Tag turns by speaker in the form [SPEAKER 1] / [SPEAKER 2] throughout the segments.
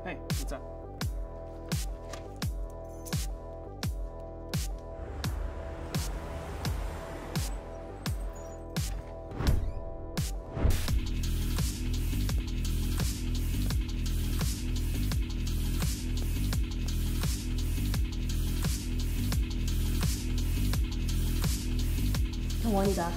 [SPEAKER 1] Hey, what's up?
[SPEAKER 2] 원이다.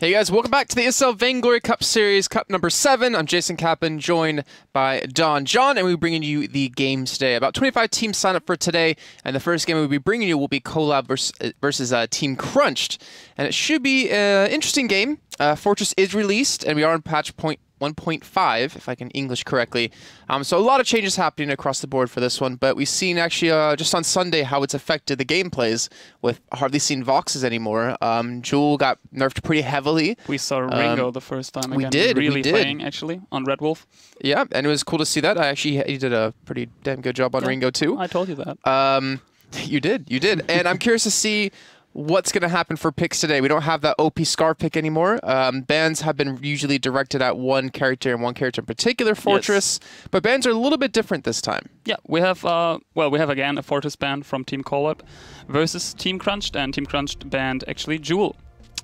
[SPEAKER 3] Hey guys, welcome back to the ESL Vainglory Cup Series, Cup number 7. I'm Jason Kaplan, joined by Don John, and we'll be bringing you the games today. About 25 teams signed up for today, and the first game we'll be bringing you will be Collab versus Team Crunched. And it should be an interesting game. Fortress is released, and we are on patch point 1.5, if I can English correctly. So a lot of changes happening across the board for this one, but we've seen actually just on Sunday how it's affected the gameplays with hardly seen Voxes anymore. Jewel got nerfed pretty heavily.
[SPEAKER 4] We saw Ringo the first time again.
[SPEAKER 3] We did.
[SPEAKER 4] Playing actually on Red Wolf.
[SPEAKER 3] Yeah, and it was cool to see that. He did a pretty damn good job on Ringo too.
[SPEAKER 4] I told you that.
[SPEAKER 3] You did. And I'm curious to see what's going to happen for picks today. We don't have that OP Scar pick anymore. Bans have been usually directed at one character and one character in particular, Fortress. Yes. But bans are a little bit different this time.
[SPEAKER 4] Yeah, we have we have again a Fortress ban from Team Collab versus Team Crunched, and Team Crunched banned actually Jewel.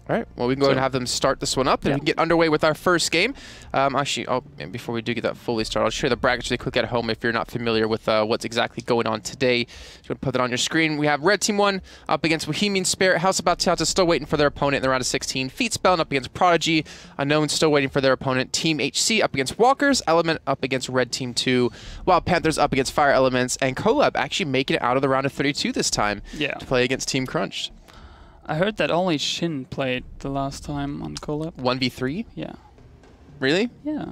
[SPEAKER 3] All right, well, we can go ahead and have them start this one up, and we can get underway with our first game. Actually, before we do get that fully started, I'll show you the brackets really quick at home if you're not familiar with what's exactly going on today. Just going to put that on your screen. We have Red Team 1 up against Bohemian Spirit. House of Batiata still waiting for their opponent in the round of 16. Feet Spell up against Prodigy. Unknown still waiting for their opponent. Team HC up against Walkers. Element up against Red Team 2. Wild Panthers up against Fire Elements. And Collab actually making it out of the round of 32 this time to play against Team Crunched.
[SPEAKER 4] I heard that only Shin played the last time on Collab.
[SPEAKER 3] 1v3?
[SPEAKER 4] Yeah.
[SPEAKER 3] Really?
[SPEAKER 4] Yeah.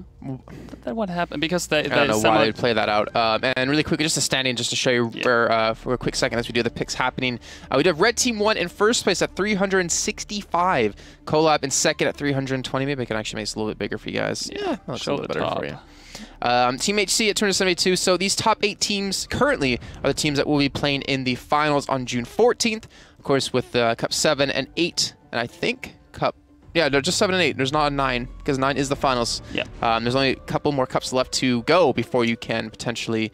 [SPEAKER 4] That what happened? Because they
[SPEAKER 3] I don't know why they'd play that out. And really quickly, just a stand-in, just to show you for a quick second as we do the picks happening. We do have Red Team 1 in first place at 365. Collab in second at 320. Maybe I can actually make this a little bit bigger for you guys.
[SPEAKER 4] Yeah,
[SPEAKER 3] that looks a little better for you. Team HC at 272. So these top 8 teams currently are the teams that will be playing in the finals on June 14th. Of course, with Cup 7 and 8, and I think Cup... Yeah, they're just 7 and 8. There's not a 9, because 9 is the finals. Yeah. There's only a couple more cups left to go before you can potentially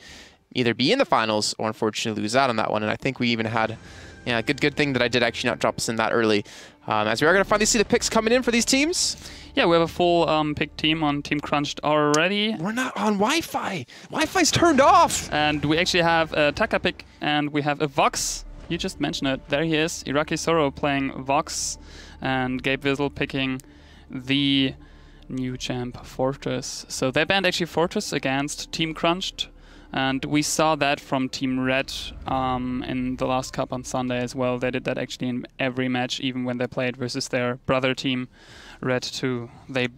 [SPEAKER 3] either be in the finals or unfortunately lose out on that one. And I think we even had... Yeah, good thing that I did actually not drop us in that early. As we are going to finally see the picks coming in for these teams.
[SPEAKER 4] Yeah, we have a full pick team on Team Crunched already.
[SPEAKER 3] We're not on Wi-Fi. Wi-Fi's turned off.
[SPEAKER 4] And we actually have a Taka pick, and we have a Vox. You just mentioned it. There he is. Iraqi Zoro playing Vox, and Gabe Wiesel picking the new champ Fortress. So they banned actually Fortress against Team Crunched, and we saw that from Team Red in the last cup on Sunday as well. They did that actually in every match, even when they played versus their brother team, Red 2. They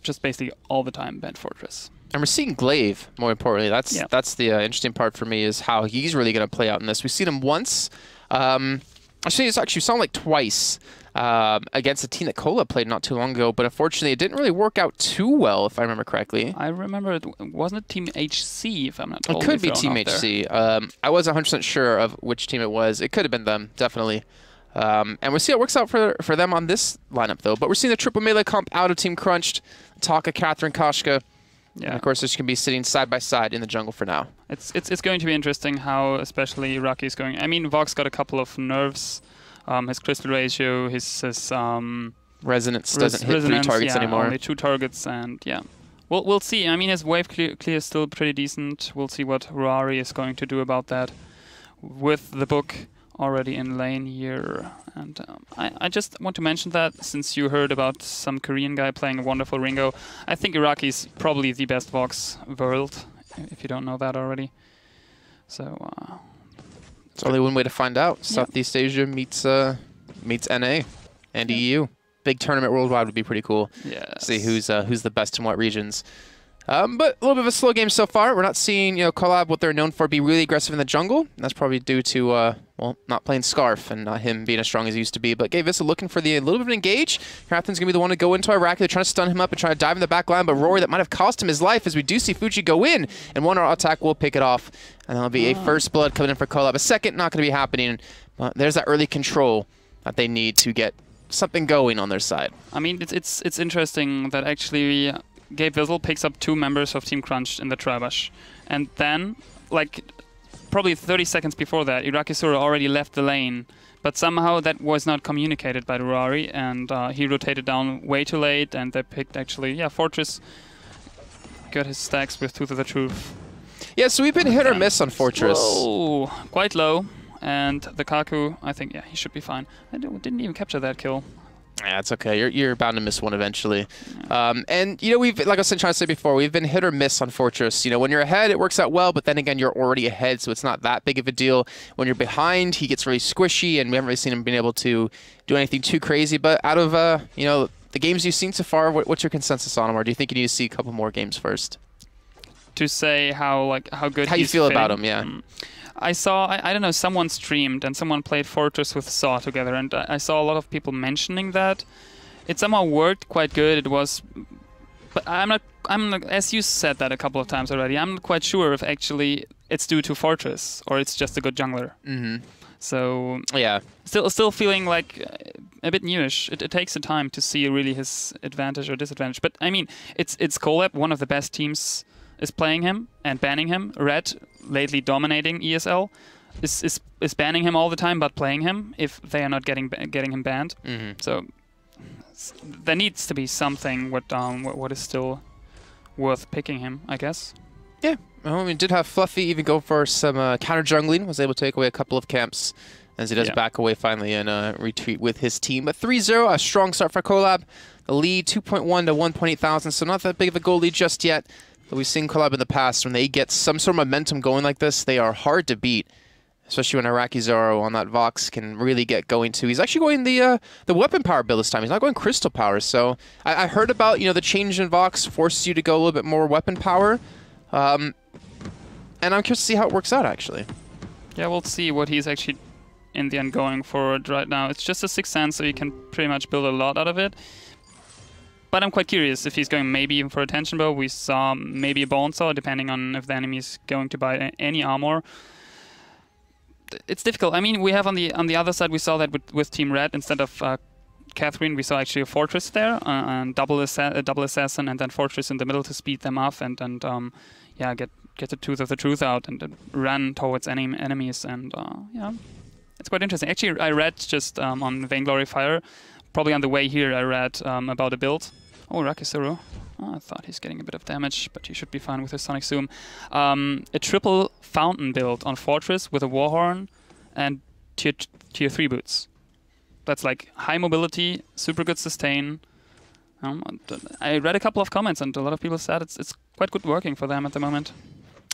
[SPEAKER 4] just basically all the time banned Fortress.
[SPEAKER 3] And we're seeing Glaive, more importantly. That's the interesting part for me, is how he's really going to play out in this. We've seen him once. Actually, it's actually sounded like twice against a team that Collab played not too long ago, but unfortunately it didn't really work out too well, if I remember correctly.
[SPEAKER 4] I remember wasn't it Team HC, if I'm not totally
[SPEAKER 3] It could be Team HC. I wasn't 100% sure of which team it was. It could have been them, definitely. And we'll see how it works out for them on this lineup, though. But we're seeing the triple melee comp out of Team Crunched. Taka, Catherine, Kashka. Yeah. And of course, this can be sitting side by side in the jungle for now.
[SPEAKER 4] It's going to be interesting how especially Iraqi is going. I mean, Vox got a couple of nerfs. His crystal ratio, his
[SPEAKER 3] resonance doesn't hit 3 targets anymore.
[SPEAKER 4] Only 2 targets, and we'll see. I mean, his wave clear is still pretty decent. We'll see what Ruari is going to do about that. With the book already in lane here. And I just want to mention that since you heard about some Korean guy playing a wonderful Ringo, I think Iraqi is probably the best Vox world, if you don't know that already. So
[SPEAKER 3] it's only one way to find out. Southeast Asia meets NA and EU. Big tournament worldwide would be pretty cool.
[SPEAKER 4] Yeah.
[SPEAKER 3] See who's the best in what regions. But a little bit of a slow game so far. We're not seeing, Collab, what they're known for, be really aggressive in the jungle. That's probably due to, well, not playing Scarf and not him being as strong as he used to be. But Gavissa looking for a little bit of an engage. Captain's going to be the one to go into Iraqi. They're trying to stun him up and try to dive in the back line. But Rory, that might have cost him his life, as we do see Fuji go in. And one attack will pick it off. And that'll be a first blood coming in for Collab. A second, not going to be happening. But there's that early control that they need to get something going on their side.
[SPEAKER 4] I mean, it's interesting that actually Gabe Wizzle picks up 2 members of Team Crunch in the Trabash. And then, like, probably 30 seconds before that, Iraqi Sura already left the lane. But somehow that was not communicated by the Rory, and he rotated down way too late, and they picked actually, Fortress got his stacks with Tooth of the Truth.
[SPEAKER 3] Yeah, so we've been hit or miss on Fortress.
[SPEAKER 4] Whoa, quite low. And the Kaku, I think, he should be fine. I didn't even capture that kill.
[SPEAKER 3] Yeah, it's okay. You're bound to miss one eventually. Yeah. And, we've, like I was trying to say before, we've been hit or miss on Fortress. When you're ahead, it works out well, but then again, you're already ahead, so it's not that big of a deal. When you're behind, he gets really squishy, and we haven't really seen him being able to do anything too crazy. But out of, the games you've seen so far, what's your consensus on him? Or do you think you need to see a couple more games first?
[SPEAKER 4] To say how good
[SPEAKER 3] how you feel about him, yeah.
[SPEAKER 4] I saw, I don't know, someone streamed and someone played Fortress with Saw together, and I saw a lot of people mentioning that. It somehow worked quite good. It was, but I'm not, as you said that a couple of times already, I'm not quite sure if actually it's due to Fortress or it's just a good jungler.
[SPEAKER 3] Mm-hmm.
[SPEAKER 4] So
[SPEAKER 3] yeah,
[SPEAKER 4] still feeling like a bit newish. It takes some time to see really his advantage or disadvantage. But I mean, it's Collab, one of the best teams, is playing him and banning him. Red, lately dominating ESL, is banning him all the time, but playing him if they are not getting him banned.
[SPEAKER 3] Mm-hmm.
[SPEAKER 4] So there needs to be something what is still worth picking him, I guess.
[SPEAKER 3] Yeah, well, we did have Fluffy even go for some counter jungling, was able to take away a couple of camps as he does back away finally and retreat with his team. But 3-0, a strong start for Collab. The lead 2.1 to 1.8 thousand, so not that big of a goal lead just yet. But we've seen Collab in the past, when they get some sort of momentum going like this, they are hard to beat. Especially when Iraqi Zoro on that Vox can really get going too. He's actually going the weapon power build this time. He's not going crystal power. So I heard about, the change in Vox forces you to go a little bit more weapon power. And I'm curious to see how it works out, actually.
[SPEAKER 4] Yeah, we'll see what he's actually in the end going for right now. It's just a 6th sense, so you can pretty much build a lot out of it. But I'm quite curious if he's going maybe even for a tension bow. We saw maybe a bone saw, depending on if the enemy is going to buy any armor. It's difficult. I mean, we have on the other side, we saw that with Team Red, instead of Catherine, we saw actually a Fortress there, and double assassin, and then Fortress in the middle to speed them off, and get the Tooth of the Truth out and run towards enemies, and it's quite interesting. Actually, I read just on Vainglory Fire, probably on the way here, I read about a build. Oh, Rakisuru. Oh, I thought he's getting a bit of damage, but he should be fine with his Sonic Zoom. A triple fountain build on Fortress with a Warhorn and tier 3 boots. That's like high mobility, super good sustain. I read a couple of comments, and a lot of people said it's quite good working for them at the moment.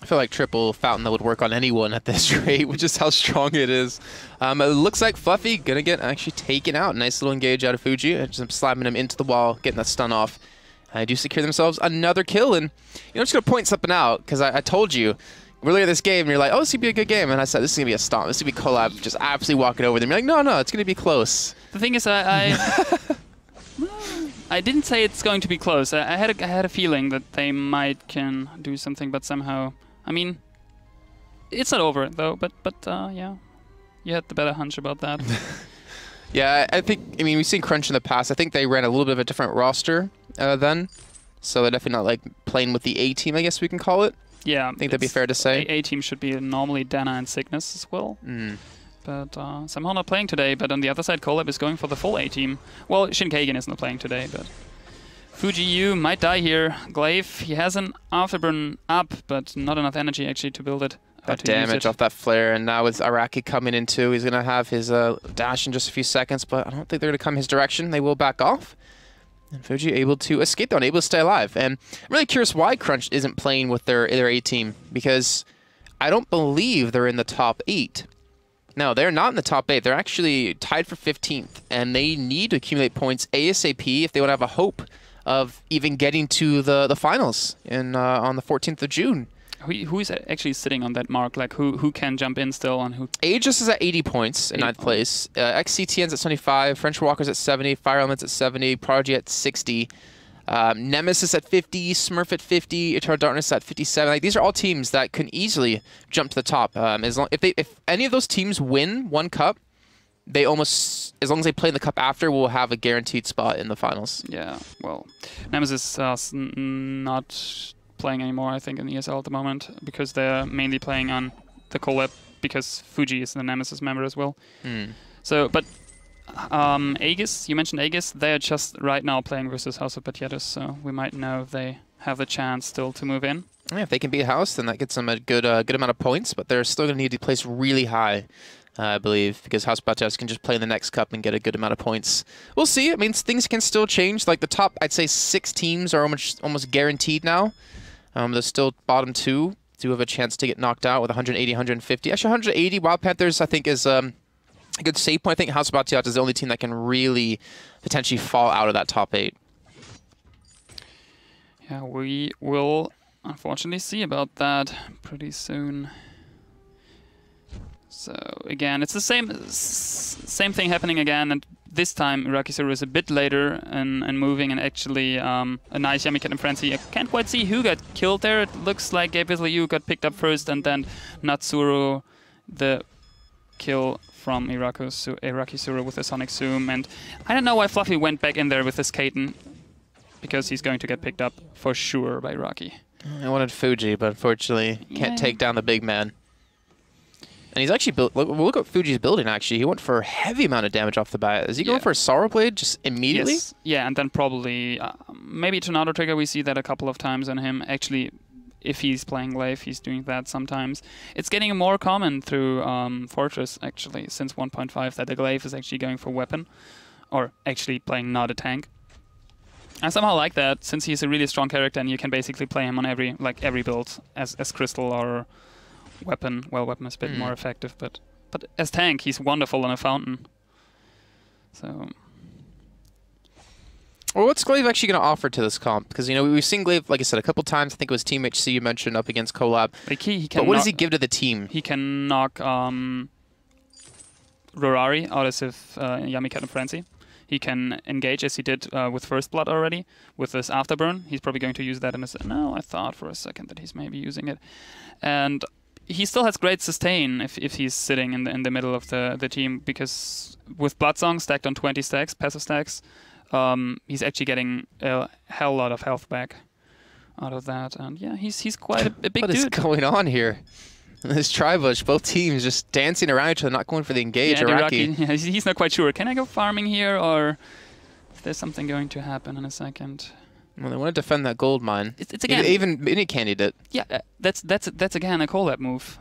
[SPEAKER 3] I feel like triple fountain that would work on anyone at this rate, which is how strong it is. It looks like Fluffy gonna get actually taken out. Nice little engage out of Fuji, just slamming him into the wall, getting that stun off. I do secure themselves another kill, and I'm just gonna point something out, because I told you earlier this game, and you're like, oh, this is gonna be a good game, and I said this is gonna be a stomp. This is gonna be Collab just absolutely walking over them. You're like, no, it's gonna be close.
[SPEAKER 4] The thing is, I didn't say it's going to be close. I had a feeling that they can do something, but somehow, I mean, it's not over though. But yeah, you had the better hunch about that.
[SPEAKER 3] Yeah, I mean, we've seen Crunch in the past. I think they ran a little bit of a different roster then, so they're definitely not like playing with the A team, I guess we can call it. Yeah, I think that'd be fair to say.
[SPEAKER 4] A team should be normally Dana and Cygnus as well. But somehow not playing today. But on the other side, Collab is going for the full A team. Well, Shinkagen is not playing today, but Fuji Yu might die here. Glaive, he has an afterburn up, but not enough energy actually to build it.
[SPEAKER 3] that damage off that flare, and now with Iraqi coming in too, he's going to have his dash in just a few seconds, but I don't think they're going to come his direction. They will back off. And Fuji able to escape, though, and able to stay alive. And I'm really curious why Crunch isn't playing with their A team, because I don't believe they're in the top 8. No, they're not in the top 8. They're actually tied for 15th, and they need to accumulate points ASAP if they want to have a hope of even getting to the finals in on the 14th of June.
[SPEAKER 4] Who is actually sitting on that mark? Like, who can jump in still on who?
[SPEAKER 3] Aegis is at 80 points in 9th place. XCTN's at 75. French Walker's at 70. Fire Element's at 70. Prodigy at 60. Nemesis at 50. Smurf at 50. Eternal Darkness at 57. Like, these are all teams that can easily jump to the top. If any of those teams win one cup, they almost, as long as they play in the cup after, will have a guaranteed spot in the finals.
[SPEAKER 4] Yeah, well, Nemesis not playing anymore, I think, in ESL at the moment, because they're mainly playing on the collab, because Fuji is the Nemesis member as well. So, but Aegis, you mentioned Aegis, they're just right now playing versus House of Batietus, so we might know if they have a chance still to move in.
[SPEAKER 3] Yeah, if they can beat House, then that gets them a good amount of points, but they're still going to need to place really high, I believe, because House Batietus can just play in the next cup and get a good amount of points. We'll see. I mean, things can still change. Like, the top, I'd say 6 teams are almost guaranteed now. There's still bottom 2 do have a chance to get knocked out with 180, 150. Actually, 180, Wild Panthers, I think, is a good save point. I think House of Batietus is the only team that can really potentially fall out of that top 8.
[SPEAKER 4] Yeah, we will unfortunately see about that pretty soon. So again, it's the same thing happening again, and this time Iraqi Zero is a bit later and moving, and actually a nice Yami Cat and Frenzy. I can't quite see who got killed there. It looks like Gabriel got picked up first, and then Natsuru, the kill from Iraqi Zero with the Sonic Zoom. And I don't know why Fluffy went back in there with this Kaiten, because he's going to get picked up for sure by Iraqi.
[SPEAKER 3] I wanted Fuji, but unfortunately can't take down the big man. And he's actually built. Look at Fuji's building. Actually, he went for a heavy amount of damage off the bat. Is he going for a Sorrow Blade just immediately?
[SPEAKER 4] Yes. Yeah, and then probably maybe Tornado Trigger. We see that a couple of times on him. Actually, if he's playing Glaive, he's doing that sometimes. It's getting more common through Fortress actually since 1.5 that the Glaive is actually going for weapon, or actually playing not a tank. I somehow like that, since he's a really strong character and you can basically play him on every build as Crystal or Weapon. Well, Weapon is a bit more effective, but as tank, he's wonderful on a Fountain. So.
[SPEAKER 3] Well, what's Glaive actually going to offer to this comp? Because, you know, we've seen Glaive, like I said, a couple times. I think it was Team HC you mentioned up against Collab.
[SPEAKER 4] Like he can
[SPEAKER 3] but what does he give to the team?
[SPEAKER 4] He can knock Rorari out as if Yami Cat and Frenzy. He can engage as he did with First Blood already, with this Afterburn. He's probably going to use that in a second. No, I thought for a second that he's maybe using it. And he still has great sustain if he's sitting in the middle of the team, because with Bloodsong stacked on 20 stacks, passive stacks, he's actually getting a hell lot of health back out of that. And yeah, he's quite a big dude.
[SPEAKER 3] What is going on here? This Tri-Bush, both teams just dancing around each other, not going for the engage.
[SPEAKER 4] Yeah, Iraqi, he's not quite sure. Can I go farming here, or is there something going to happen in a second?
[SPEAKER 3] Well, they want to defend that gold mine.
[SPEAKER 4] It's again
[SPEAKER 3] even Mini candidate.
[SPEAKER 4] Yeah, that's again a collab move,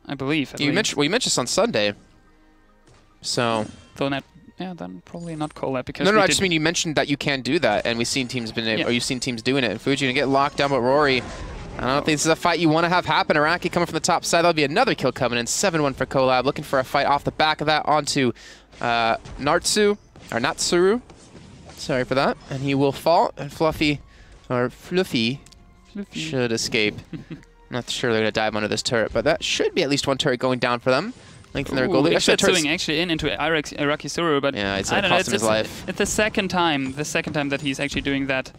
[SPEAKER 4] I believe.
[SPEAKER 3] You mentioned this on Sunday, so.
[SPEAKER 4] Though not, yeah, then probably not collab, because
[SPEAKER 3] no, I just mean you mentioned that you can do that, and we've seen teams or you've seen teams doing it. And Fuji gonna get locked down, but Rory. I don't think this is a fight you want to have happen. Iraqi coming from the top side. That'll be another kill coming in. 7-1 for Collab. Looking for a fight off the back of that onto Natsuru. Sorry for that. And he will fall. And Fluffy should escape. I'm not sure they're going to dive under this turret, but that should be at least one turret going down for them. Lengthen their goal.
[SPEAKER 4] Actually into Iraqi Suru, but
[SPEAKER 3] yeah, it's going to cost him his life.
[SPEAKER 4] It's the second time that he's actually doing that,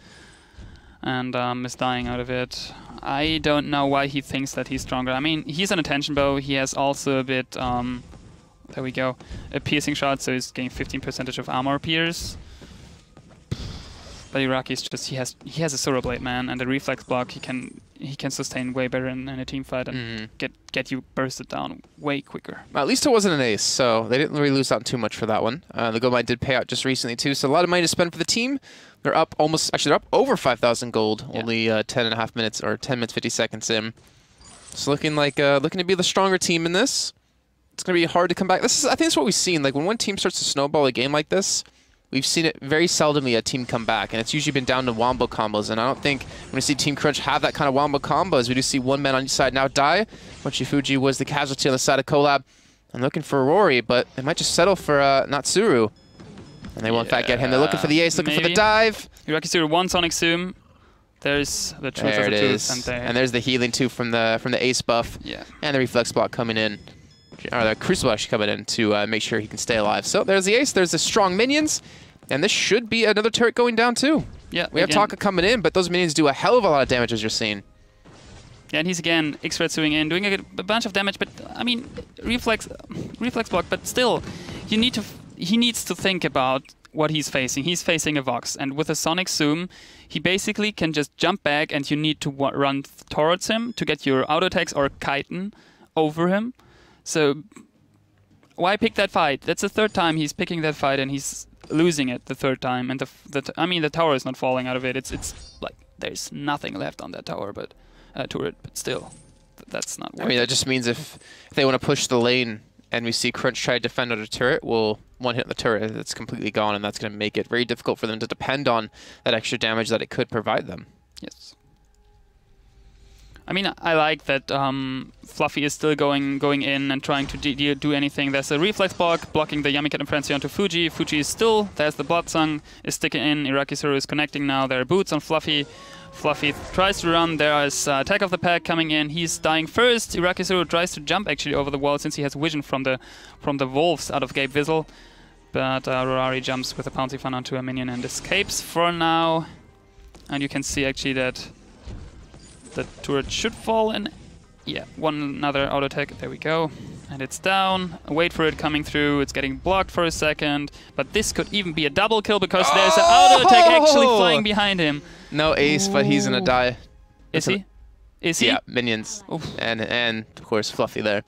[SPEAKER 4] and is dying out of it. I don't know why he thinks that he's stronger. I mean, he's an attention bow. He has also a bit, there we go, a piercing shot, so he's getting 15% of armor pierce. But Iraqi's just, he has a Sorrow Blade, man, and a reflex block. He can sustain way better in a team fight and get you bursted down way quicker.
[SPEAKER 3] Well, at least it wasn't an ace, so they didn't really lose out too much for that one. The gold mine did pay out just recently too, so a lot of money to spend for the team. They're up they're up over 5,000 gold, only 10.5 minutes or 10 minutes 50 seconds in. It's looking like looking to be the stronger team in this. It's going to be hard to come back. I think it's what we've seen. Like when one team starts to snowball a game like this, we've seen it very seldomly a team come back, and it's usually been down to wombo combos. And I don't think when we see Team Crunch have that kind of wombo combos, we do see one man on each side now die. Fuji was the casualty on the side of Collab. I'm looking for Rory, but they might just settle for Natsuru. And they will in fact get him. They're looking for the ace, looking for the dive.
[SPEAKER 4] Irakisuru one Sonic Zoom. There's the truth
[SPEAKER 3] there
[SPEAKER 4] of the
[SPEAKER 3] it
[SPEAKER 4] truth.
[SPEAKER 3] is. And there's the healing too from the ace buff.
[SPEAKER 4] Yeah.
[SPEAKER 3] And the reflex block coming in. Or the crucible actually coming in to make sure he can stay alive. So there's the ace, there's the strong minions. And this should be another turret going down too.
[SPEAKER 4] Yeah.
[SPEAKER 3] We have Taka coming in, but those minions do a hell of a lot of damage as you're seeing.
[SPEAKER 4] Yeah, and he's again X-Red-suing in, doing a bunch of damage, but I mean, reflex block, but still, he needs to think about what he's facing. He's facing a Vox, and with a Sonic Zoom, he basically can just jump back, and you need to run towards him to get your auto attacks or kiten over him. So why pick that fight? That's the third time he's picking that fight, and he's losing it the third time. And I mean, the tower is not falling out of it. It's like there's nothing left on that tower, but turret, but still, that's not worth
[SPEAKER 3] I mean, that just means if they want to push the lane and we see Crunch try to defend on a turret, well, one hit on the turret, it's completely gone, and that's going to make it very difficult for them to depend on that extra damage that it could provide them.
[SPEAKER 4] Yes. I mean, I like that Fluffy is still going in and trying to do anything. There's a reflex block blocking the Yamikat and Frenzy onto Fuji. Fuji is still, there's the Bloodsong, is sticking in. Irakisuru is connecting now. There are boots on Fluffy. Fluffy tries to run. There is attack of the pack coming in. He's dying first. Irakisuru tries to jump actually over the wall since he has vision from the wolves out of Gabe Vizzle. But Rorari jumps with a Pouncy Fan onto a minion and escapes for now. And you can see actually that the turret should fall in. Yeah, another auto attack. There we go. And it's down. Wait for it coming through. It's getting blocked for a second. But this could even be a double kill because there's an auto attack actually flying behind him.
[SPEAKER 3] No ace, but he's gonna die.
[SPEAKER 4] Is he? Is he?
[SPEAKER 3] Yeah, minions. Oof. And of course Fluffy there.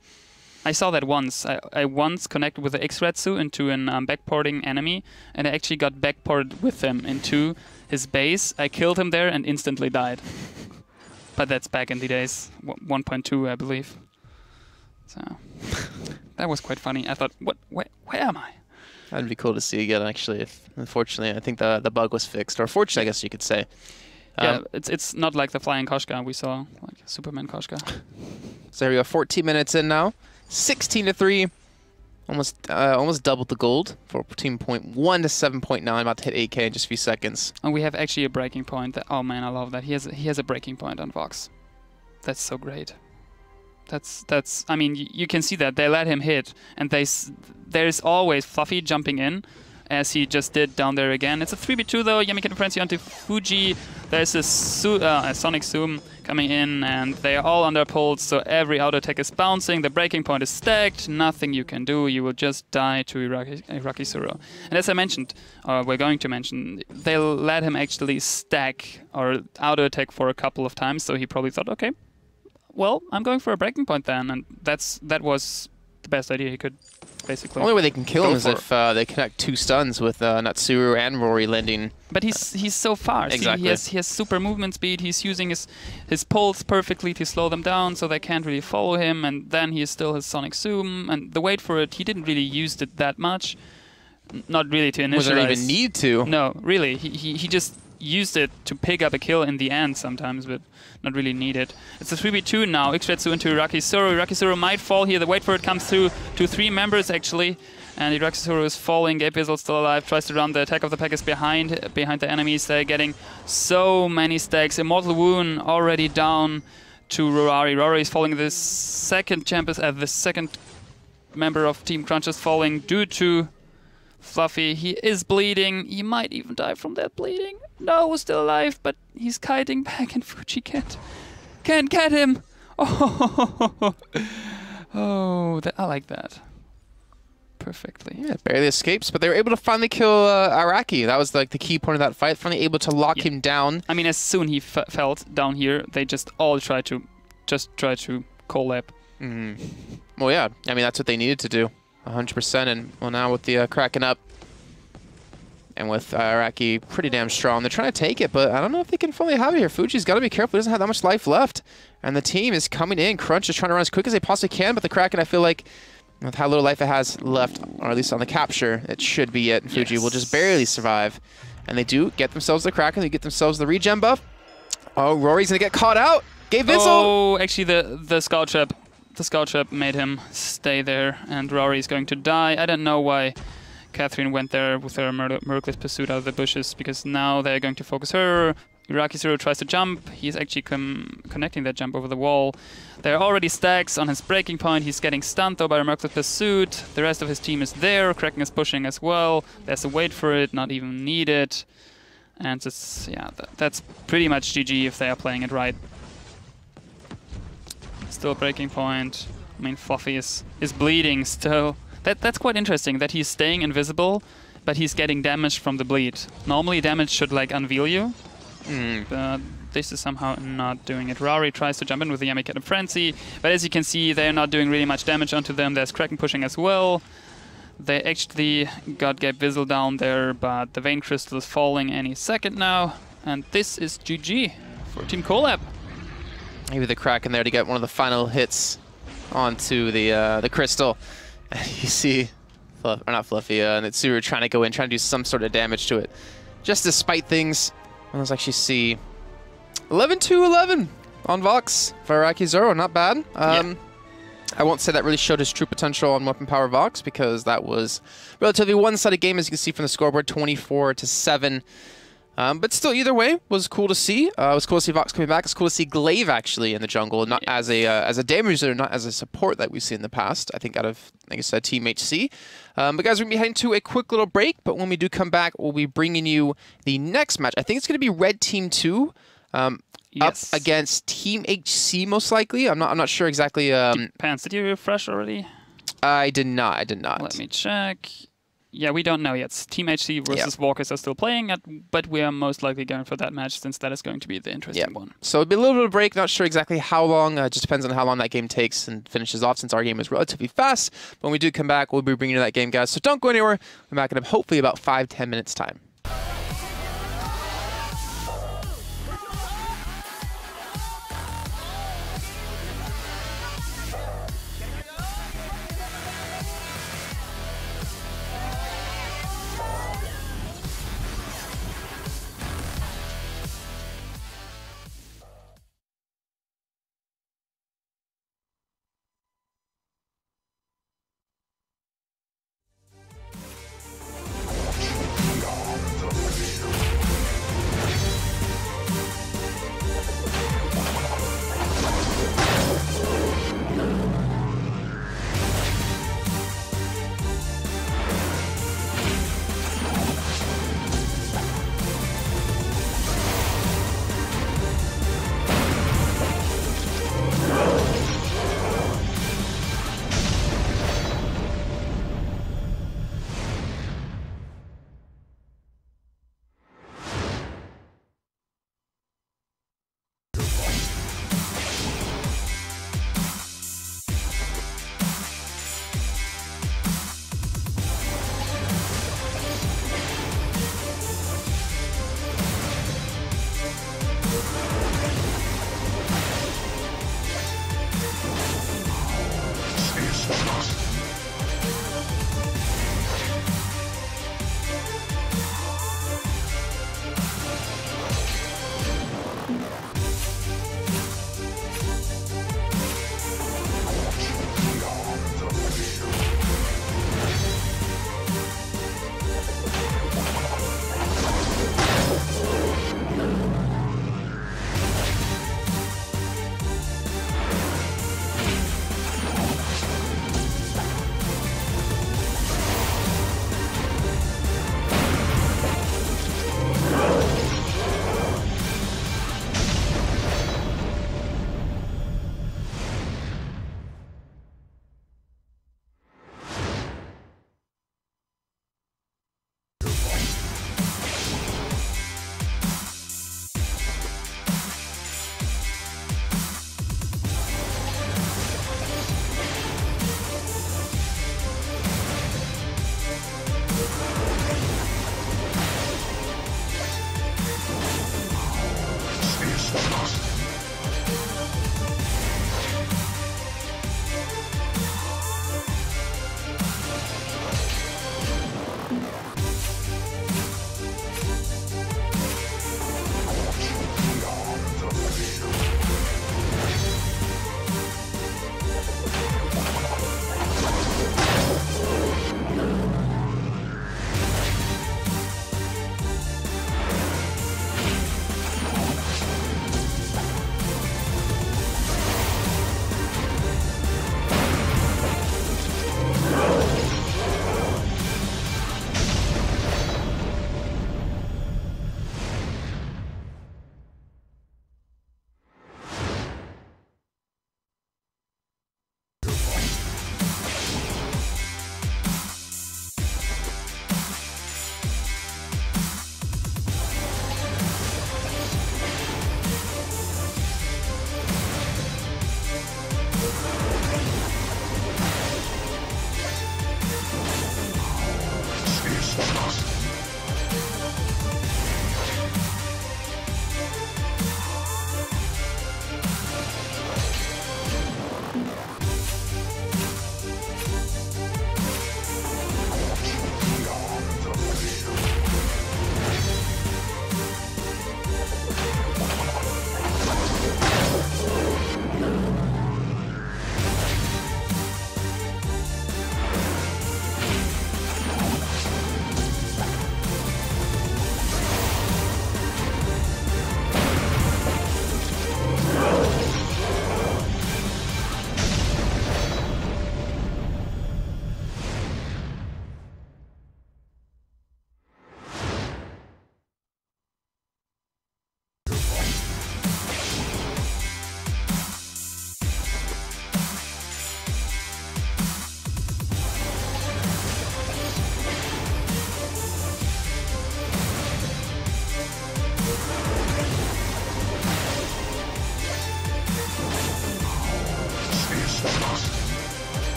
[SPEAKER 4] I saw that once. I once connected with the X-Retsu into an backporting enemy, and I actually got backported with him into his base. I killed him there and instantly died. But that's back in the days, 1.2 I believe. So that was quite funny. I thought, where am I?
[SPEAKER 3] That'd be cool to see again, actually. Unfortunately, I think the bug was fixed, or fortunately, I guess you could say.
[SPEAKER 4] Yeah, it's not like the flying Koshka we saw, like Superman Koshka.
[SPEAKER 3] So here we go, 14 minutes in now, 16-3, almost doubled the gold for team point 1 to 7.9, about to hit 8K in just a few seconds.
[SPEAKER 4] And we have actually a breaking point. Oh man, I love that. He has a breaking point on Vox. That's so great. That's. I mean, you can see that they let him hit, and there's always Fluffy jumping in, as he just did down there again. It's a 3v2 though. Yamikat and Frenzy onto Fuji. There's a Sonic Zoom coming in, and they are all under pulse, so every auto attack is bouncing. The breaking point is stacked. Nothing you can do. You will just die to Irakisuru. And as I mentioned, we're going to mention, they let him actually stack or auto attack for a couple of times, so he probably thought, okay, well, I'm going for a breaking point then, and that was the best idea he could basically. The
[SPEAKER 3] only way they can kill him is if they connect 2 stuns with Natsuru and Rory landing.
[SPEAKER 4] But he's so fast.
[SPEAKER 3] Exactly.
[SPEAKER 4] He has super movement speed. He's using his pulse perfectly to slow them down, so they can't really follow him. And then he still has Sonic Zoom. And the wait for it, he didn't really use it that much. Not really to initialize.
[SPEAKER 3] Wasn't even need to.
[SPEAKER 4] No, really. He just used it to pick up a kill in the end sometimes, but not really needed. It's a 3v2 now. X-Retsu into Irakisuru. Irakisuru might fall here. The wait for it comes through to 3 members actually. And Irakisuru is falling. Gabe Vizzle still alive. Tries to run. The attack of the pack is behind the enemies. They're getting so many stacks. Immortal Wound already down to Rorari. Rorari is falling. The second the second member of Team Crunch is falling due to Fluffy. He is bleeding. He might even die from that bleeding. No, still alive, but he's kiting back, and Fuji can't get him. Oh, I like that. Perfectly.
[SPEAKER 3] Yeah, barely escapes, but they were able to finally kill Araki. That was like the key point of that fight. Finally able to lock him down.
[SPEAKER 4] I mean, as soon he felt down here, they just all try to collab.
[SPEAKER 3] Well, yeah. I mean, that's what they needed to do. 100%. And well, now with the cracking up, And with Iraqi pretty damn strong, they're trying to take it, but I don't know if they can fully have it here. Fuji's got to be careful. He doesn't have that much life left. And the team is coming in. Crunch is trying to run as quick as they possibly can, but the Kraken, I feel like, with how little life it has left, or at least on the capture, it should be it. And Fuji will just barely survive. And they do get themselves the Kraken. They get themselves the regen buff. Oh, Rory's going to get caught out. Gave Vizzle.
[SPEAKER 4] Oh, actually, the Scout Ship made him stay there, and Rory is going to die. I don't know why Catherine went there with her miraculous pursuit out of the bushes, because now they're going to focus her. Iraqi Zero tries to jump. He's actually connecting that jump over the wall. There are already stacks on his breaking point. He's getting stunned though by a miraculous pursuit. The rest of his team is there. Kraken is pushing as well. There's a wait for it, not even needed. And it's, yeah, that's pretty much GG if they are playing it right. Still breaking point. I mean, Fluffy is bleeding still. That's quite interesting that he's staying invisible, but he's getting damage from the bleed. Normally damage should like unveil you, but this is somehow not doing it. Rory tries to jump in with the Yami Cat and Frenzy, but as you can see, they're not doing really much damage onto them. There's Kraken pushing as well. They actually got Gabe Vizzle down there, but the Vein Crystal is falling any second now, and this is GG for Team Collab.
[SPEAKER 3] Maybe the Kraken there to get one of the final hits onto the crystal. And you see, or not Fluffy, Nitsuru trying to go in, trying to do some sort of damage to it. Just to spite things. And let's actually see 11-11 on Vox for Iraqi Zoro, not bad. I won't say that really showed his true potential on Weapon Power Vox, because that was relatively one-sided game, as you can see from the scoreboard, 24-7. But still, either way, was cool to see. It was cool to see Vox coming back. It's cool to see Glaive actually in the jungle, not as a damager, not as a support that we've seen in the past. I think out of, like I said, Team HC. But guys, we're going to be heading to a quick little break. But when we do come back, we'll be bringing you the next match. I think it's going to be Red Team 2 up against Team HC most likely. I'm not sure exactly.
[SPEAKER 4] Pants, did you refresh already?
[SPEAKER 3] I did not. I did not.
[SPEAKER 4] Let me check. Yeah, we don't know yet. Team HC versus Walkers are still playing, but we are most likely going for that match, since that is going to be the interesting one.
[SPEAKER 3] So it'll be a little bit of a break. Not sure exactly how long. It just depends on how long that game takes and finishes off, since our game is relatively fast. But when we do come back, we'll be bringing you that game, guys. So don't go anywhere. We're back in hopefully about 5-10 minutes time.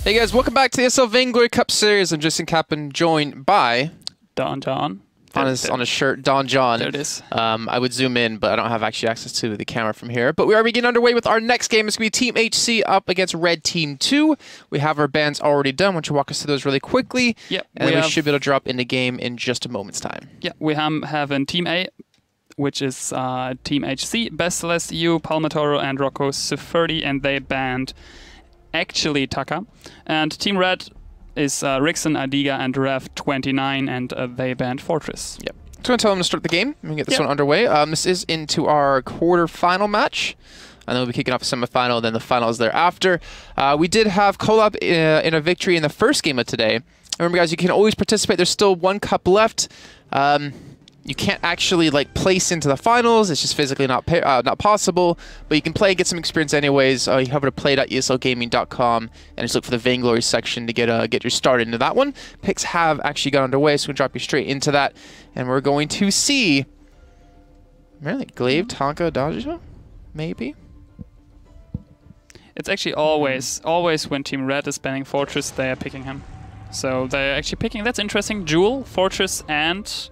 [SPEAKER 3] Hey guys, welcome back to the ESL Vainglory Cup Series. I'm Jason Kappen, joined by
[SPEAKER 4] Don John.
[SPEAKER 3] On his shirt, Don John.
[SPEAKER 4] There it is.
[SPEAKER 3] I would zoom in, but I don't have actually access to the camera from here. But we are getting underway with our next game. It's going to be Team HC up against Red Team 2. We have our bans already done. Why don't you walk us through those really quickly?
[SPEAKER 4] Yep.
[SPEAKER 3] And then we should be able to drop into game in just a moment's time.
[SPEAKER 4] Yeah, we have in Team A, which is Team HC, Best EU, Palmatoro, and Rocco Sifurdi, and they banned actually Taka. And Team Red is Rixon, Adiga, and Rev29, and they banned Fortress.
[SPEAKER 3] Yep. So I'm going to tell them to start the game. We can get this one underway. This is into our quarter-final match. And then we'll be kicking off a semifinal, then the finals thereafter. We did have Collab in a victory in the first game of today. Remember, guys, you can always participate. There's still one cup left. You can't actually place into the finals. It's just physically not possible. But you can play, get some experience anyways. You have to play.eslgaming.com and just look for the Vainglory section to get your start into that one. Picks have actually got underway, so we'll drop you straight into that. And we're going to see Glaive, Tonka, Dodger, maybe.
[SPEAKER 4] It's actually always when Team Red is banning Fortress, they are picking him. So they're actually picking. That's interesting. Jewel, Fortress, and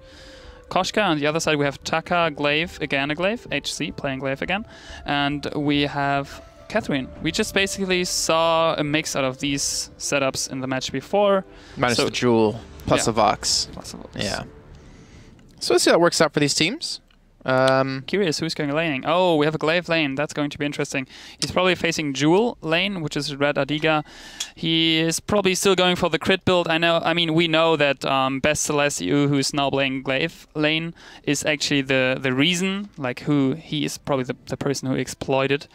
[SPEAKER 4] Koshka. On the other side, we have Taka, Glaive, again a Glaive, HC playing Glaive again. And we have Catherine. We just basically saw a mix out of these setups in the match before.
[SPEAKER 3] Minus the Jewel, plus a Vox. Yeah. So let's see how it works out for these teams.
[SPEAKER 4] Curious who's going laning. Oh, we have a Glaive lane. That's going to be interesting. He's probably facing Jewel lane, which is Red Adiga. He is probably still going for the crit build. We know that Best Celestial, who's now playing Glaive lane, is actually the reason, he is probably the person who exploited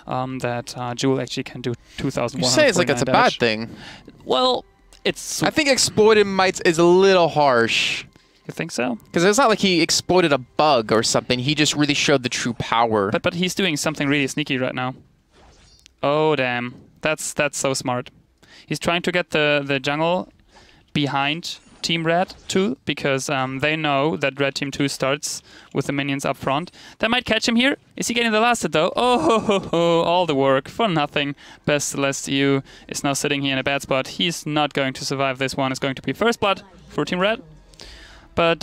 [SPEAKER 4] that Jewel actually can do 2,100.
[SPEAKER 3] You say it's like it's a bad thing.
[SPEAKER 4] Well, it's...
[SPEAKER 3] I think exploited is a little harsh.
[SPEAKER 4] You think so? Because
[SPEAKER 3] it's not like he exploited a bug or something. He just really showed the true power.
[SPEAKER 4] But he's doing something really sneaky right now. Oh, damn. That's so smart. He's trying to get the jungle behind Team Red 2 because they know that Red Team 2 starts with the minions up front. That might catch him here. Is he getting the last hit though? Oh, all the work for nothing. Best Celestial is now sitting here in a bad spot. He's not going to survive this one. It's going to be first blood for Team Red. But,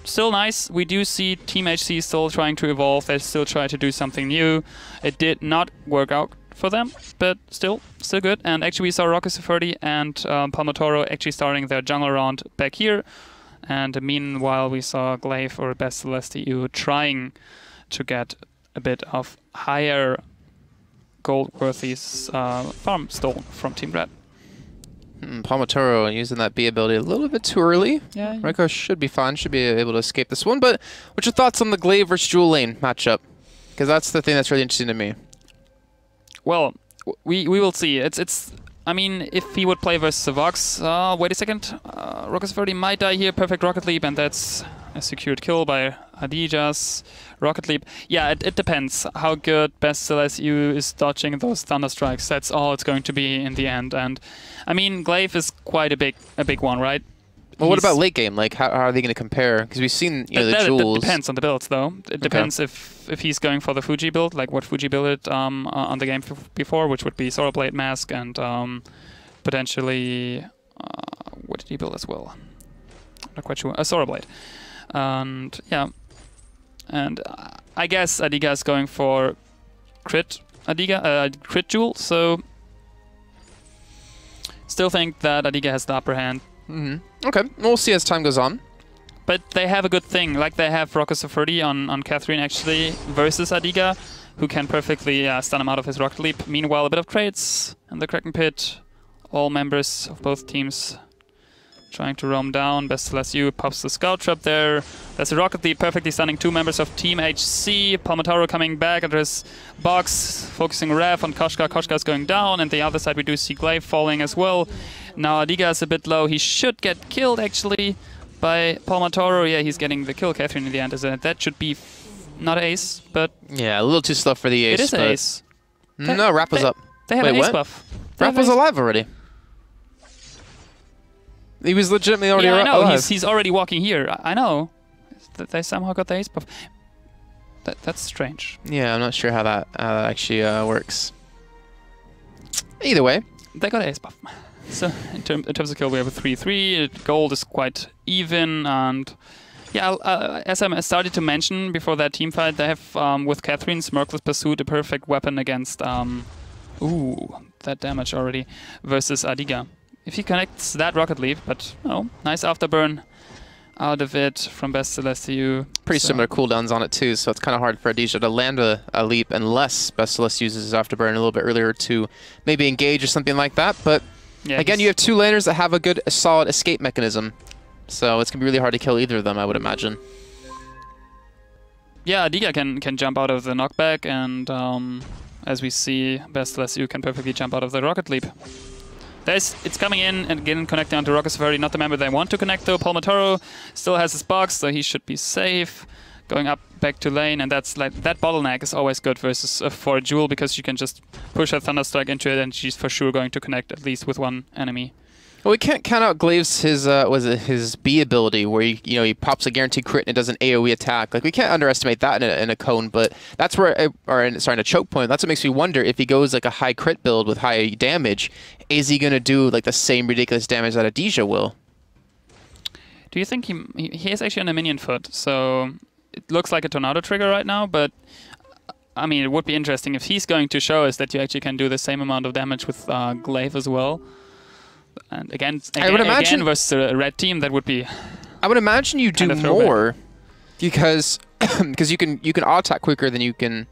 [SPEAKER 4] still nice. We do see Team HC still trying to evolve. They still try to do something new. It did not work out for them, but still good. And actually we saw Rocco Sifurdi and Palmatoro actually starting their jungle round back here. And meanwhile we saw Glaive or Best Celestial trying to get a bit of higher gold-worthy farm stone from Team Red.
[SPEAKER 3] Palmatoro using that B ability a little bit too early.
[SPEAKER 4] Yeah.
[SPEAKER 3] Rocco should be fine, should be able to escape this one. But what's your thoughts on the Glaive versus Jewel lane matchup? Because that's the thing that's really interesting to me.
[SPEAKER 4] Well, we will see. If he would play versus the Vox, wait a second. Rocco Sifurdi might die here. Perfect Rocket Leap, and that's a secured kill by Adija's Rocket Leap. Yeah, it depends how good Best Celestial is dodging those Thunder Strikes. That's all it's going to be in the end. And Glaive is quite a big one, right?
[SPEAKER 3] Well, what about late game? How are they going to compare? Because we've seen the Jewels.
[SPEAKER 4] It depends on the builds, though. It depends if he's going for the Fuji build, like what Fuji builded on the game before, which would be Solar Blade Mask and potentially what did he build as well? Not quite sure. A Solar Blade. And yeah, and I guess Adiga is going for crit Jewel. So still think that Adiga has the upper hand.
[SPEAKER 3] Okay, we'll see as time goes on.
[SPEAKER 4] But they have a good thing, they have Rocco Sifurdi on Catherine actually versus Adiga, who can perfectly stun him out of his Rocket Leap. Meanwhile, a bit of trades in the Kraken Pit. All members of both teams trying to roam down. Best Celestial pops the Scout Trap there. There's a Rocket Leap perfectly stunning two members of Team HC. Palmatoro coming back at his box, focusing Rev on Koshka. Koshka's going down, and the other side we do see Glaive falling as well. Now Adiga is a bit low. He should get killed actually by Palmatoro. Yeah, he's getting the kill. Catherine in the end, that should be not ace, but...
[SPEAKER 3] Yeah, a little too slow for the ace.
[SPEAKER 4] It is ace.
[SPEAKER 3] No, Rap was up.
[SPEAKER 4] They have an ace buff.
[SPEAKER 3] Rap was alive already. He was legitimately already alive.
[SPEAKER 4] Yeah, I know. He's already walking here. I know. They somehow got the ace buff. That's strange.
[SPEAKER 3] Yeah, I'm not sure how that actually works. Either way,
[SPEAKER 4] they got ace buff. So in terms of kill, we have a 3-3. Gold is quite even, and yeah, as I started to mention before that team fight, they have with Catherine Smirkless Pursuit a perfect weapon against ooh, that damage already versus Adiga. If he connects that Rocket Leap, but oh, nice afterburn out of it from Best Celestiu.
[SPEAKER 3] Pretty similar cooldowns on it too, so it's kind of hard for Adija to land a leap unless Best Celeste uses his afterburn a little bit earlier to maybe engage or something like that. But yeah, again, you have two laners that have a solid escape mechanism, so it's gonna be really hard to kill either of them, I would imagine.
[SPEAKER 4] Yeah, Adiga can jump out of the knockback, and as we see, Best Celestiu can perfectly jump out of the Rocket Leap. It's coming in and again connecting onto Rocket Safari, not the member they want to connect though. Palmatoro still has his box, so he should be safe. Going up back to lane, and that's like that bottleneck is always good versus for a Jewel, because you can just push a Thunderstrike into it and she's for sure going to connect at least with one enemy.
[SPEAKER 3] Well, we can't count out Glaive's his B ability, where he pops a guaranteed crit and it does an AoE attack. Like, we can't underestimate that in a cone, but that's where, in a choke point. That's what makes me wonder if he goes like a high crit build with high damage, is he gonna do like the same ridiculous damage that Adija will?
[SPEAKER 4] Do you think he is actually on a minion foot? So it looks like a tornado trigger right now, but I mean, it would be interesting if he's going to show us that you actually can do the same amount of damage with Glaive as well. And again versus a red team, that would be.
[SPEAKER 3] I would imagine you do more, because you can auto attack quicker than you can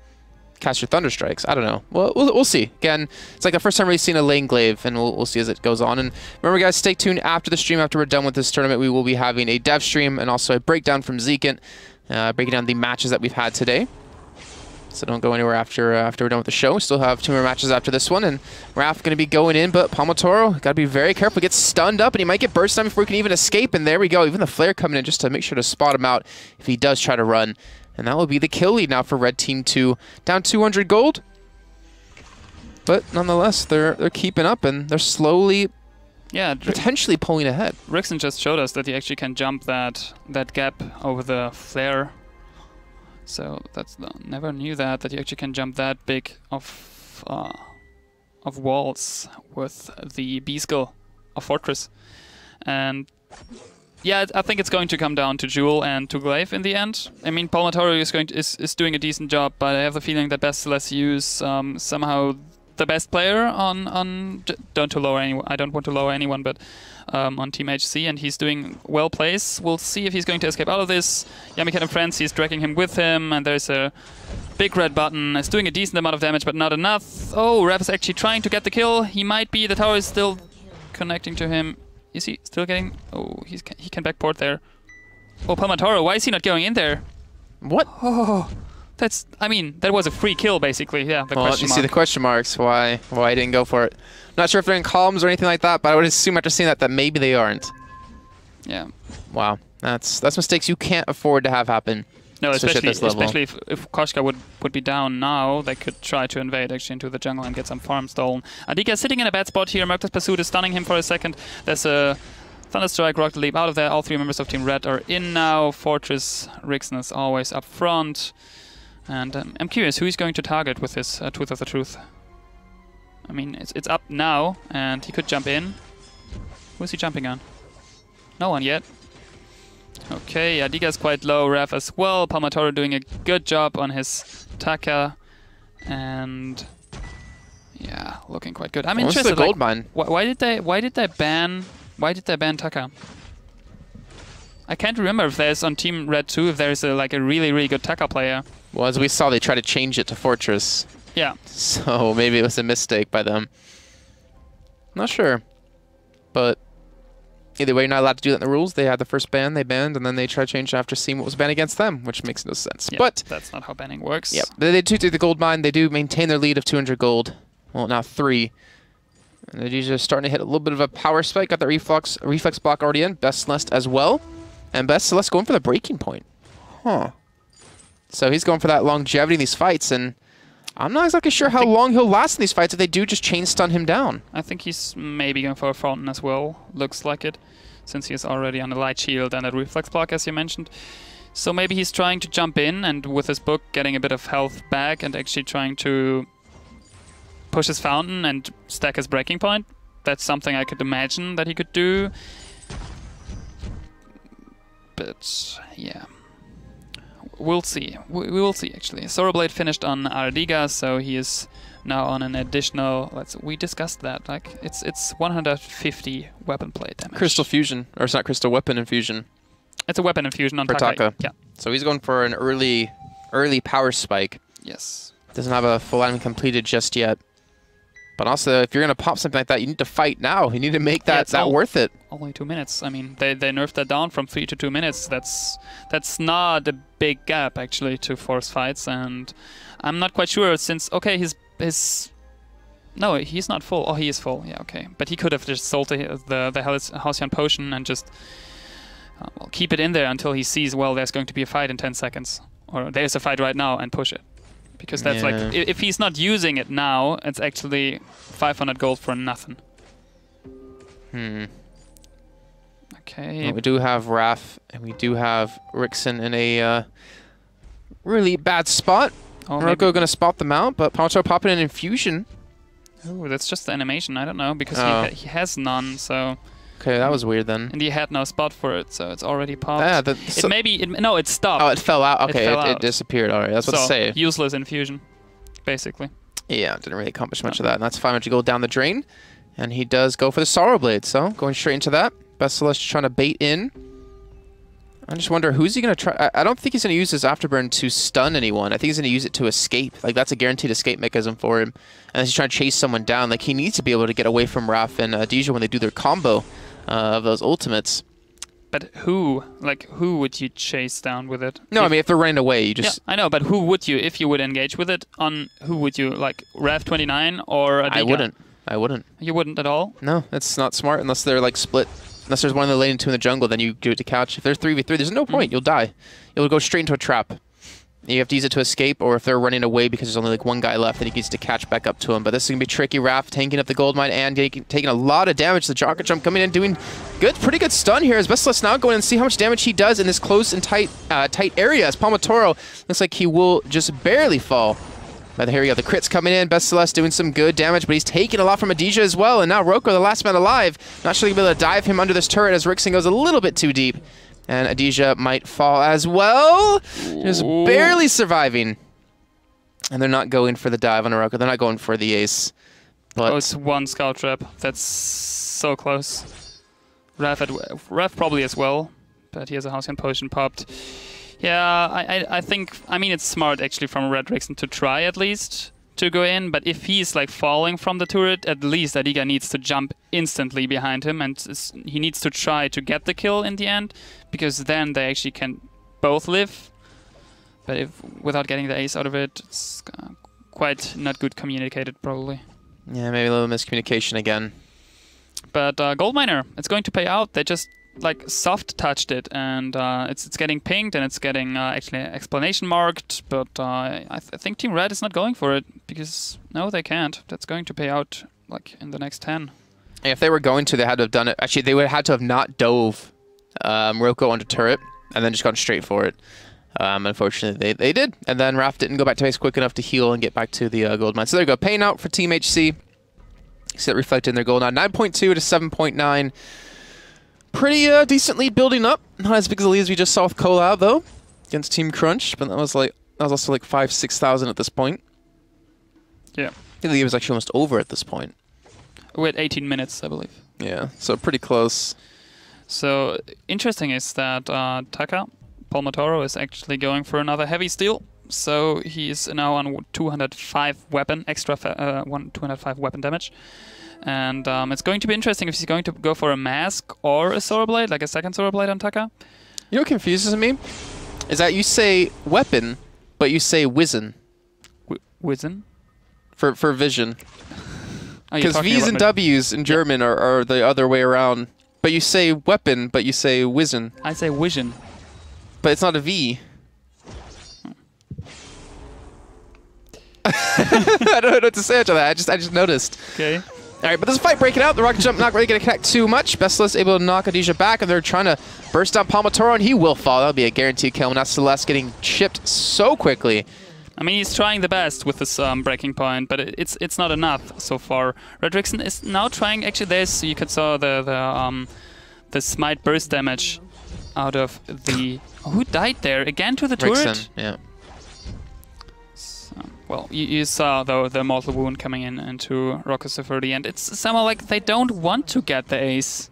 [SPEAKER 3] cast your Thunder Strikes. I don't know. Well, we'll see. Again, it's like the first time we've seen a lane Glaive, and we'll see as it goes on. And remember, guys, stay tuned after the stream. After we're done with this tournament, we will be having a dev stream and also a breakdown from Zekent, breaking down the matches that we've had today. So don't go anywhere after we're done with the show. We still have 2 more matches after this one, and Raph going to be going in, but Palmatoro got to be very careful. He gets stunned up, and he might get burst on before he can even escape, and there we go. Even the flare coming in just to make sure to spot him out if he does try to run. And that will be the kill lead now for Red Team 2. Down 200 gold. But nonetheless, they're keeping up, and they're slowly potentially pulling ahead.
[SPEAKER 4] Rixen just showed us that he actually can jump that gap over the flare. So never knew that you actually can jump that big of walls with the B skill of Fortress. And yeah, I think it's going to come down to Jewel and to Glaive in the end. I mean, Palmatoro is doing a decent job, but I have the feeling that Best Celestiu is somehow the best player on I don't want to lower anyone, but on Team HC, and he's doing well plays. We'll see if he's going to escape out of this. Yamikat and Friends, he's dragging him with him, and there's a big red button. It's doing a decent amount of damage, but not enough. Oh, Raph is actually trying to get the kill. He might be. The tower is still connecting to him. Is he still getting? Oh, he can backport there. Oh, Palmatoro, why is he not going in there?
[SPEAKER 3] What?
[SPEAKER 4] Oh, I mean, that was a free kill, basically. Yeah, the question mark.
[SPEAKER 3] You see the question marks, why I didn't go for it. Not sure if they're in columns or anything like that, but I would assume after seeing that maybe they aren't.
[SPEAKER 4] Yeah.
[SPEAKER 3] Wow, that's mistakes you can't afford to have happen.
[SPEAKER 4] No, especially if Koshka would be down now, they could try to invade actually into the jungle and get some farm stolen. Adiga is sitting in a bad spot here. Mercless Pursuit is stunning him for a second. There's a Thunderstrike, Rocket Leap out of there. All 3 members of Team Red are in now. Fortress, Rixen is always up front. And I'm curious who he's going to target with his Tooth of the Truth. I mean, it's up now, and he could jump in. Who's he jumping on? No one yet. Okay, Adiga's quite low, Raph as well. Palmatoro doing a good job on his Taka, and yeah, looking quite good. I'm interested.
[SPEAKER 3] The gold mine?
[SPEAKER 4] Why did they ban Taka? I can't remember if there's on Team Red 2 if there's a really good Taka player.
[SPEAKER 3] Well, as we saw, they tried to change it to Fortress.
[SPEAKER 4] Yeah.
[SPEAKER 3] So maybe it was a mistake by them. Not sure. But either way, you're not allowed to do that in the rules. They had the first ban, they banned, and then they tried to change after seeing what was banned against them, which makes no sense.
[SPEAKER 4] Yeah,
[SPEAKER 3] but
[SPEAKER 4] that's not how banning works.
[SPEAKER 3] Yeah, they do do the gold mine. They do maintain their lead of 200 gold. Well, now 3. And they're just starting to hit a little bit of a power spike. Got the reflex block already in. Best Celeste as well. And Best Celeste going for the breaking point. Huh. So he's going for that longevity in these fights, and I'm not exactly sure how long he'll last in these fights if they do just chain stun him down.
[SPEAKER 4] I think he's maybe going for a fountain as well, looks like it, since he's already on a light shield and a reflex block, as you mentioned. So maybe he's trying to jump in and with his book getting a bit of health back and actually trying to push his fountain and stack his breaking point. That's something I could imagine that he could do. But yeah, we'll see. We will see actually. Soroblade finished on Ardiga, so he is now on an additional. We discussed that. Like it's 150 weapon plate damage.
[SPEAKER 3] Crystal fusion, or it's not crystal, weapon infusion.
[SPEAKER 4] It's a weapon infusion on
[SPEAKER 3] Taka.
[SPEAKER 4] Yeah.
[SPEAKER 3] So he's going for an early power spike.
[SPEAKER 4] Yes.
[SPEAKER 3] Doesn't have a full item completed just yet. But also, if you're going to pop something like that, you need to fight now. You need to make that worth it.
[SPEAKER 4] Only 2 minutes. I mean, they nerfed that down from 3 to 2 minutes. That's not a big gap, actually, to force fights. And I'm not quite sure since, okay, his... No, he's not full. Oh, he is full. Yeah, okay. But he could have just sold the Halcyon Potion and just well, keep it in there until he sees, well, there's going to be a fight in 10 seconds. Or there's a fight right now, and push it. Because that's like, if he's not using it now, it's actually 500 gold for nothing. Okay.
[SPEAKER 3] Well, we do have Raph, and we do have Rixen in a really bad spot. Morocco going to spot them out, but Poncho popping an infusion.
[SPEAKER 4] Oh, that's just the animation. I don't know, because he has none, so...
[SPEAKER 3] Okay, that was weird then.
[SPEAKER 4] And he had no spot for it, so it's already popped.
[SPEAKER 3] Yeah,
[SPEAKER 4] no, it stopped.
[SPEAKER 3] Oh, it fell out. Okay,
[SPEAKER 4] it
[SPEAKER 3] disappeared. All right, that's what to say.
[SPEAKER 4] Useless infusion, basically.
[SPEAKER 3] Yeah, didn't really accomplish much of that. And that's 500 gold down the drain. And he does go for the Sorrow Blade, so going straight into that. Basilisk trying to bait in. I just wonder, who's he going to try? I don't think he's going to use his Afterburn to stun anyone. I think he's going to use it to escape. Like, that's a guaranteed escape mechanism for him. And he's trying to chase someone down. Like, he needs to be able to get away from Raph and Deja when they do their combo of those ultimates.
[SPEAKER 4] But who? Like, who would you chase down with it?
[SPEAKER 3] No, I mean, if they're running away, you just...
[SPEAKER 4] Yeah, I know, but who would you, if you would engage with it, who would you, like, Raph 29 or Adiga?
[SPEAKER 3] I wouldn't.
[SPEAKER 4] You wouldn't at all?
[SPEAKER 3] No, it's not smart unless they're, like, split. Unless there's one in the lane and 2 in the jungle, then you do it to couch. If they're 3v3, there's no point. You'll die. You'll go straight into a trap. You have to use it to escape, or if they're running away because there's only like one guy left, then he needs to catch back up to him. But this is going to be tricky. Raph tanking up the gold mine and taking a lot of damage. The Jocker Jump coming in, doing pretty good stun here. As Basilisk now going and see how much damage he does in this close and tight area. As Palmatoro looks like he will just barely fall. But here we go, the crits coming in. Basilisk doing some good damage, but he's taking a lot from Adija as well. And now Roko, the last man alive, not sure he'll be able to dive him under this turret as Rixen goes a little bit too deep. And Adija might fall as well. Just barely surviving. And they're not going for the dive on Roko. They're not going for the ace. But
[SPEAKER 4] it's one scout trap. That's so close. Raph probably as well, but he has a Halcyon Potion popped. Yeah, I think, I mean, it's smart actually from Red Rixen to try at least to go in, but if he's like falling from the turret, at least Adiga needs to jump instantly behind him, and he needs to try to get the kill in the end, because then they actually can both live. But without getting the ace out of it, it's quite not good communicated probably. Yeah,
[SPEAKER 3] maybe a little miscommunication again.
[SPEAKER 4] But Gold Miner, it's going to pay out. They just like soft touched it, and it's getting pinged, and it's getting actually exclamation marked, but I think Team Red is not going for it, because no, they can't. That's going to pay out like in the next 10.
[SPEAKER 3] If they were going to, they had to have done it. Actually, they would have had to have not dove Roko onto turret and then just gone straight for it. Unfortunately, they did, and then Raph didn't go back to base quick enough to heal and get back to the gold mine. So there you go, paying out for Team HC. See that reflected in their gold now, 9.2 to 7.9. Pretty decently building up. Not as big as the lead as we just saw with Collab though, against Team Crunch, but that was also like 5,000-6,000 at this point.
[SPEAKER 4] Yeah.
[SPEAKER 3] I think the game was actually almost over at this point.
[SPEAKER 4] We're at 18 minutes, I believe.
[SPEAKER 3] Yeah, so pretty close.
[SPEAKER 4] So interesting is that Taka, Palmatoro, is actually going for another heavy steal. So he is now on 205 weapon, extra 205 weapon damage. And it's going to be interesting if he's going to go for a mask or a Solar Blade, like a second Solar Blade on Taka.
[SPEAKER 3] You know what confuses me? Is that you say weapon, but you say wizen.
[SPEAKER 4] Wizen?
[SPEAKER 3] For vision. Because V's and W's in German are the other way around. But you say weapon, but you say wizen.
[SPEAKER 4] I say vision.
[SPEAKER 3] But it's not a V. I don't know what to say after that. I just noticed.
[SPEAKER 4] Okay.
[SPEAKER 3] All right, but there's a fight breaking out. The rocket jump not really going to connect too much. Basilisk able to knock Adija back, and they're trying to burst down Palmatoro, and he will fall. That'll be a guaranteed kill. Now Celeste getting chipped so quickly
[SPEAKER 4] I mean, he's trying the best with this breaking point, but it's not enough so far. Redrickson is now trying. Actually, there's you could saw the smite burst damage out of the. Who died there again to the turret?
[SPEAKER 3] Yeah.
[SPEAKER 4] So, well, you saw though the mortal wound coming into Rocket for the end. It's somehow like they don't want to get the ace.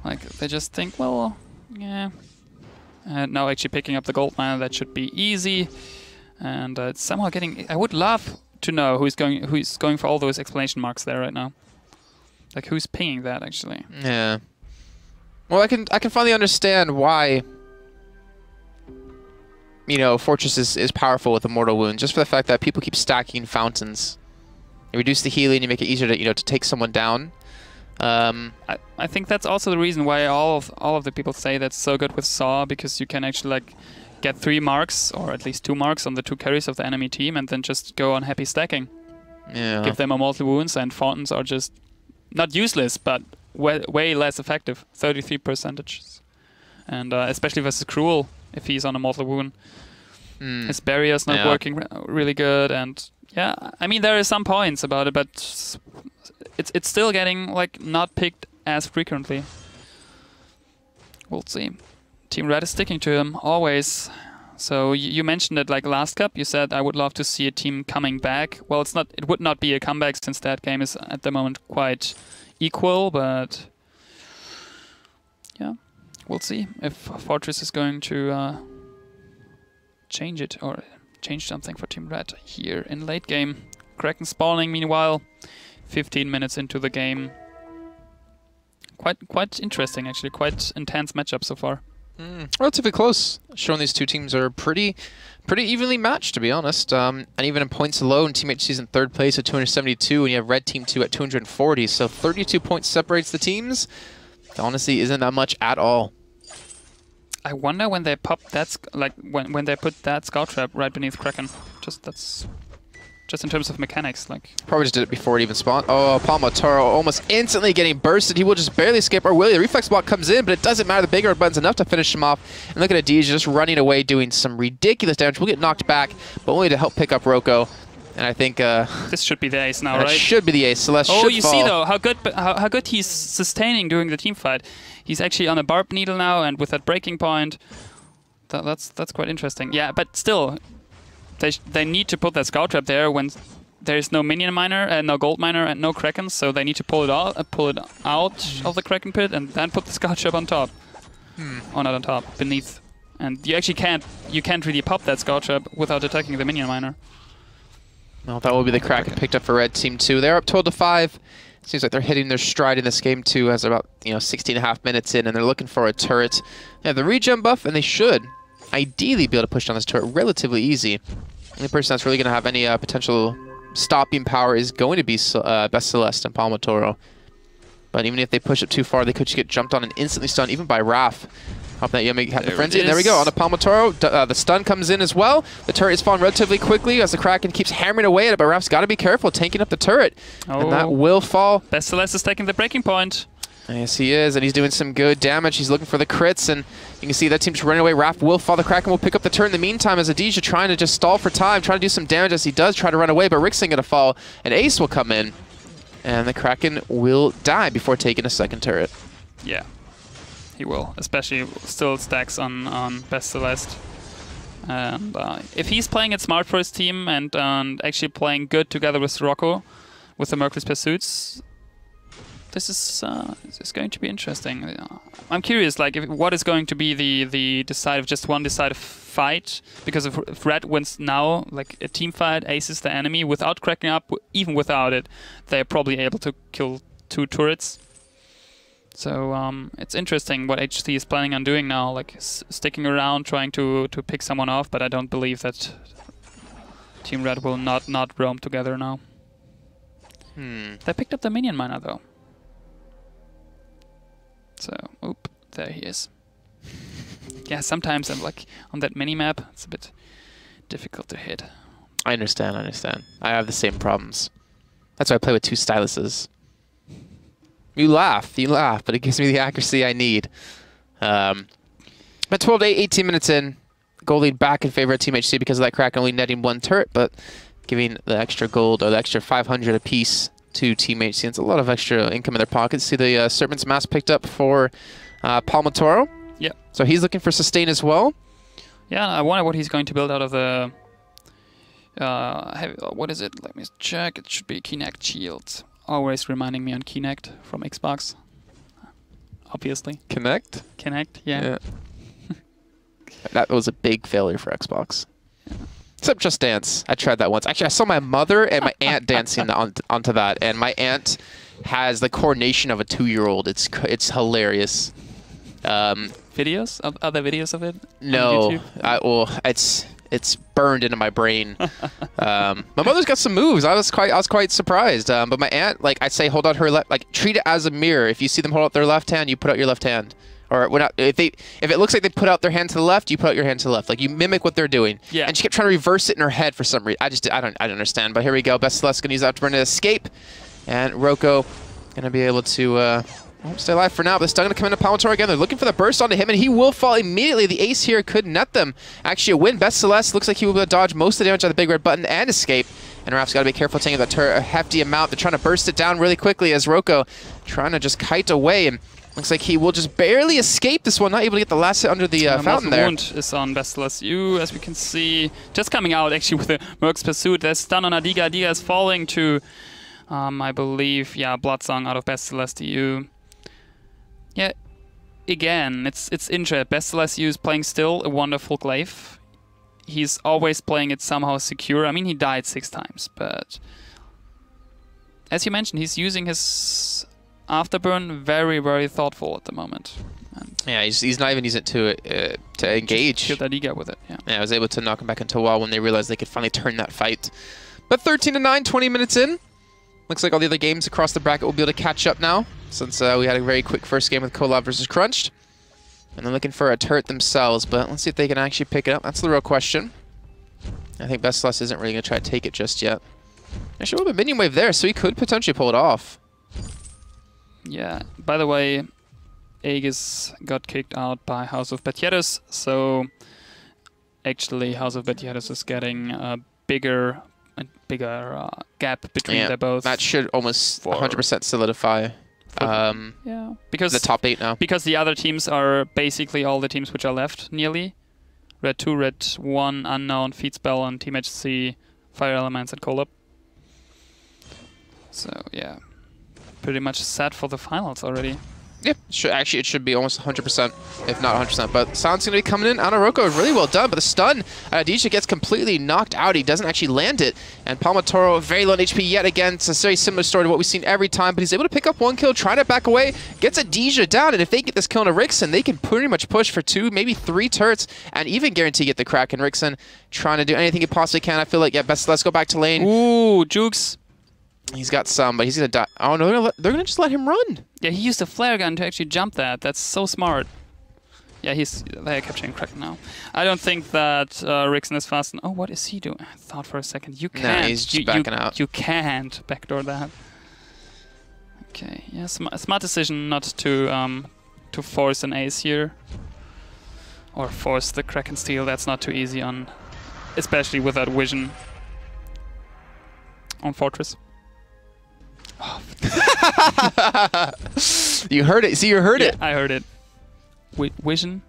[SPEAKER 4] Like they just think, well, yeah. Now actually picking up the gold miner, that should be easy. And it's somehow getting. I would love to know who's going for all those exclamation marks there right now. Like who's pinging that actually?
[SPEAKER 3] Yeah. Well, I can finally understand why. You know, Fortress is powerful with a mortal wound, just for the fact that people keep stacking fountains. You reduce the healing, you make it easier to to take someone down.
[SPEAKER 4] I think that's also the reason why all of the people say that's so good with Saw, because you can actually like get 3 marks or at least 2 marks on the 2 carries of the enemy team and then just go on happy stacking.
[SPEAKER 3] Yeah.
[SPEAKER 4] Give them a mortal wounds, and fountains are just not useless but way less effective. 33%. And especially versus Cruel, if he's on a mortal wound. His barrier's not working really good, and yeah, I mean there are some points about it, but it's still getting like not picked as frequently. We'll see. Team Red is sticking to him always. So you mentioned it like last cup. You said I would love to see a team coming back. Well, it's not. It would not be a comeback since that game is at the moment quite equal. But yeah, we'll see if Fortress is going to change it or change something for Team Red here in late game. Kraken spawning meanwhile. 15 minutes into the game. Quite interesting actually. Quite intense matchup so far.
[SPEAKER 3] Relatively close, showing these two teams are pretty evenly matched, to be honest. And even in points alone, Team HC is in 3rd place at 272, and you have Red Team 2 at 240. So 32 points separates the teams. Honestly, isn't that much at all.
[SPEAKER 4] I wonder when they pop that, like when they put that scout trap right beneath Kraken. Just in terms of mechanics, like...
[SPEAKER 3] Probably just did it before it even spawned. Oh, Palmatoro almost instantly getting bursted. He will just barely escape our Willie. The reflex block comes in, but it doesn't matter. The bigger button's enough to finish him off. And look at Adij just running away, doing some ridiculous damage. We'll get knocked back, but only to help pick up Roko. And I think...
[SPEAKER 4] this should be the ace now, right?
[SPEAKER 3] It should be the ace. Celeste should
[SPEAKER 4] fall. Oh, you see, though, how good he's sustaining during the team fight. He's actually on a barb needle now, and with that breaking point, that's quite interesting. Yeah, but still... They need to put that scout trap there when there's no minion miner and no gold miner and no Krakens, so they need to pull it out of the Kraken pit and then put the scout trap on top. Or not on top, beneath. And you actually can't really pop that scout trap without attacking the minion miner.
[SPEAKER 3] Well, that will be the Kraken picked up for Red Team 2. They're up 12-5. Seems like they're hitting their stride in this game too, as they're about 16.5 minutes in, and they're looking for a turret. They have the regen buff, and they should ideally be able to push down this turret relatively easy. The only person that's really going to have any potential stopping power is going to be Best Celeste and Palmatoro. But even if they push it too far, they could just get jumped on and instantly stunned, even by Raph. Hoping that Yumi have the frenzy, and there we go. On the Palmatoro, the stun comes in as well. The turret is falling relatively quickly as the Kraken keeps hammering away at it, but Raph's got to be careful, tanking up the turret. And that will fall.
[SPEAKER 4] Best Celeste is taking the breaking point.
[SPEAKER 3] Yes, he is, and he's doing some good damage. He's looking for the crits, and you can see that team's running away. Raph will fall. The Kraken will pick up the turret in the meantime as Adija trying to just stall for time, trying to do some damage as he does try to run away, but Rickson going to fall, and Ace will come in, and the Kraken will die before taking a second turret.
[SPEAKER 4] Yeah, he will, especially still stacks on Best Celeste. And if he's playing it smart for his team and actually playing good together with Rocco, with the Merciless Pursuits, this is going to be interesting. I'm curious, like, what is going to be the just one decisive fight? Because if Red wins now, like a team fight, aces the enemy without cracking up, even without it, they're probably able to kill 2 turrets. So it's interesting what HC is planning on doing now, like sticking around, trying to pick someone off. But I don't believe that Team Red will not roam together now. They picked up the minion miner though. So, oop, there he is. Yeah, sometimes I'm like on that mini-map, it's a bit difficult to hit.
[SPEAKER 3] I understand. I have the same problems. That's why I play with 2 styluses. You laugh, but it gives me the accuracy I need. But 12 to 18 minutes in, goal lead back in favor of Team HC because of that crack, only netting 1 turret, but giving the extra gold or the extra 500 apiece to Team HC. It's a lot of extra income in their pockets. See the Serpent's Mask picked up for Palmatoro.
[SPEAKER 4] Yeah.
[SPEAKER 3] So he's looking for sustain as well.
[SPEAKER 4] Yeah, I wonder what he's going to build out of the... what is it? Let me check. It should be Kinect Shield. Always reminding me on Kinect from Xbox. Obviously.
[SPEAKER 3] Kinect?
[SPEAKER 4] Kinect, yeah.
[SPEAKER 3] That was a big failure for Xbox. Except Just Dance. I tried that once. Actually, I saw my mother and my aunt dancing onto that, and my aunt has the coordination of a 2-year-old. It's hilarious.
[SPEAKER 4] Videos? Other videos of it?
[SPEAKER 3] No. Well, it's burned into my brain. My mother's got some moves. I was quite surprised. But my aunt, like, I say, hold out her left, like, treat it as a mirror. If you see them hold out their left hand, you put out your left hand. Or if it looks like they put out their hand to the left, you put out your hand to the left. Like, you mimic what they're doing. Yeah. And she kept trying to reverse it in her head for some reason. I don't understand. But here we go. Best Celeste gonna use that to burn an escape, and Roko gonna be able to stay alive for now. But they're still gonna come into Palmatoro again. They're looking for the burst onto him, and he will fall immediately. The ace here could net them. Actually, a win. Best Celeste looks like he will be able to dodge most of the damage on the big red button and escape. And Raf's got to be careful taking that turret a hefty amount. They're trying to burst it down really quickly as Roko trying to just kite away, and looks like he will just barely escape this one, not able to get the last hit under the fountain there.
[SPEAKER 4] Wound is on Best Celeste U, as we can see. Just coming out, actually, with the Merc's Pursuit. There's stun on Adiga. Adiga is falling to, I believe, yeah, Bloodsong out of Best Celeste U. Yeah, again, it's interesting. Best Celeste U is playing still a wonderful glaive. He's always playing it somehow secure. I mean, he died 6 times, but as you mentioned, he's using his Afterburn very, very thoughtful at the moment. And
[SPEAKER 3] yeah, he's not even using it to engage.
[SPEAKER 4] Killed Adiga with it, yeah.
[SPEAKER 3] Yeah, I was able to knock him back into a wall when they realized they could finally turn that fight. But 13-9, 20 minutes in. Looks like all the other games across the bracket will be able to catch up now, since we had a very quick first game with Collab versus Crunched. And they're looking for a turret themselves, but let's see if they can actually pick it up. That's the real question. I think Best Celeste isn't really going to try to take it just yet. Actually, a little bit minion wave there, so he could potentially pull it off.
[SPEAKER 4] Yeah, by the way, Aegis got kicked out by House of Betieros, so actually House of Betieros is getting a bigger gap between them both.
[SPEAKER 3] That should almost 100% solidify
[SPEAKER 4] yeah, because
[SPEAKER 3] the top 8 now.
[SPEAKER 4] Because the other teams are basically all the teams which are left, nearly. Red 2, Red 1, Unknown, Feedspell, and Team HC, Fire Elements, and Collab. So, yeah. Pretty much set for the finals already.
[SPEAKER 3] Yeah, actually it should be almost 100%, if not 100%. But Sound's going to be coming in. Anaroko, really well done, but the stun, Adisha gets completely knocked out. He doesn't actually land it. And Palmatoro, very low on HP yet again. It's a very similar story to what we've seen every time, but he's able to pick up 1 kill, try to back away, gets Adisha down, and if they get this kill on Rickson, they can pretty much push for 2, maybe 3 turrets, and even guarantee get the crack. And Rickson trying to do anything he possibly can. I feel like, yeah, best, let's go back to lane.
[SPEAKER 4] Ooh, Jukes.
[SPEAKER 3] He's got some, but he's going to die. Oh, no, they're going to just let him run.
[SPEAKER 4] Yeah, he used a flare gun to actually jump that. That's so smart. Yeah, they're capturing Kraken now. I don't think that Rickson is fast. Oh, what is he doing? I thought for a second. You can't.
[SPEAKER 3] No, he's just backing out.
[SPEAKER 4] You can't backdoor that. Okay, yeah, smart decision not to force an ace here. Or force the Kraken steal. That's not too easy on, especially with that vision on Fortress.
[SPEAKER 3] You heard it. See, you heard it.
[SPEAKER 4] I heard it. Vision?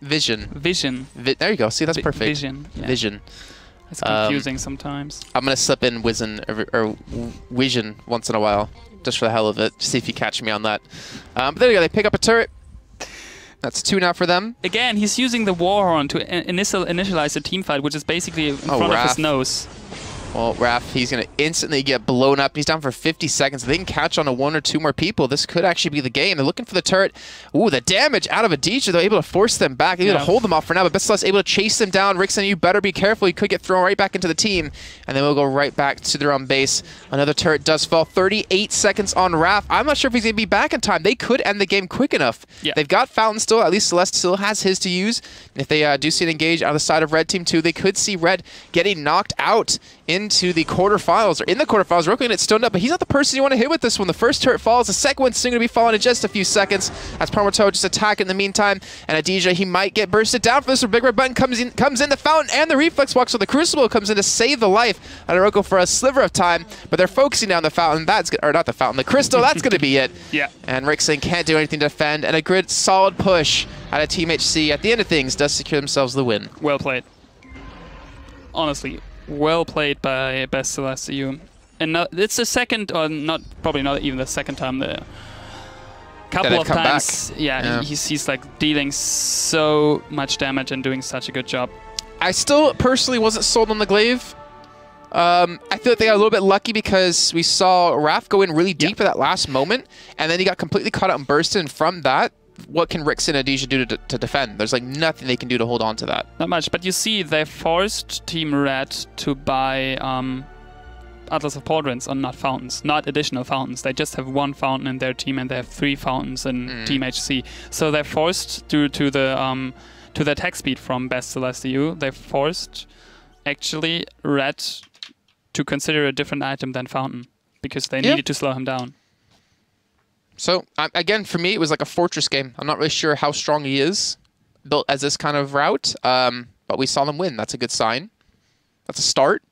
[SPEAKER 3] Vision.
[SPEAKER 4] Vision.
[SPEAKER 3] There you go. See, that's perfect.
[SPEAKER 4] Vision. Yeah.
[SPEAKER 3] Vision.
[SPEAKER 4] It's confusing sometimes.
[SPEAKER 3] I'm going to slip in Wizen or Vision once in a while, just for the hell of it. Just see if you catch me on that. But there you go. They pick up a turret. That's 2 now for them.
[SPEAKER 4] Again, he's using the Warhorn to initialize a team fight, which is basically in front of his nose.
[SPEAKER 3] Well, Raph, he's going to instantly get blown up. He's down for 50 seconds. If they can catch on to 1 or 2 more people, this could actually be the game. They're looking for the turret. Ooh, the damage out of Adisha. They're able to force them back. They're able to hold them off for now, but Best Celeste able to chase them down. Rickson, you better be careful. You could get thrown right back into the team, and then we'll go right back to their own base. Another turret does fall. 38 seconds on Raph. I'm not sure if he's going to be back in time. They could end the game quick enough. Yeah. They've got Fountain still. At least Celeste still has his to use. And if they do see it engage on the side of Red Team 2, they could see Red getting knocked out in into the quarterfinals, or in the quarterfinals. Roko gets stoned up, but he's not the person you want to hit with this one. The first turret falls, the second one's soon going to be falling in just a few seconds as Parmoto just attack in the meantime. And Adija, he might get bursted down for this. Big red button comes in the fountain and the reflex walk, so the Crucible comes in to save the life out of Roko for a sliver of time, but they're focusing down the fountain. Or not the fountain, the crystal. That's going to be it.
[SPEAKER 4] Yeah.
[SPEAKER 3] And Rixon can't do anything to defend, and a good solid push out of Team HC at the end of things does secure themselves the win.
[SPEAKER 4] Well played. Honestly, well played by Best Celeste EU. And it's the second, or probably not even the second time, the couple of times. Yeah, he's like dealing so much damage and doing such a good job.
[SPEAKER 3] I still personally wasn't sold on the glaive. I feel like they got a little bit lucky because we saw Raph go in really deep at that last moment, and then he got completely caught out and bursted. And from that, what can Rixon and Adija do to defend? There's like nothing they can do to hold on to that.
[SPEAKER 4] Not much, but you see they forced Team Red to buy Atlas of Pauldrons on not fountains, not additional fountains. They just have one fountain in their team, and they have 3 fountains in Team HC. So they're forced due to the attack speed from Best Celeste EU. They forced actually Red to consider a different item than fountain because they needed to slow him down.
[SPEAKER 3] So, again, for me, it was like a Fortress game. I'm not really sure how strong he is built as this kind of route, but we saw them win. That's a good sign. That's a start.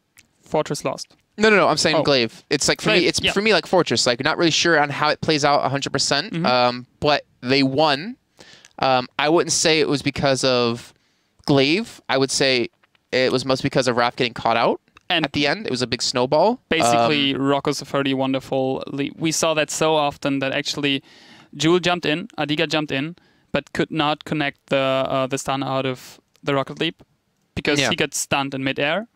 [SPEAKER 4] Fortress lost.
[SPEAKER 3] No, I'm saying Glaive. It's like, for me, it's for me like Fortress. Like, not really sure on how it plays out 100%, but they won. I wouldn't say it was because of Glaive. I would say it was most because of Raph getting caught out. And at the end, it was a big snowball.
[SPEAKER 4] Basically, Rocco's a 30 wonderful lead. We saw that so often that actually Jewel jumped in, Adiga jumped in, but could not connect the stun out of the rocket leap because he got stunned in midair.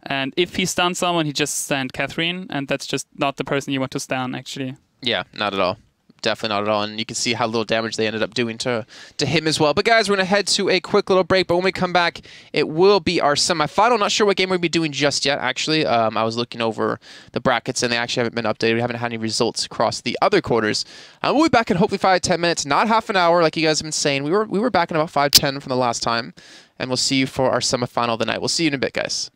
[SPEAKER 4] And if he stunned someone, he just stunned Catherine, and that's just not the person you want to stun, actually.
[SPEAKER 3] Yeah, not at all. Definitely not at all, and you can see how little damage they ended up doing to him as well. But guys, we're going to head to a quick little break, but when we come back, it will be our semifinal. Not sure what game we'll be doing just yet, actually. I was looking over the brackets, and they actually haven't been updated. We haven't had any results across the other quarters. We'll be back in hopefully 5-10 minutes, not half an hour like you guys have been saying. We were back in about 5-10 from the last time, and we'll see you for our semifinal of the night. We'll see you in a bit, guys.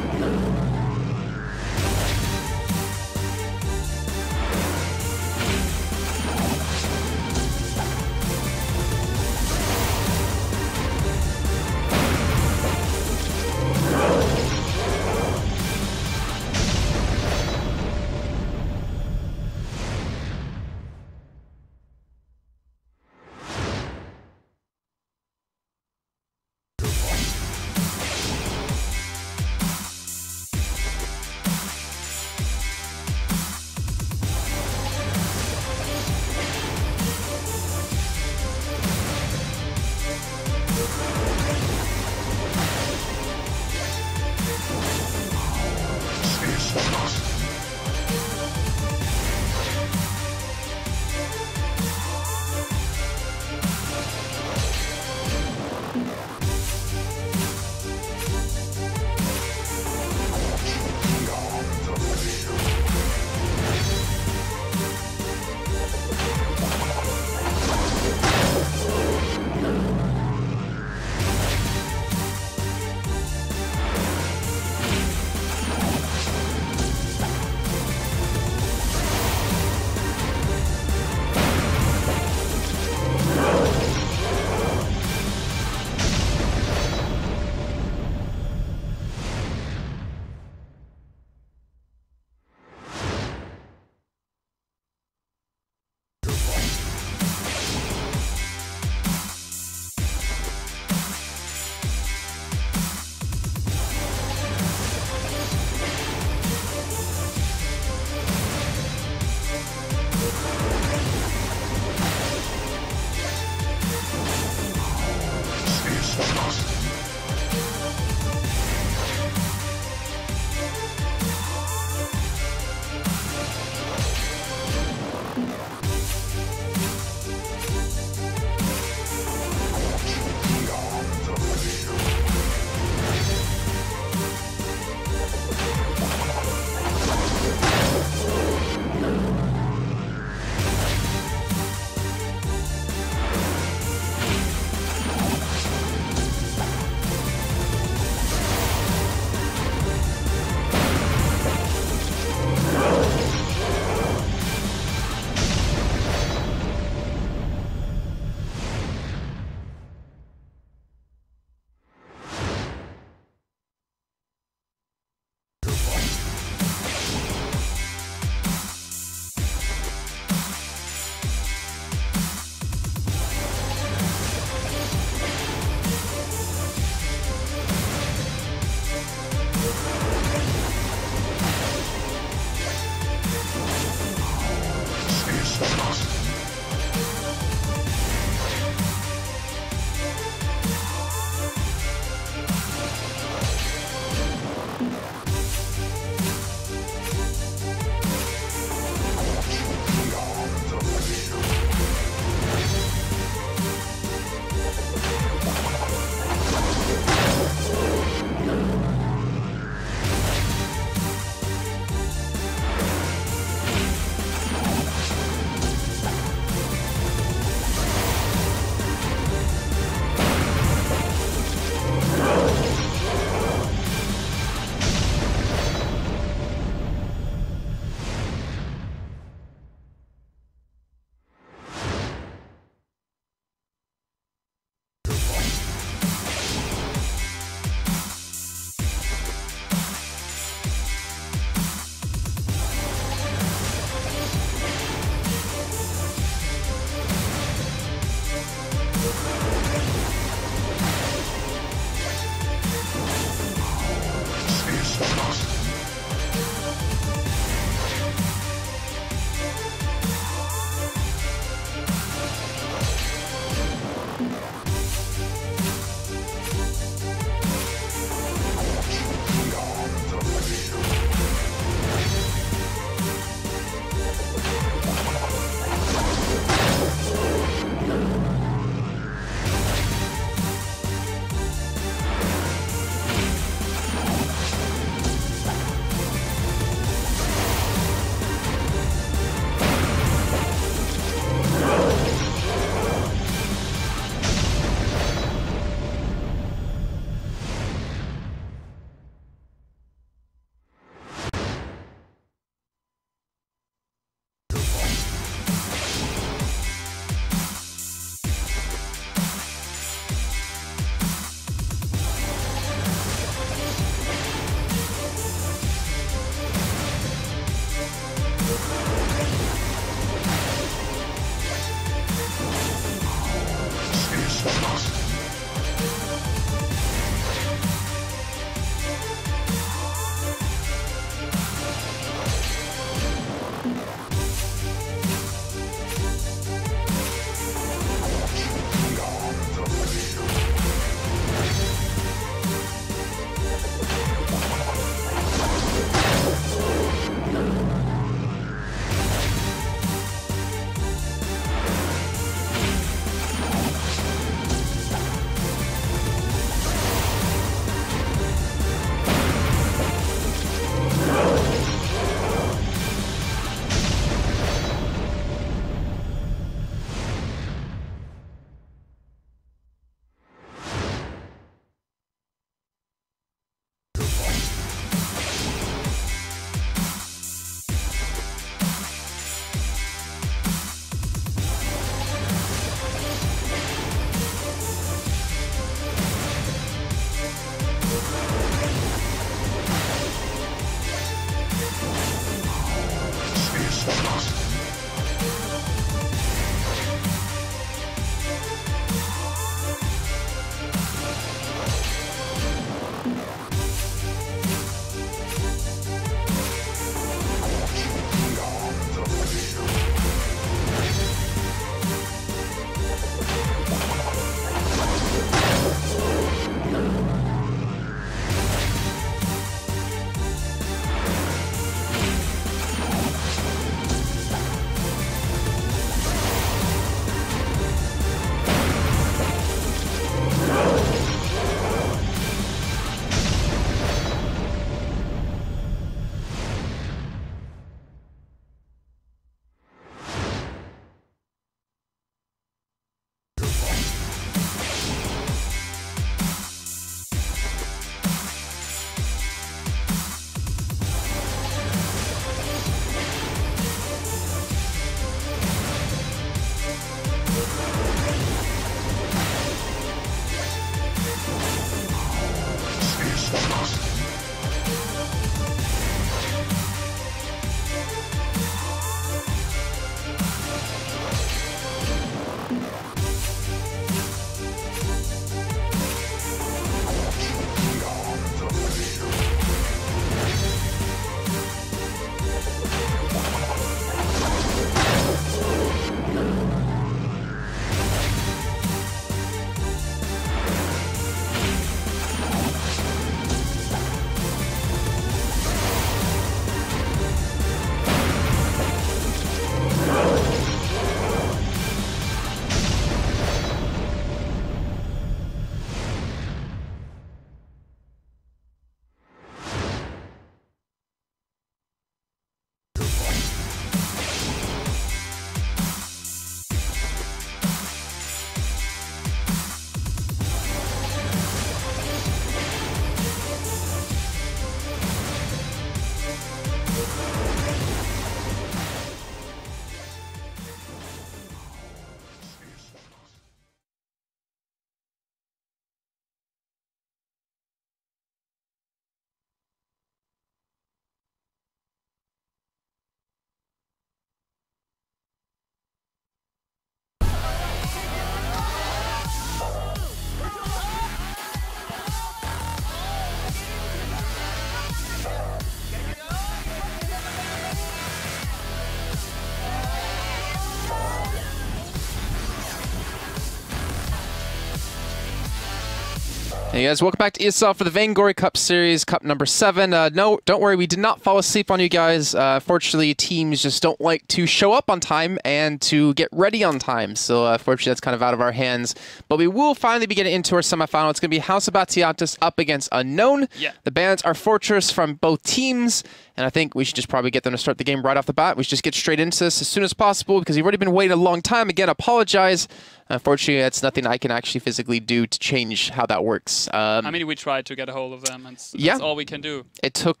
[SPEAKER 3] Hey guys, welcome back to ESL for the Vainglory Cup Series, Cup number 7. No, don't worry, we did not fall asleep on you guys. Fortunately, teams just don't like to show up on time and to get ready on time. So, fortunately, that's kind of out of our hands. But we will finally be getting into our semifinal. It's going to be House of Batiatus up against Unknown.
[SPEAKER 4] Yeah.
[SPEAKER 3] The bans are Fortress from both teams. And I think we should just probably get them to start the game right off the bat. We should just get straight into this as soon as possible because we've already been waiting a long time. Again, apologize. Unfortunately, that's nothing I can actually physically do to change how that works.
[SPEAKER 4] I mean, we tried to get a hold of them, and that's all we can do.
[SPEAKER 3] It took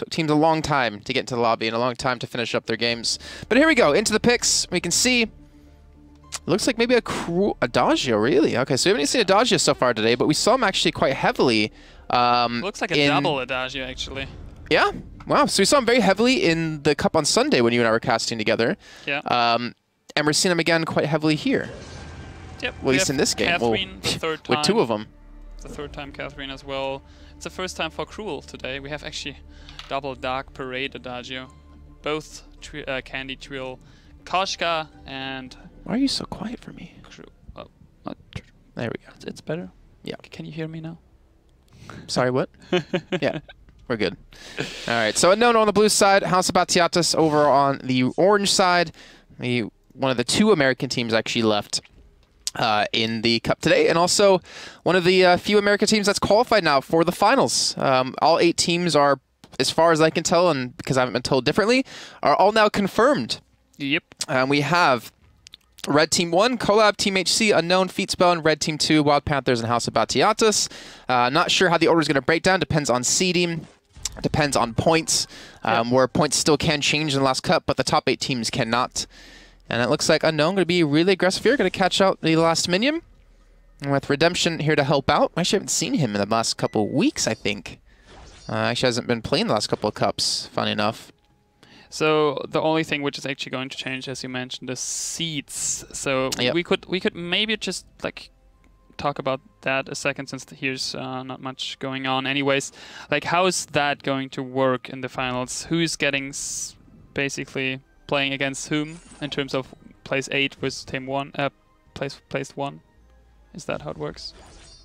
[SPEAKER 3] teams a long time to get into the lobby and a long time to finish up their games. But here we go, into the picks. We can see, it looks like maybe a Adagio, really? Okay, so we haven't seen Adagio so far today, but we saw him actually quite heavily.
[SPEAKER 4] Looks like a double Adagio, actually.
[SPEAKER 3] Yeah? Wow, so we saw him very heavily in the Cup on Sunday when you and I were casting together.
[SPEAKER 4] Yeah.
[SPEAKER 3] And we're seeing him again quite heavily here.
[SPEAKER 4] Yep.
[SPEAKER 3] Well, at least in this game.
[SPEAKER 4] Catherine, the third time.
[SPEAKER 3] With 2 of them.
[SPEAKER 4] The third time Catherine as well. It's the first time for Cruel today. We have actually double Dark Parade Adagio. Both Candy Trill, Koshka, and...
[SPEAKER 3] Why are you so quiet for me?
[SPEAKER 4] Oh,
[SPEAKER 3] there we go.
[SPEAKER 4] It's better?
[SPEAKER 3] Yeah.
[SPEAKER 4] Can you hear me now?
[SPEAKER 3] Sorry, what? Yeah. We're good. All right, so Unknown on the blue side, House of Batiatus over on the orange side. One of the 2 American teams actually left in the Cup today, and also one of the few American teams that's qualified now for the finals. All 8 teams are, as far as I can tell, and because I haven't been told differently, are all now confirmed.
[SPEAKER 4] Yep.
[SPEAKER 3] We have Red Team 1, Collab, Team HC, Unknown, Feetspell, and Red Team 2, Wild Panthers, and House of Batiatus. Not sure how the order is going to break down. Depends on seeding. Depends on points, where points still can change in the last Cup, but the top 8 teams cannot. And it looks like Unknown going to be really aggressive here. Going to catch out the last minion. And with Redemption here to help out. I actually haven't seen him in the last couple weeks, I think. Actually hasn't been playing the last couple of Cups, funny enough.
[SPEAKER 4] So the only thing which is actually going to change, as you mentioned, is seeds. So we could maybe just like talk about that a second, since here's not much going on. Anyways, like how is that going to work in the finals? Who's getting basically playing against whom in terms of place 8 versus team 1, place 1? Is that how it works?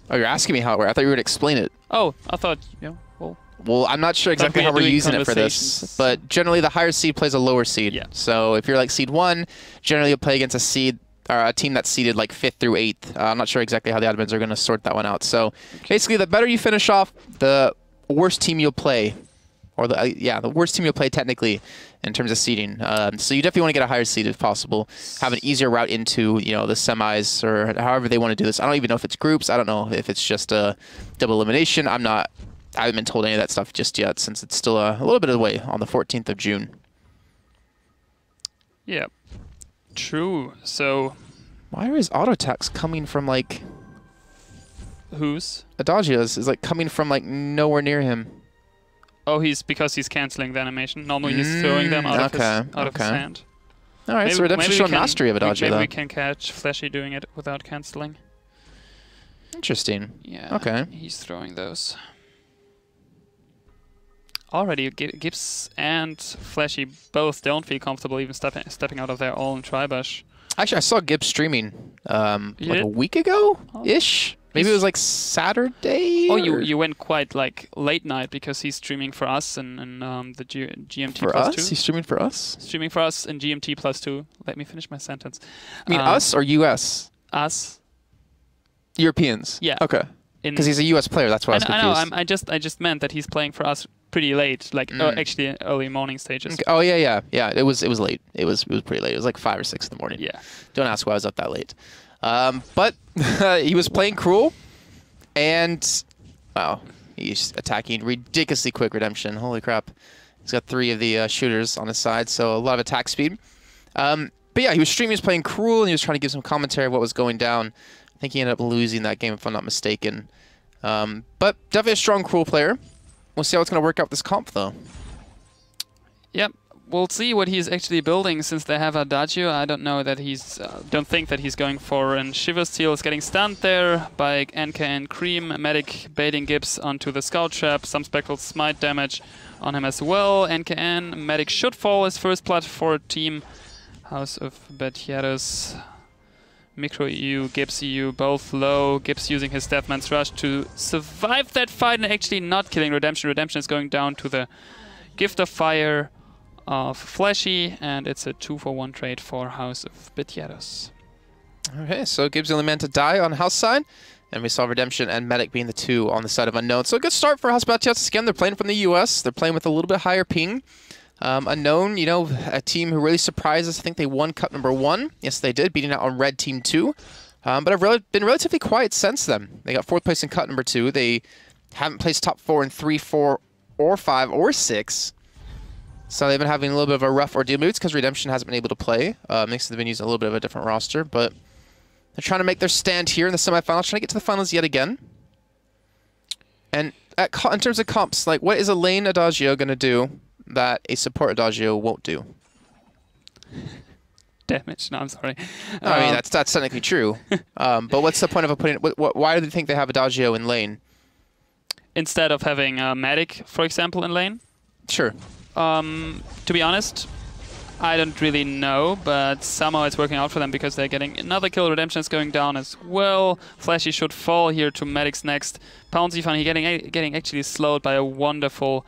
[SPEAKER 3] Oh, you're asking me how it works. I thought you would explain it.
[SPEAKER 4] Oh, I thought
[SPEAKER 3] Well, I'm not sure exactly how we're using it for this, but generally the higher seed plays a lower seed.
[SPEAKER 4] Yeah.
[SPEAKER 3] So if you're like seed 1, generally you'll play against a seed or a team that's seeded like 5th through 8th. I'm not sure exactly how the admins are going to sort that one out. So basically, the better you finish off, the worst team you'll play, or the worst team you'll play technically in terms of seeding. So you definitely want to get a higher seed if possible. Have an easier route into the semis or however they want to do this. I don't even know if it's groups. I don't know if it's just a double elimination. I haven't been told any of that stuff just yet, since it's still a little bit away on the 14th of June.
[SPEAKER 4] Yeah, true. So
[SPEAKER 3] why are his auto attacks coming from like
[SPEAKER 4] whose?
[SPEAKER 3] Adagio's is like coming from like nowhere near him.
[SPEAKER 4] Oh, because he's canceling the animation. Normally he's throwing them out of his hand.
[SPEAKER 3] All right, so Redemption showing mastery of Adagio.
[SPEAKER 4] Maybe we can catch Fleshy doing it without canceling.
[SPEAKER 3] Interesting.
[SPEAKER 4] Yeah.
[SPEAKER 3] Okay.
[SPEAKER 4] He's throwing those. Already, Gibbs and Fleshy both don't feel comfortable even stepping out of their own Tribush.
[SPEAKER 3] Actually, I saw Gibbs streaming like a week ago-ish. Maybe it was like Saturday.
[SPEAKER 4] Oh, you went quite like late night because he's streaming for us and the GMT
[SPEAKER 3] for
[SPEAKER 4] plus
[SPEAKER 3] us?
[SPEAKER 4] 2.
[SPEAKER 3] He's streaming for us?
[SPEAKER 4] Streaming for us in GMT plus 2. Let me finish my sentence.
[SPEAKER 3] I mean us or US?
[SPEAKER 4] Us.
[SPEAKER 3] Europeans?
[SPEAKER 4] Yeah.
[SPEAKER 3] Okay. Because he's a US player, that's why I was confused.
[SPEAKER 4] I know, I just meant that he's playing for us pretty late, like actually early morning stages.
[SPEAKER 3] Okay. Oh yeah. It was late. It was pretty late. It was like 5 or 6 in the morning.
[SPEAKER 4] Yeah.
[SPEAKER 3] Don't ask why I was up that late. But he was playing Cruel, and wow, he's attacking ridiculously quick Redemption. Holy crap! He's got 3 of the shooters on his side, so a lot of attack speed. But yeah, he was streaming, he was playing Cruel, and he was trying to give some commentary of what was going down. I think he ended up losing that game, if I'm not mistaken. But definitely a strong Cruel player. We'll see how it's going to work out this comp, though.
[SPEAKER 4] Yep, we'll see what he's actually building since they have Adagio. I don't know that he's, don't think that he's going for, and Shiver Steel is getting stunned there by NK and Cream. Medic baiting Gibbs onto the Scout Trap. Some Spectral Smite damage on him as well. NKN, Medic should fall his first blood for Team House of Batiatus. Micro EU, Gibbs EU, both low. Gibbs using his Deathman's Rush to survive that fight and actually not killing Redemption. Redemption is going down to the Gift of Fire of Fleshy, and it's a 2-for-1 trade for House of Bitiados.
[SPEAKER 3] Okay, so Gibbs the only man to die on House side, and we saw Redemption and Medic being the two on the side of Unknown. So a good start for House of Bitiados. Again, they're playing from the US. They're playing with a little bit higher ping. Unknown, you know, a team who really surprised us. I think they won Cup #1. Yes, they did, beating out on Red Team 2. But have been relatively quiet since then. They got 4th place in Cup #2. They haven't placed top 4 in 3, 4, or 5, or 6. So they've been having a little bit of a rough ordeal. Maybe it's because Redemption hasn't been able to play. Makes they've been using a little bit of a different roster. But they're trying to make their stand here in the semifinals, trying to get to the finals yet again. And in terms of comps, like, what is a lane Adagio going to do that a support Adagio won't do?
[SPEAKER 4] Damage. No, I'm sorry.
[SPEAKER 3] No, I mean, that's technically true. But what's the point of putting? Why do they think they have Adagio in lane
[SPEAKER 4] instead of having Medic, for example, in lane?
[SPEAKER 3] Sure.
[SPEAKER 4] To be honest, I don't really know, but somehow it's working out for them because they're getting another kill. Redemption is going down as well. Flashy should fall here to Medic's next. Pouncy Funny getting actually slowed by a wonderful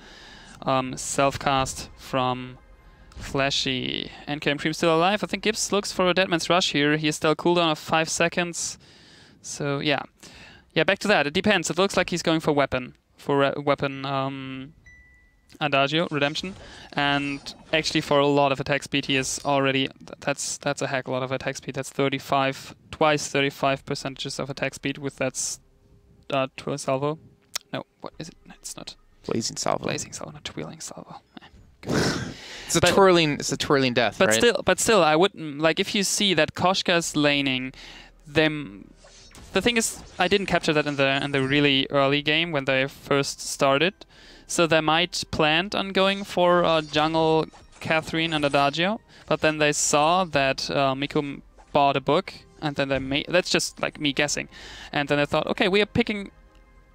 [SPEAKER 4] self-cast from Flashy. NKM Cream still alive. I think Gibbs looks for a Deadman's Rush here. He has still a cooldown of 5 seconds. So yeah. Yeah, back to that. It depends. It looks like he's going for weapon. Adagio, Redemption. And actually for a lot of attack speed he is already... That's a heck a lot of attack speed. That's 35... Twice 35% of attack speed with that Twirl Salvo. No, what is it? No, it's not.
[SPEAKER 3] Blazing Salvo.
[SPEAKER 4] Blazing Salvo, not Twirling Salvo.
[SPEAKER 3] It's a twirling death,
[SPEAKER 4] but
[SPEAKER 3] right?
[SPEAKER 4] But still, I wouldn't... Like, if you see that Koshka's laning, them... The thing is, I didn't capture that in the really early game when they first started. So they might planned on going for jungle Catherine and Adagio, but then they saw that Miku bought a book, and then they made... That's just like me guessing. And then they thought, okay, we are picking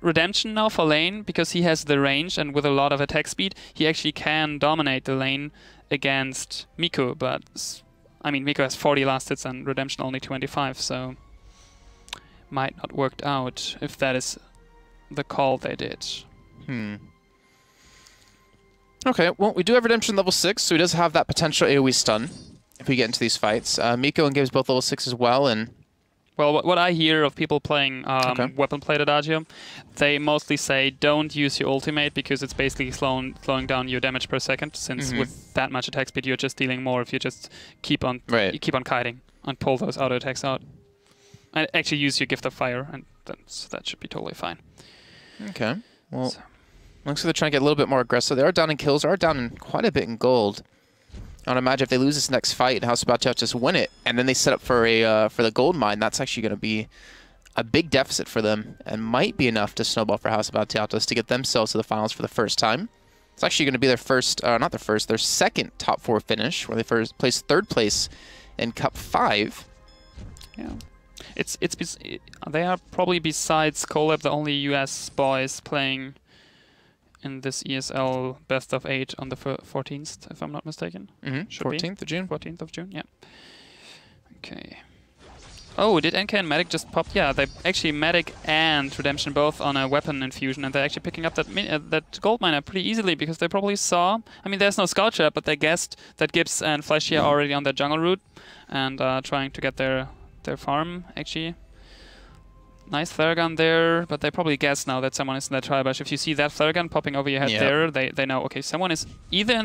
[SPEAKER 4] Redemption now for lane because he has the range, and with a lot of attack speed, he actually can dominate the lane against Miku. But I mean, Miku has 40 last hits and Redemption only 25, so might not worked out if that is the call they did.
[SPEAKER 3] Okay, well, we do have Redemption level 6, so he does have that potential AoE stun if we get into these fights. Miko and Gibbs both level 6 as well, and...
[SPEAKER 4] Well, what I hear of people playing weapon-played Adagio, they mostly say don't use your ultimate because it's basically slowing down your damage per second, since with that much attack speed you're just dealing more if you just keep on kiting and pull those auto attacks out. And actually use your Gift of Fire, and that should be totally fine.
[SPEAKER 3] Okay, well... So. Looks like they're trying to get a little bit more aggressive. They are down in kills, they are down in quite a bit in gold. I would imagine if they lose this next fight, House of Batiatos just win it, and then they set up for the gold mine, that's actually going to be a big deficit for them, and might be enough to snowball for House of Batiatos to get themselves to the finals for the first time. It's actually going to be their first, their second top 4 finish, where they first placed 3rd place in Cup 5.
[SPEAKER 4] Yeah. They are probably, besides Colab, the only US boys playing in this ESL best of 8 on the 14th, if I'm not mistaken.
[SPEAKER 3] 14th of June.
[SPEAKER 4] 14th of June, yeah. Okay. Oh, did NK and Medic just pop? Yeah, they actually Medic and Redemption both on a weapon infusion, and they're actually picking up that gold miner pretty easily because they probably saw. I mean, there's no scout trap, but they guessed that Gibbs and Flashy are already on their jungle route and trying to get their farm actually. Nice flare gun there, but they probably guess now that someone is in that tri-bush. If you see that flare gun popping over your head there, they know, okay, someone is either in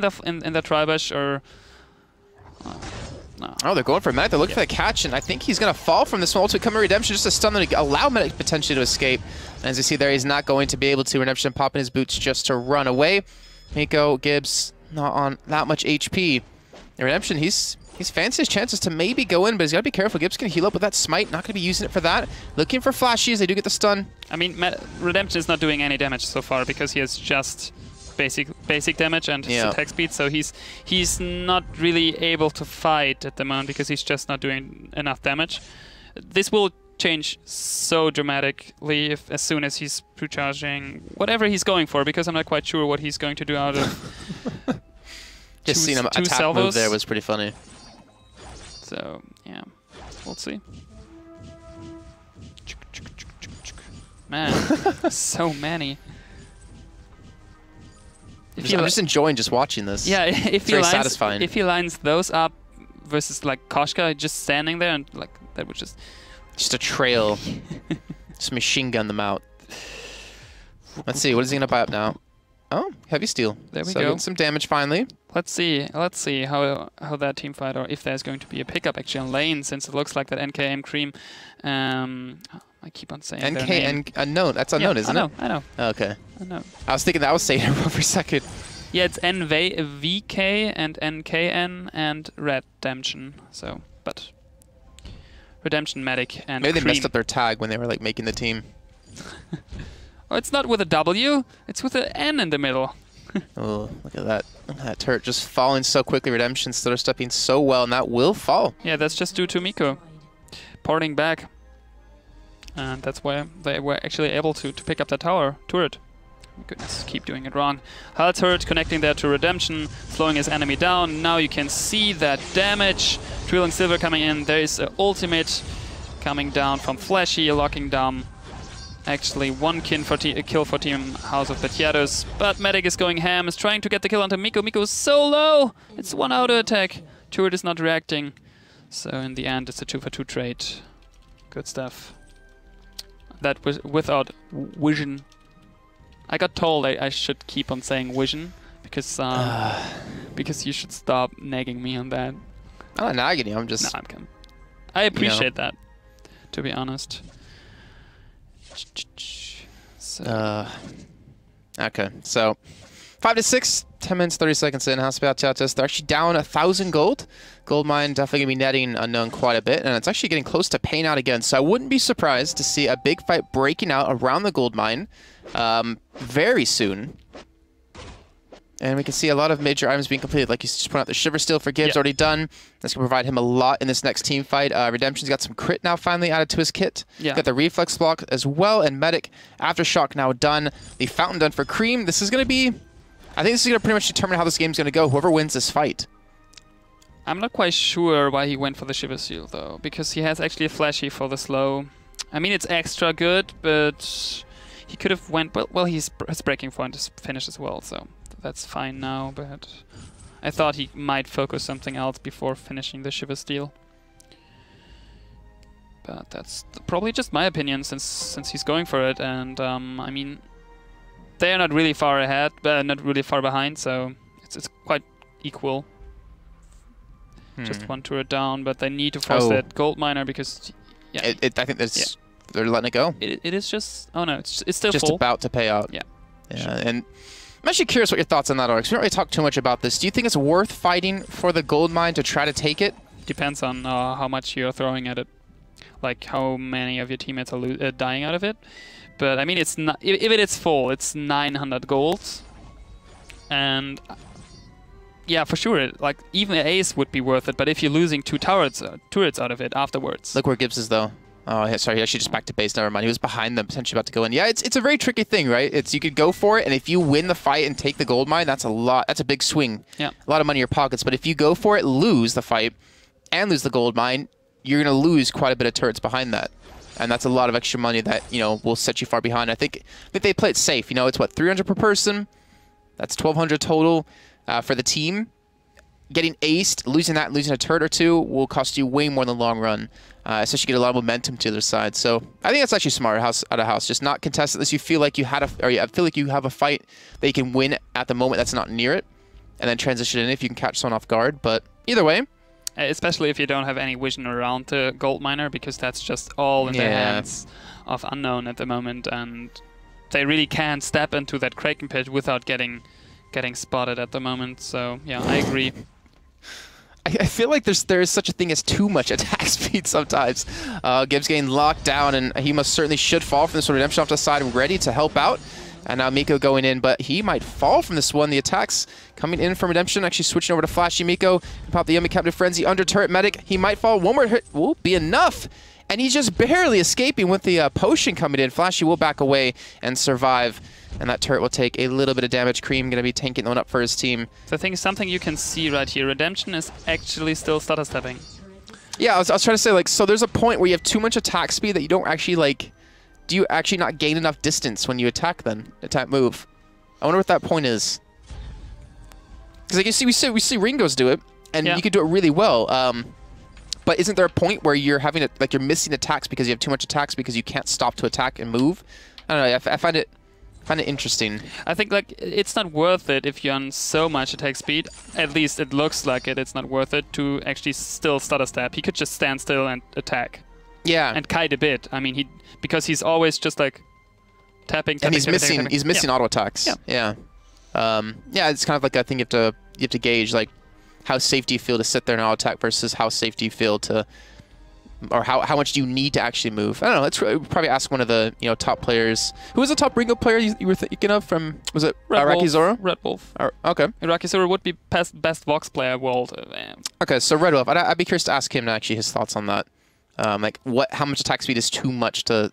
[SPEAKER 4] the tri-bush or... no.
[SPEAKER 3] Oh, they're going for Medic. They're looking for the catch, and I think he's going to fall from this ultimate coming Redemption just to stun them to allow Medic potentially to escape. And as you see there, he's not going to be able to. Redemption popping his boots just to run away. Miko, Gibbs, not on that much HP. And Redemption, he's fancy his chances to maybe go in, but he's got to be careful. Gibbs can heal up with that smite. Not going to be using it for that. Looking for flashies. They do get the stun.
[SPEAKER 4] I mean, Redemption is not doing any damage so far because he has just basic damage and his attack speed. So he's not really able to fight at the moment because he's just not doing enough damage. This will change so dramatically as soon as he's pre-charging whatever he's going for, because I'm not quite sure what he's going to do out of
[SPEAKER 3] just seeing him attack move there was pretty funny.
[SPEAKER 4] So, yeah, we'll see. Man, so many.
[SPEAKER 3] I'm just enjoying just watching this.
[SPEAKER 4] Yeah, if he
[SPEAKER 3] very
[SPEAKER 4] lines,
[SPEAKER 3] satisfying.
[SPEAKER 4] If he lines those up versus like Koshka just standing there and like that would just
[SPEAKER 3] a trail. Just machine gun them out. Let's see, what is he gonna buy up now? Oh, heavy steel.
[SPEAKER 4] There we go.
[SPEAKER 3] Some damage finally.
[SPEAKER 4] Let's see how that team fight, or if there's going to be a pickup actually on lane, since it looks like that NKM Cream. I keep on saying
[SPEAKER 3] NK unknown. That's unknown, isn't it?
[SPEAKER 4] I know.
[SPEAKER 3] Okay.
[SPEAKER 4] I know.
[SPEAKER 3] I was thinking that was saying it for a second.
[SPEAKER 4] Yeah, it's VK and NKN and Redemption. So, but Redemption, Medic, and
[SPEAKER 3] maybe they
[SPEAKER 4] Cream.
[SPEAKER 3] messed up their tag when they were like making the team.
[SPEAKER 4] Oh, it's not with a W. It's with an N in the middle.
[SPEAKER 3] Oh, look at that. That turret just falling so quickly. Redemption still stepping so well, and that will fall.
[SPEAKER 4] Yeah, that's just due to Miko porting back. And that's why they were actually able to pick up that turret. Oh, goodness, keep doing it wrong. Hull turret connecting there to Redemption, slowing his enemy down. Now you can see that damage. Drilling Silver coming in. There is an ultimate coming down from Flashy, locking down. Actually, one kill for Team House of Batiados, but Medic is going ham, is trying to get the kill onto Miko. Miko is so low! It's one auto attack. Turret is not reacting. So in the end, it's a 2-for-2 trade. Good stuff. That was without vision. I got told I should keep on saying vision, because you should stop nagging me on that.
[SPEAKER 3] I'm not nagging you, I'm just...
[SPEAKER 4] No, I appreciate that, to be honest.
[SPEAKER 3] So. Okay, so 5 to 6, 10 minutes, 30 seconds in. House of Batiados, they're actually down 1,000 gold. Gold mine definitely gonna be netting unknown quite a bit, and it's actually getting close to paying out again. So I wouldn't be surprised to see a big fight breaking out around the gold mine very soon. And we can see a lot of major items being completed. Like you just pointed out, the Shiver Steel for Gibbs already done. That's going to provide him a lot in this next team fight. Redemption's got some crit now finally added to his kit.
[SPEAKER 4] Yeah.
[SPEAKER 3] Got the Reflex block as well, and Medic Aftershock now done. The Fountain done for Cream. This is going to be... I think this is going to pretty much determine how this game's going to go, whoever wins this fight.
[SPEAKER 4] I'm not quite sure why he went for the Shiver Steel, though, because he has actually a Flashy for the slow. I mean, it's extra good, but he could have went... Well, his Breaking Point is finished as well, so... That's fine now, but I thought he might focus something else before finishing the Shiver Steel. But that's probably just my opinion, since he's going for it. And I mean, they are not really far ahead, but not really far behind, so it's quite equal. Just one turret down, but they need to force that gold miner because
[SPEAKER 3] I think that's they're letting it go.
[SPEAKER 4] It is just it's still
[SPEAKER 3] just
[SPEAKER 4] full.
[SPEAKER 3] about to pay out.
[SPEAKER 4] Yeah,
[SPEAKER 3] sure. And I'm actually curious what your thoughts on that are, because we don't really talk too much about this. Do you think it's worth fighting for the gold mine to try to take it?
[SPEAKER 4] Depends on how much you're throwing at it, like how many of your teammates are dying out of it. But I mean, it's not, if it is full, it's 900 gold, and yeah, for sure, like even an ace would be worth it. But if you're losing two turrets out of it afterwards,
[SPEAKER 3] look where Gibbs is though. Oh, sorry, he actually just back to base, never mind. He was behind them, potentially about to go in. Yeah, it's a very tricky thing, right? It's you could go for it, and if you win the fight and take the gold mine, that's a lot. That's a big swing.
[SPEAKER 4] Yeah.
[SPEAKER 3] A lot of money in your pockets. But if you go for it, lose the fight, and lose the gold mine, you're going to lose quite a bit of turrets behind that. And that's a lot of extra money that, you know, will set you far behind. I think they play it safe. You know, it's what, 300 per person? That's 1,200 total for the team. Getting aced, losing a turret or two will cost you way more in the long run. Especially get a lot of momentum to the other side. So I think that's actually smart out of house. Just not contest unless you feel like you have a fight that you can win at the moment that's not near it, and then transition in if you can catch someone off guard. But either way,
[SPEAKER 4] especially if you don't have any vision around the gold miner, because that's just all in the hands of unknown at the moment, and they really can't step into that Kraken pit without getting spotted at the moment. So yeah, I agree.
[SPEAKER 3] I feel like there is such a thing as too much attack speed sometimes. Gibbs getting locked down, and he most certainly should fall from this Redemption off the side, ready to help out. And now Miko going in, but he might fall from this one. The attacks coming in from Redemption, actually switching over to Flashy Miko. Pop the Yummy Captain Frenzy under turret medic. He might fall. One more hit will be enough. And he's just barely escaping with the potion coming in. Flashy will back away and survive. And that turret will take a little bit of damage. Cream going to be tanking the one up for his team.
[SPEAKER 4] So I think something you can see right here. Redemption is actually still stutter stepping.
[SPEAKER 3] Yeah, I was trying to say, like, so there's a point where you have too much attack speed that you don't actually, like, do you actually not gain enough distance when you attack then? Attack move. I wonder what that point is. Because like we see Ringos do it, and you can do it really well. But isn't there a point where you're having to, like, you're missing attacks because you have too much attacks because you can't stop to attack and move? I don't know. I find it interesting.
[SPEAKER 4] I think like it's not worth it if you're on so much attack speed. At least it looks like it. It's not worth it to actually still stutter step. He could just stand still and attack. Yeah. And kite a bit. I mean, because he's always just like tapping.
[SPEAKER 3] And he's missing auto attacks. Yeah. Yeah. It's kind of like, I think you have to gauge like how safe do you feel to sit there and auto attack versus how safe do you feel to, or how much do you need to actually move? I don't know. Let's probably ask one of the top players. Who was the top Ringo player you were thinking of from? Was it Iraqi Zoro?
[SPEAKER 4] Red Wolf.
[SPEAKER 3] Okay.
[SPEAKER 4] Iraqi Zoro would be best Vox player world.
[SPEAKER 3] Okay, so Red Wolf. I'd be curious to ask him actually his thoughts on that. Like how much attack speed is too much to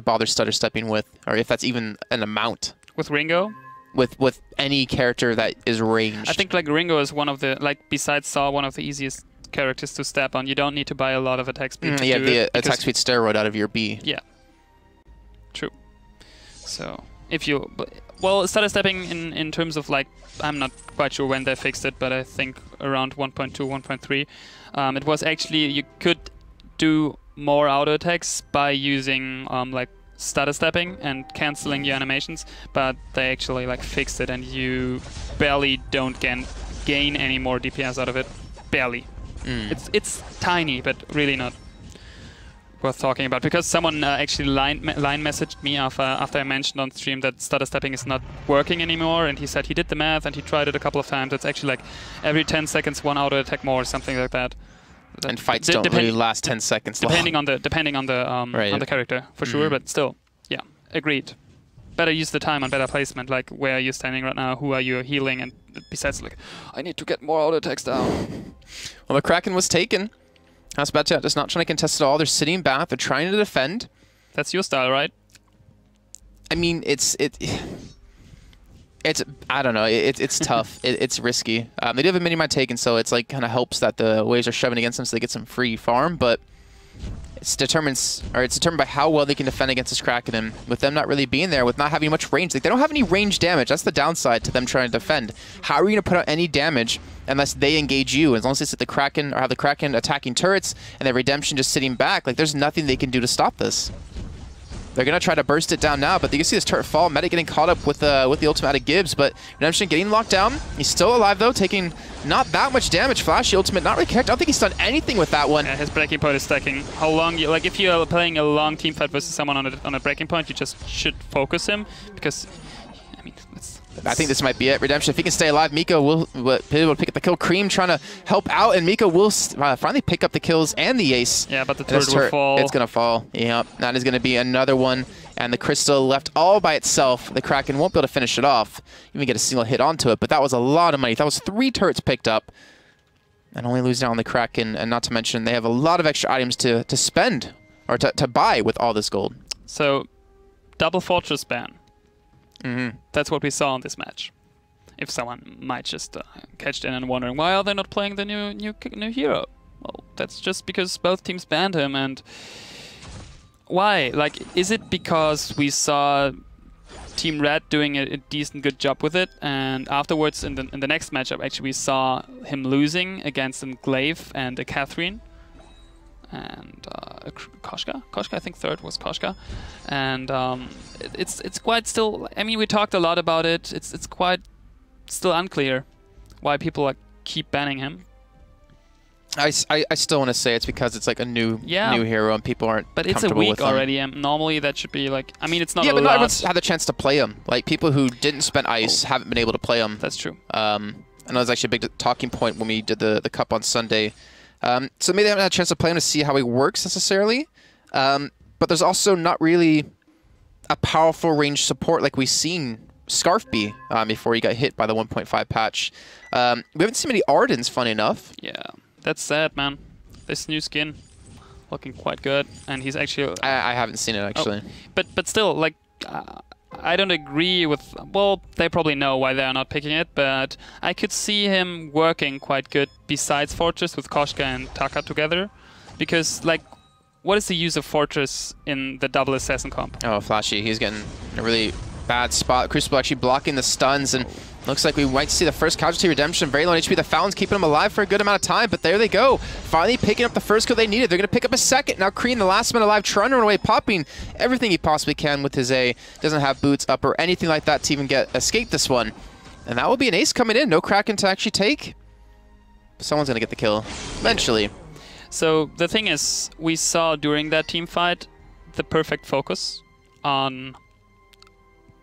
[SPEAKER 3] bother stutter stepping with, or if that's even an amount.
[SPEAKER 4] With Ringo.
[SPEAKER 3] With any character that is ranged.
[SPEAKER 4] I think like Ringo is one of the, like, besides Saw, one of the easiest characters to step on. You don't need to buy a lot of attack speed to do it,
[SPEAKER 3] attack speed steroid out of your B.
[SPEAKER 4] Yeah. True. So if you, well, stutter stepping in terms of like, I'm not quite sure when they fixed it, but I think around 1.2, 1.3, it was actually, you could do more auto attacks by using like stutter stepping and canceling your animations, but they actually like fixed it, and you barely don't gain any more DPS out of it. Barely. It's tiny, but really not worth talking about, because someone actually line messaged me after I mentioned on stream that stutter stepping is not working anymore, and he said he did the math and he tried it a couple of times. It's actually like every 10 seconds one auto attack more or something like that.
[SPEAKER 3] And fights don't really last 10 seconds
[SPEAKER 4] depending on the character, for sure, but still, yeah, agreed. Better use the time on better placement, like where are you standing right now, who are you healing, and besides, like, I need to get more auto attacks down.
[SPEAKER 3] Well, the Kraken was taken. House Batchat just not trying to contest at all. They're sitting back, they're trying to defend.
[SPEAKER 4] That's your style, right?
[SPEAKER 3] I mean, it's I don't know. It's tough. It's risky. They do have a mini-mine taken, so it's like kind of helps that the waves are shoving against them, so they get some free farm. But it's determined by how well they can defend against this Kraken, and with them not really being there, with not having much range, like they don't have any range damage. That's the downside to them trying to defend. How are you going to put out any damage unless they engage you? As long as they sit the Kraken or have the Kraken attacking turrets and the Redemption just sitting back, like there's nothing they can do to stop this. They're going to try to burst it down now, but you can see this turret fall. Medic getting caught up with the ultimate out of Gibbs, but Redemption getting locked down. He's still alive, though, taking not that much damage. Flashy ultimate not really connected. I don't think he's done anything with that one.
[SPEAKER 4] Yeah, his breaking point is stacking. How long, like if you're playing a long team fight versus someone on a breaking point, you just should focus him, because, I mean,
[SPEAKER 3] I think this might be it. Redemption, if he can stay alive, Miko will be able to pick up the kill. Cream trying to help out, and Miko will finally pick up the kills and the ace.
[SPEAKER 4] Yeah, but the turret will fall.
[SPEAKER 3] It's going to fall. Yep, that is going to be another one. And the Crystal left all by itself. The Kraken won't be able to finish it off, even get a single hit onto it. But that was a lot of money. That was 3 turrets picked up. And only losing out on the Kraken. And not to mention, they have a lot of extra items to spend, or to buy with all this gold.
[SPEAKER 4] So, double Fortress ban. That's what we saw in this match. If someone might just catch it in and wondering, why are they not playing the new hero? Well, that's just because both teams banned him, and why? Like, is it because we saw Team Red doing a decent good job with it, and afterwards in the next matchup actually we saw him losing against a Glaive and a Catherine and a Koshka? Koshka, I think third was Koshka. And it's quite still, I mean, we talked a lot about it. It's quite still unclear why people keep banning him.
[SPEAKER 3] I still want to say it's because it's like a new hero and people aren't
[SPEAKER 4] But it's a week already, and normally that should be like, I mean, it's not a lot.
[SPEAKER 3] Yeah, but not everyone's had the chance to play him. Like, people who didn't spend ice haven't been able to play him.
[SPEAKER 4] That's true.
[SPEAKER 3] I know it was actually a big talking point when we did the Cup on Sunday. So maybe they haven't had a chance to play him to see how he works necessarily. But there's also not really a powerful range support like we've seen Scarf be before he got hit by the 1.5 patch. We haven't seen many Ardens, funny enough.
[SPEAKER 4] Yeah. That's sad, man. This new skin looking quite good, and he's actually.
[SPEAKER 3] I haven't seen it actually.
[SPEAKER 4] Oh, but still, like, I don't agree with. Well, they probably know why they are not picking it, but I could see him working quite good besides Fortress with Koshka and Taka together, because like what is the use of Fortress in the double assassin comp?
[SPEAKER 3] Oh, Flashy, he's getting a really bad spot. Crucible actually blocking the stuns, and looks like we might see the first casualty redemption. Very low on HP. The Fountain's keeping him alive for a good amount of time, but there they go. Finally picking up the first kill they needed. They're going to pick up a second. Now Kreen, the last man alive, trying to run away, popping everything he possibly can with his A. Doesn't have boots up or anything like that to even escape this one. And that will be an ace coming in. No Kraken to actually take. Someone's going to get the kill eventually.
[SPEAKER 4] So the thing is, we saw during that team fight the perfect focus on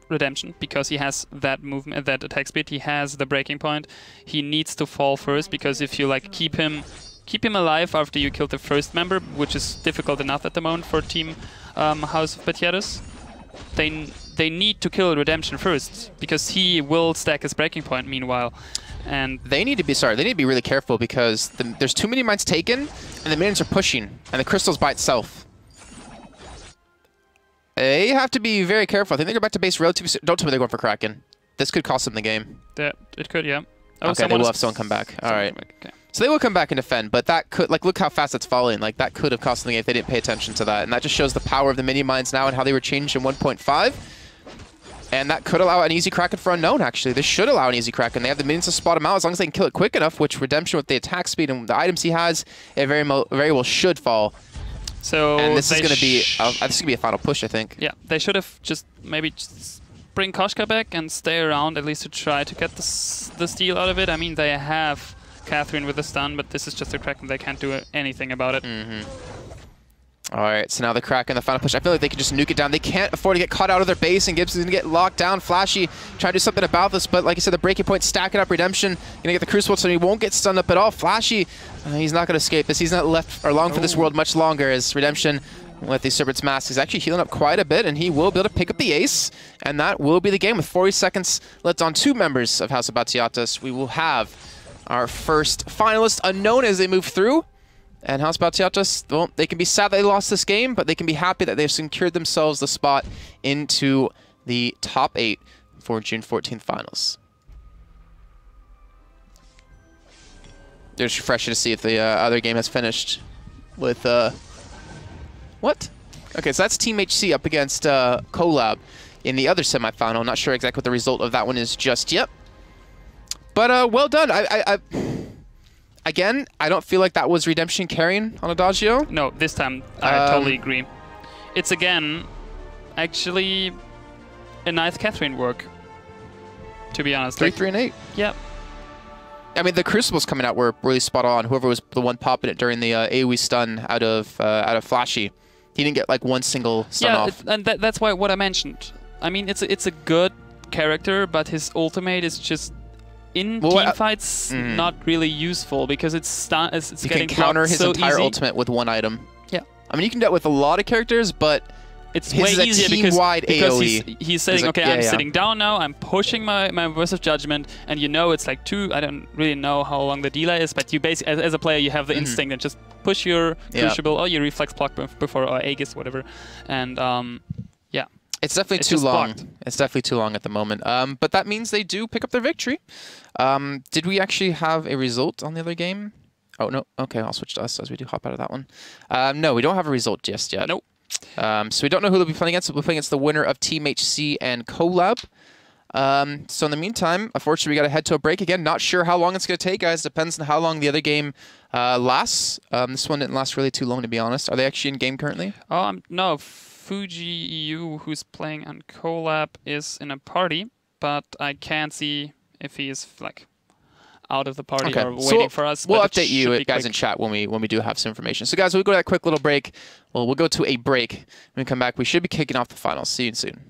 [SPEAKER 4] Redemption, because he has that movement, that attack speed. He has the breaking point. He needs to fall first, because if you like keep him alive after you kill the first member, which is difficult enough at the moment for Team House of Batieros, they need to kill Redemption first, because he will stack his breaking point meanwhile. And
[SPEAKER 3] they need to be really careful, because there's too many mines taken, and the minions are pushing, and the crystal's by itself. They have to be very careful. I think they go back to base relatively soon. Don't tell me they're going for Kraken. This could cost them the game.
[SPEAKER 4] Yeah, it could, yeah. Oh,
[SPEAKER 3] okay, they will have someone come back. All right.
[SPEAKER 4] Okay.
[SPEAKER 3] So they will come back and defend, but that could, like, look how fast it's falling. Like, that could have cost them the game if they didn't pay attention to that. And that just shows the power of the mini mines now and how they were changed in 1.5. And that could allow an easy Kraken for Unknown, actually. This should allow an easy Kraken. They have the minions to spot him out as long as they can kill it quick enough, which Redemption, with the attack speed and the items he has, it very well should fall.
[SPEAKER 4] So
[SPEAKER 3] and this is going to be a final push, I think.
[SPEAKER 4] Yeah, they should have just bring Koshka back and stay around at least to try to get the steal out of it. I mean, they have Catherine with the stun, but this is just a Kraken. They can't do anything about it.
[SPEAKER 3] All right, so now the Kraken, the final push. I feel like they can just nuke it down. They can't afford to get caught out of their base, and Gibson's going to get locked down. Flashy trying to do something about this, but like I said, the breaking point stacking up. Redemption going to get the Crucible, so he won't get stunned up at all. Flashy, he's not going to escape this. He's not left or long for this world much longer, as Redemption with the Serpent's Mask is actually healing up quite a bit, and he will be able to pick up the ace, and that will be the game. With 40 seconds left on 2 members of House of Batieros, we will have our first finalist Unknown as they move through. And House of Batieros, well, they can be sad they lost this game, but they can be happy that they've secured themselves the spot into the top 8 for June 14th finals. Just refreshing to see if the other game has finished with... What? Okay, so that's Team HC up against Collab in the other semifinal. Not sure exactly what the result of that one is just yet. But well done. Again, I don't feel like that was Redemption carrying on Adagio.
[SPEAKER 4] No, this time I totally agree. It's again, actually, a nice Catherine work, to be honest.
[SPEAKER 3] 3, 3, and 8.
[SPEAKER 4] Yeah.
[SPEAKER 3] I mean, the Crucibles coming out were really spot on. Whoever was the one popping it during the AoE stun out of Flashy, he didn't get like one single stun off.
[SPEAKER 4] And that's why what I mentioned. I mean, it's a good character, but his ultimate is just in team fights not really useful, because it's
[SPEAKER 3] you
[SPEAKER 4] getting
[SPEAKER 3] can counter his entire
[SPEAKER 4] easy.
[SPEAKER 3] Ultimate with one item.
[SPEAKER 4] Yeah.
[SPEAKER 3] I mean, you can do it with a lot of characters, but
[SPEAKER 4] it's way easier because he's saying,
[SPEAKER 3] like,
[SPEAKER 4] okay, I'm sitting down now, I'm pushing my Verse of Judgment, and you know it's like 2, I don't really know how long the delay is, but you basically, as a player, you have the instinct and just push your Crucible or your Reflex block before, or Aegis, whatever, and yeah.
[SPEAKER 3] It's definitely too long. It's definitely too long at the moment. But that means they do pick up their victory. Did we actually have a result on the other game? Oh, no. Okay, I'll switch to us as we do hop out of that one. No, we don't have a result just yet.
[SPEAKER 4] Nope.
[SPEAKER 3] So we don't know who they'll be playing against. We'll be playing against the winner of Team HC and Collab. So in the meantime, unfortunately, we got to head to a break again. Not sure how long it's going to take, guys. Depends on how long the other game lasts. This one didn't last really too long, to be honest. Are they actually in game currently?
[SPEAKER 4] No. Fuji EU, who's playing on Collab, is in a party, but I can't see if he is like out of the party or waiting for us.
[SPEAKER 3] We'll update you guys in chat when we do have some information. So guys, we'll go to that quick little break. Well, we'll go to a break. When we come back, we should be kicking off the finals. See you soon.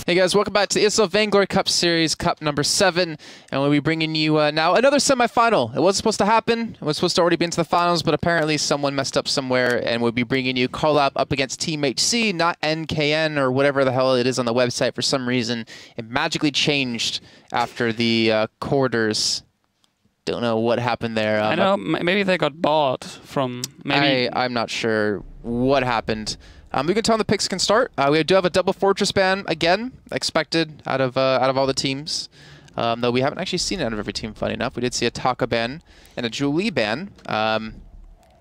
[SPEAKER 3] Hey guys, welcome back to the ESL Vainglory Cup Series, Cup number 7, and we'll be bringing you now another semifinal. It wasn't supposed to happen. It was supposed to already be into the finals, but apparently someone messed up somewhere, and we'll be bringing you Collab up against Team HC, not NKN or whatever the hell it is on the website. For some reason, it magically changed after the quarters. Don't know what happened there.
[SPEAKER 4] I know, maybe they got bought from... maybe.
[SPEAKER 3] I'm not sure what happened. We can tell the picks can start. We do have a double Fortress ban again, expected out of all the teams. Though we haven't actually seen it out of every team, funny enough. We did see a Taka ban and a Julie ban.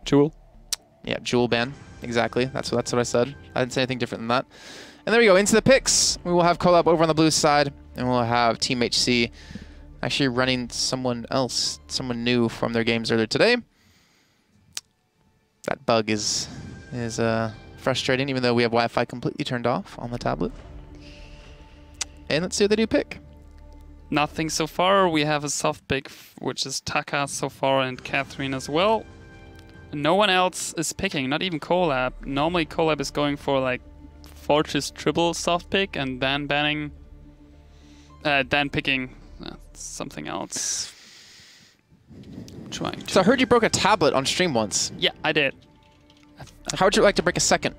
[SPEAKER 4] Jewel?
[SPEAKER 3] Yeah, Jewel ban. Exactly. That's what I said. I didn't say anything different than that. And there we go. Into the picks. We will have Collab over on the blue side, and we'll have Team HC actually running someone else, someone new from their games earlier today. That bug is frustrating, even though we have Wi-Fi completely turned off on the tablet. And let's see what they do pick.
[SPEAKER 4] Nothing so far. We have a soft pick, which is Taka so far, and Catherine as well. No one else is picking, not even Collab. Normally Collab is going for like Fortress triple soft pick and then banning, then picking something else. Trying to.
[SPEAKER 3] So I heard you broke a tablet on stream once.
[SPEAKER 4] Yeah, I did.
[SPEAKER 3] How would you like to break a second?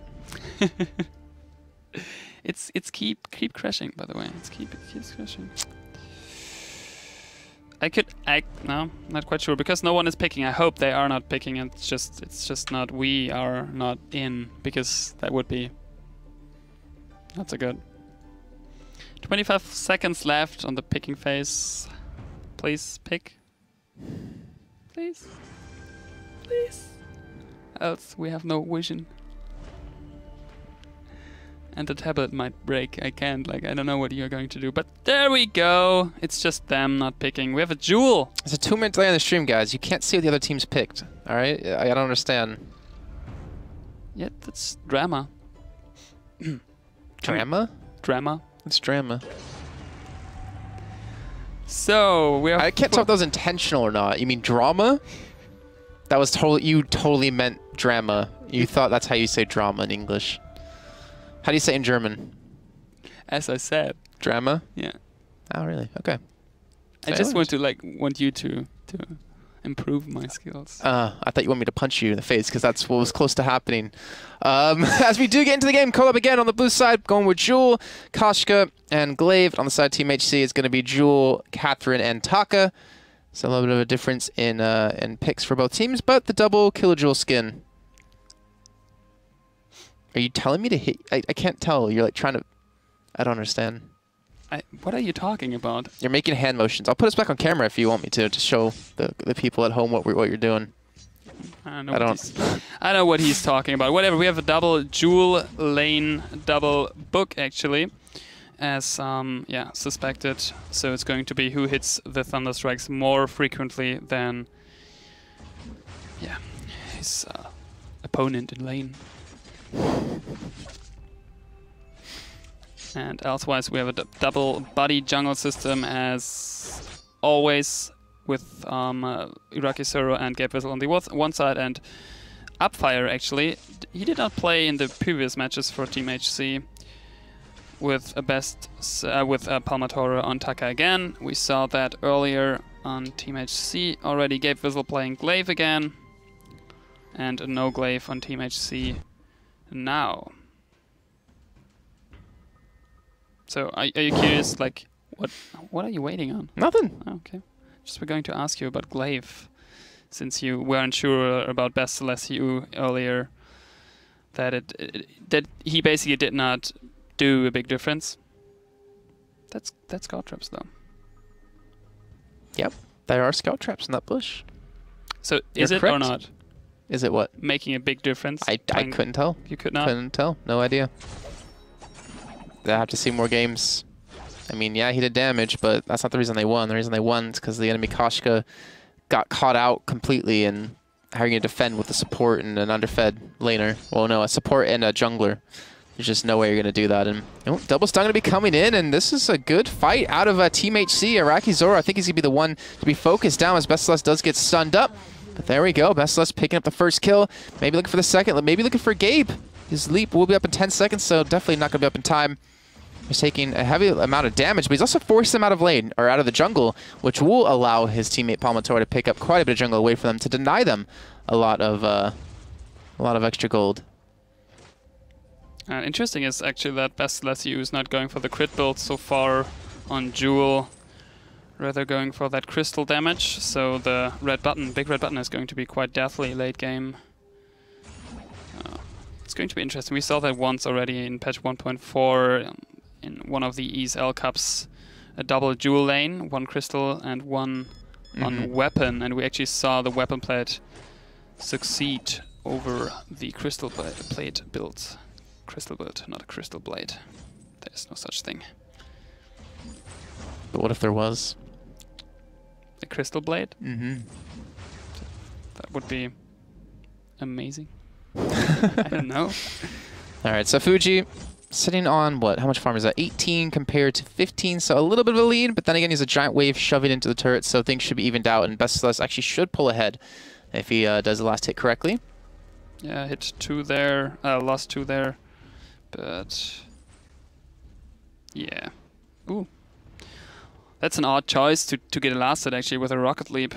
[SPEAKER 4] It's keep crashing, by the way. It keeps crashing. No, not quite sure, because no one is picking. I hope they are not picking. It's just not. We are not in, because that would be not so good. 25 seconds left on the picking phase. Please pick. Please. Please. Else we have no vision. And the tablet might break. I can't, like, I don't know what you're going to do. But there we go. It's just them not picking. We have a Jewel.
[SPEAKER 3] It's a 2-minute delay on the stream, guys. You can't see what the other team's picked. All right? I don't understand.
[SPEAKER 4] Yeah, that's drama.
[SPEAKER 3] Drama?
[SPEAKER 4] Drama.
[SPEAKER 3] It's drama.
[SPEAKER 4] So, we have...
[SPEAKER 3] I can't tell if that was intentional or not. You mean drama? That was totally... You totally meant drama. You thought that's how you say drama in English. How do you say it in German?
[SPEAKER 4] As I said.
[SPEAKER 3] Drama?
[SPEAKER 4] Yeah.
[SPEAKER 3] Oh, really? Okay.
[SPEAKER 4] I just want you to improve my skills.
[SPEAKER 3] I thought you wanted me to punch you in the face, because that's what was close to happening. As we do get into the game, Collab again on the blue side, going with Jewel, Koshka, and Glaive. On the side of Team HC, it's going to be Jewel, Catherine, and Taka. So a little bit of a difference in picks for both teams, but the double Kilojoule skin. Are you telling me to hit? I can't tell. You're like trying to... I don't understand.
[SPEAKER 4] What are you talking about?
[SPEAKER 3] You're making hand motions. I'll put us back on camera if you want me to show the people at home what you're doing.
[SPEAKER 4] I know what he's talking about. Whatever. We have a double Jewel lane, double book actually, as suspected. So it's going to be who hits the Thunder Strikes more frequently than his opponent in lane. And elsewise we have a double buddy jungle system as always, with Iraqi Zoro and Gabe Whistle on the one side, and Upfire actually. He did not play in the previous matches for Team HC with Palmatore on Taka again. We saw that earlier on Team HC already. Gabe Whistle playing Glaive again, and a no Glaive on Team HC now. So are you curious, like, what are you waiting on?
[SPEAKER 3] Nothing.
[SPEAKER 4] Oh, okay. Just we're going to ask you about Glaive, since you weren't sure about Best LSU earlier, that that he basically did not do a big difference. That's scout traps though.
[SPEAKER 3] Yep, there are scout traps in that bush.
[SPEAKER 4] So is it or not?
[SPEAKER 3] Is it what?
[SPEAKER 4] Making a big difference?
[SPEAKER 3] I couldn't tell.
[SPEAKER 4] You could not?
[SPEAKER 3] Couldn't tell. No idea. I have to see more games. I mean, yeah, he did damage, but that's not the reason they won. The reason they won is because the enemy Koshka got caught out completely, and how are you going to defend with a support and an underfed laner? Well, no, a support and a jungler. There's just no way you're going to do that. And double stun going to be coming in, and this is a good fight out of Team HC. Iraqi Zoro, I think he's going to be the one to be focused down as Best Celeste does get stunned up. But there we go. Best Celeste picking up the first kill. Maybe looking for the second. Maybe looking for Gabe. His leap will be up in 10 seconds, so definitely not going to be up in time. He's taking a heavy amount of damage, but he's also forced them out of lane, or out of the jungle, which will allow his teammate Palmatore to pick up quite a bit of jungle away from them to deny them a lot of extra gold.
[SPEAKER 4] Interesting is actually that Best-Leslie is not going for the crit build so far on Jewel, rather going for that crystal damage. So the red button, big red button, is going to be quite deathly late game. It's going to be interesting. We saw that once already in patch 1.4 in one of the ESL cups, a double Jewel lane, one crystal and one on weapon, and we actually saw the weapon plate succeed over the crystal plate build. Crystal build, not a crystal blade. There's no such thing.
[SPEAKER 3] But what if there was?
[SPEAKER 4] A crystal blade? That would be amazing. I don't know.
[SPEAKER 3] Alright, so Fuji sitting on what? How much farm is that? 18 compared to 15, so a little bit of a lead, but then again, he's a giant wave shoving into the turret, so things should be evened out, and Best-Celeste actually should pull ahead if he does the last hit correctly.
[SPEAKER 4] Yeah, hit 2 there, lost 2 there, but yeah. Ooh. That's an odd choice to get a last hit actually with a rocket leap.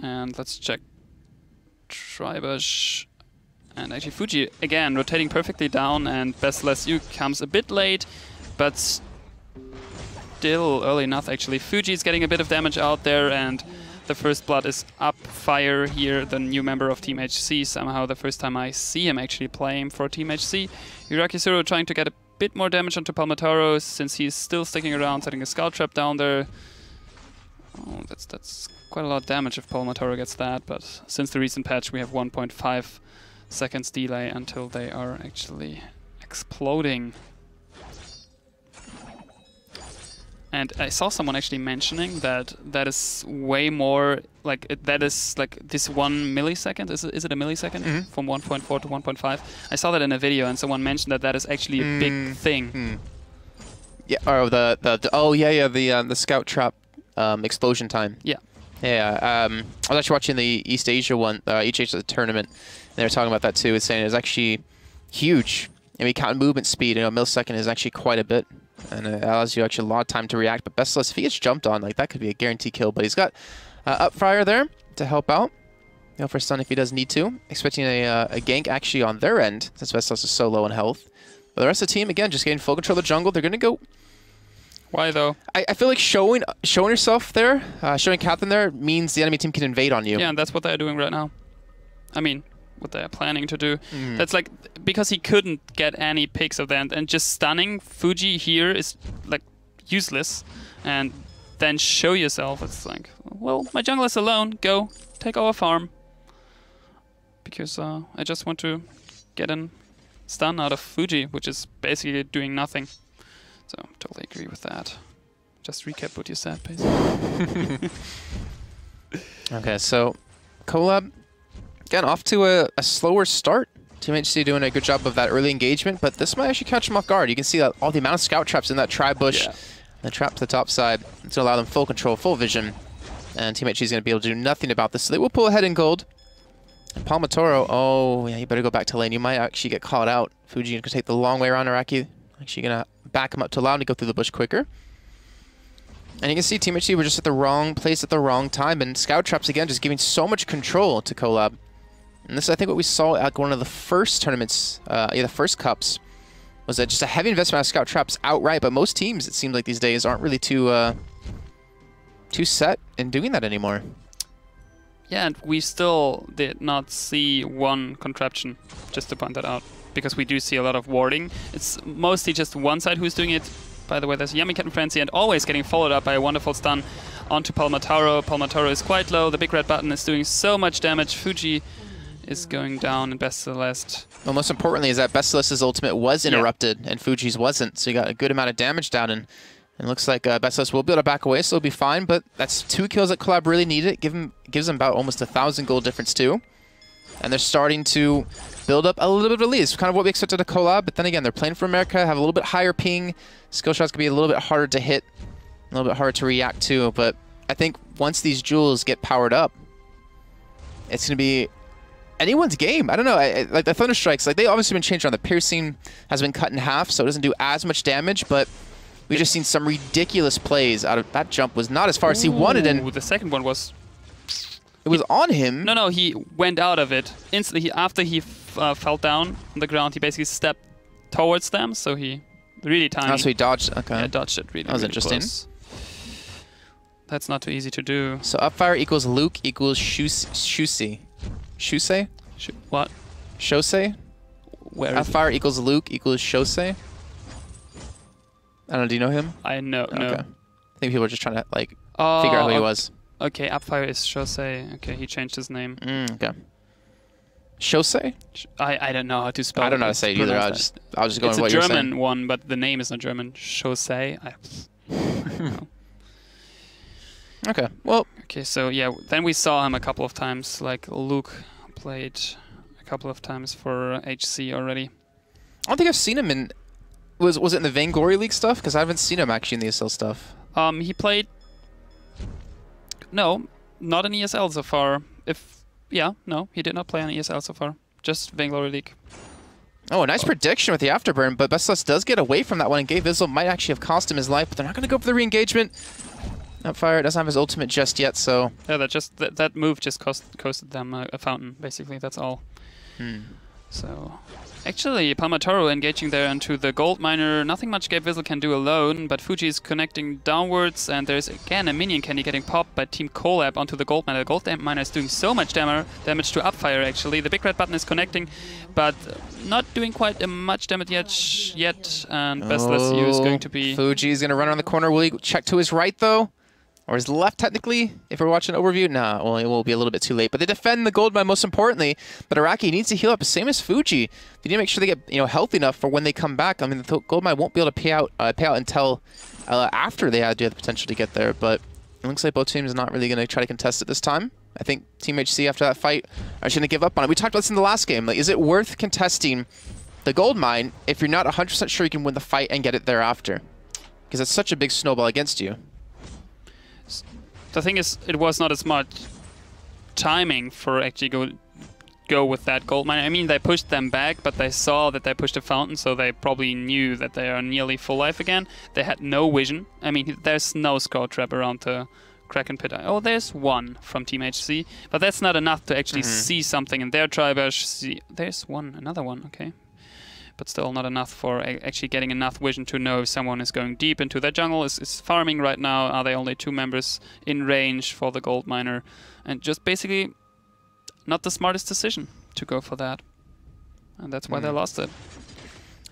[SPEAKER 4] And let's check Tribush. And actually Fuji, again, rotating perfectly down, and Best-Leslie comes a bit late, but still early enough actually. Fuji's getting a bit of damage out there, and the first blood is up. Fire here, the new member of Team HC, somehow the first time I see him actually playing for Team HC. Irakizuru trying to get a bit more damage onto Palmatoro, since he's still sticking around, setting a scout trap down there. Oh, that's quite a lot of damage if Palmatoro gets that, but since the recent patch we have 1.5 seconds delay until they are actually exploding. And I saw someone actually mentioning that is way more, like, that is like this 1 millisecond. Is it a millisecond from 1.4 to 1.5? I saw that in a video, and someone mentioned that is actually a big thing.
[SPEAKER 3] Yeah. Oh, the scout trap explosion time.
[SPEAKER 4] Yeah.
[SPEAKER 3] Yeah. I was actually watching the East Asia one, East Asia tournament. And they were talking about that too. It's saying it was actually huge. I mean, count movement speed. A millisecond is actually quite a bit. And it allows you actually a lot of time to react. But Best-Celeste, if he gets jumped on, like, that could be a guaranteed kill. But he's got Upfire there to help out. For stun if he does need to. Expecting a gank actually on their end, since Best-Celeste is so low on health. But the rest of the team, again, just getting full control of the jungle. They're going to go...
[SPEAKER 4] Why though?
[SPEAKER 3] I feel like showing yourself there, showing Captain there, means the enemy team can invade on you.
[SPEAKER 4] Yeah, and that's what they're doing right now. I mean, what they're planning to do. That's like, because he couldn't get any picks of that, and just stunning Fuji here is like useless. And then show yourself, it's like, well, my jungle is alone, go, take our farm. Because I just want to get a stun out of Fuji, which is basically doing nothing. So, totally agree with that. Just recap what you said, basically.
[SPEAKER 3] Okay, so Collab, again, off to a slower start. Team HC doing a good job of that early engagement, but this might actually catch them off guard. You can see that all the amount of scout traps in that tri-bush, the trap to the top side. It's going to allow them full control, full vision. And Team HC is going to be able to do nothing about this. So they will pull ahead in gold. Palmatoro, oh, yeah, you better go back to lane. You might actually get caught out. Fuji can take the long way around Araki. Actually going to back him up to allow him to go through the bush quicker. And you can see Team HC were just at the wrong place at the wrong time. And scout traps, again, just giving so much control to Collab. And this is, I think, what we saw at one of the first tournaments, the first cups, was that just a heavy investment of scout traps outright. But most teams, it seems like these days, aren't really too set in doing that anymore.
[SPEAKER 4] Yeah, and we still did not see one contraption, just to point that out, because we do see a lot of warding. It's mostly just one side who's doing it. By the way, there's Yummy Cat and Frenzy, and always getting followed up by a wonderful stun onto Palmatoro. Palmatoro is quite low. The big red button is doing so much damage. Fuji is going down, and Best-Celeste.
[SPEAKER 3] Well, most importantly is that Best-Celeste's ultimate was interrupted, and Fuji's wasn't. So you got a good amount of damage down, and it looks like Best-Celeste will be able to back away, so it'll be fine. But that's 2 kills that Collab really needed. Gives them about almost 1,000 gold difference too. And they're starting to build up a little bit of a lead. It's kind of what we expected of Collab, but then again, they're playing for America, have a little bit higher ping. Skill shots can be a little bit harder to hit, a little bit harder to react to. But I think once these jewels get powered up, it's going to be anyone's game. I don't know. Like the Thunder Strikes, like, they obviously been changed around. The piercing has been cut in half, so it doesn't do as much damage, but We've just seen some ridiculous plays out of that jump. Was not as far as he wanted, and
[SPEAKER 4] the second one was...
[SPEAKER 3] It was on him.
[SPEAKER 4] No, he went out of it instantly. After he fell down on the ground, he basically stepped towards them, so he really tiny.
[SPEAKER 3] Oh, so he dodged. Okay.
[SPEAKER 4] Yeah, dodged it really.
[SPEAKER 3] That was
[SPEAKER 4] really
[SPEAKER 3] interesting.
[SPEAKER 4] Close. That's not too easy to do.
[SPEAKER 3] So upfire equals Luke equals Shusei. Shusei?
[SPEAKER 4] What?
[SPEAKER 3] Shosei?
[SPEAKER 4] Where is
[SPEAKER 3] upfire equals Luke equals Shosei. I don't know. Do you know him?
[SPEAKER 4] I know.
[SPEAKER 3] Okay.
[SPEAKER 4] No.
[SPEAKER 3] I think people are just trying to like figure out who he was.
[SPEAKER 4] Okay, upfire is Shosei. Okay, he changed his name.
[SPEAKER 3] Okay. Shosei?
[SPEAKER 4] I don't know how to spell.
[SPEAKER 3] I don't know how to say it either. I'll just go with what you're saying.
[SPEAKER 4] It's a German one, but the name is not German. Shosei.
[SPEAKER 3] Okay. Well.
[SPEAKER 4] Okay, so yeah, then we saw him a couple of times. Like Luke played a couple of times for HC already.
[SPEAKER 3] I don't think I've seen him in. Was it in the Vainglory League stuff? Because I haven't seen him actually in the ESL stuff.
[SPEAKER 4] He played. No, not in ESL so far. No, he did not play on ESL so far. Just Vainglory League.
[SPEAKER 3] Oh, a nice prediction with the afterburn, but Bestless does get away from that one, and Gay Vizzle might actually have cost him his life, but they're not going to go for the re-engagement. Upfire doesn't have his ultimate just yet, so...
[SPEAKER 4] Yeah, that move just costed them a fountain, basically, that's all. So... Actually, Palmatoro engaging there into the gold miner. Nothing much Gabe Vizzle can do alone, but Fuji is connecting downwards, and there's again a minion candy getting popped by Team Collab onto the gold miner. The gold miner is doing so much damage to Upfire, actually. The big red button is connecting, but not doing quite much damage yet, and Bestless U is going to be...
[SPEAKER 3] Fuji is going to run around the corner. Will he check to his right, though? Or his left, technically, if we're watching an overview? Nah, well, it will be a little bit too late. But they defend the gold mine most importantly. But Araki needs to heal up, same as Fuji. They need to make sure they get healthy enough for when they come back. I mean, the gold mine won't be able to pay out until after they do have the potential to get there. But it looks like both teams are not really going to try to contest it this time. I think Team HC, after that fight, are just going to give up on it. We talked about this in the last game. Like, is it worth contesting the gold mine if you're not 100% sure you can win the fight and get it thereafter? Because it's such a big snowball against you.
[SPEAKER 4] The thing is, it was not as much timing for actually go with that gold mine. I mean, they pushed them back, but they saw that they pushed a fountain, so they probably knew that they are nearly full life again. They had no vision. I mean, there's no scout trap around the Kraken pit. Oh, there's one from Team HC, but that's not enough to actually see something in their tribush. There's another one, okay. But still not enough for actually getting enough vision to know if someone is going deep into their jungle, is farming right now. Are they only 2 members in range for the gold miner? And just basically not the smartest decision to go for that. And that's why they lost it.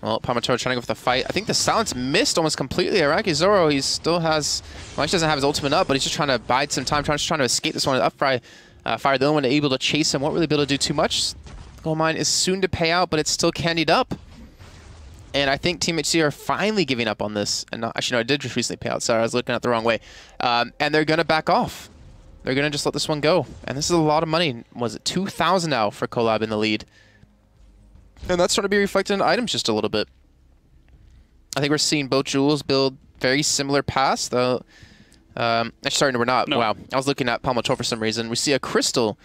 [SPEAKER 3] Well, Palmatoro trying to go for the fight. I think the silence missed almost completely. Araki Zoro, he still has... Well, he doesn't have his ultimate up, but he's just trying to bide some time, just trying to escape this one. Fire the only one able to chase him. Won't really be able to do too much. Gold mine is soon to pay out, but it's still candied up. And I think Team HC are finally giving up on this. And actually, no, it did just recently pay out. Sorry, I was looking at the wrong way. And they're going to back off. They're going to just let this one go. And this is a lot of money. Was it 2,000 now for Collab in the lead? And that's starting to be reflected in items just a little bit. I think we're seeing both jewels build very similar paths, though. Sorry, no, we're not. No. Wow. I was looking at Palmatoro for some reason. We see a crystal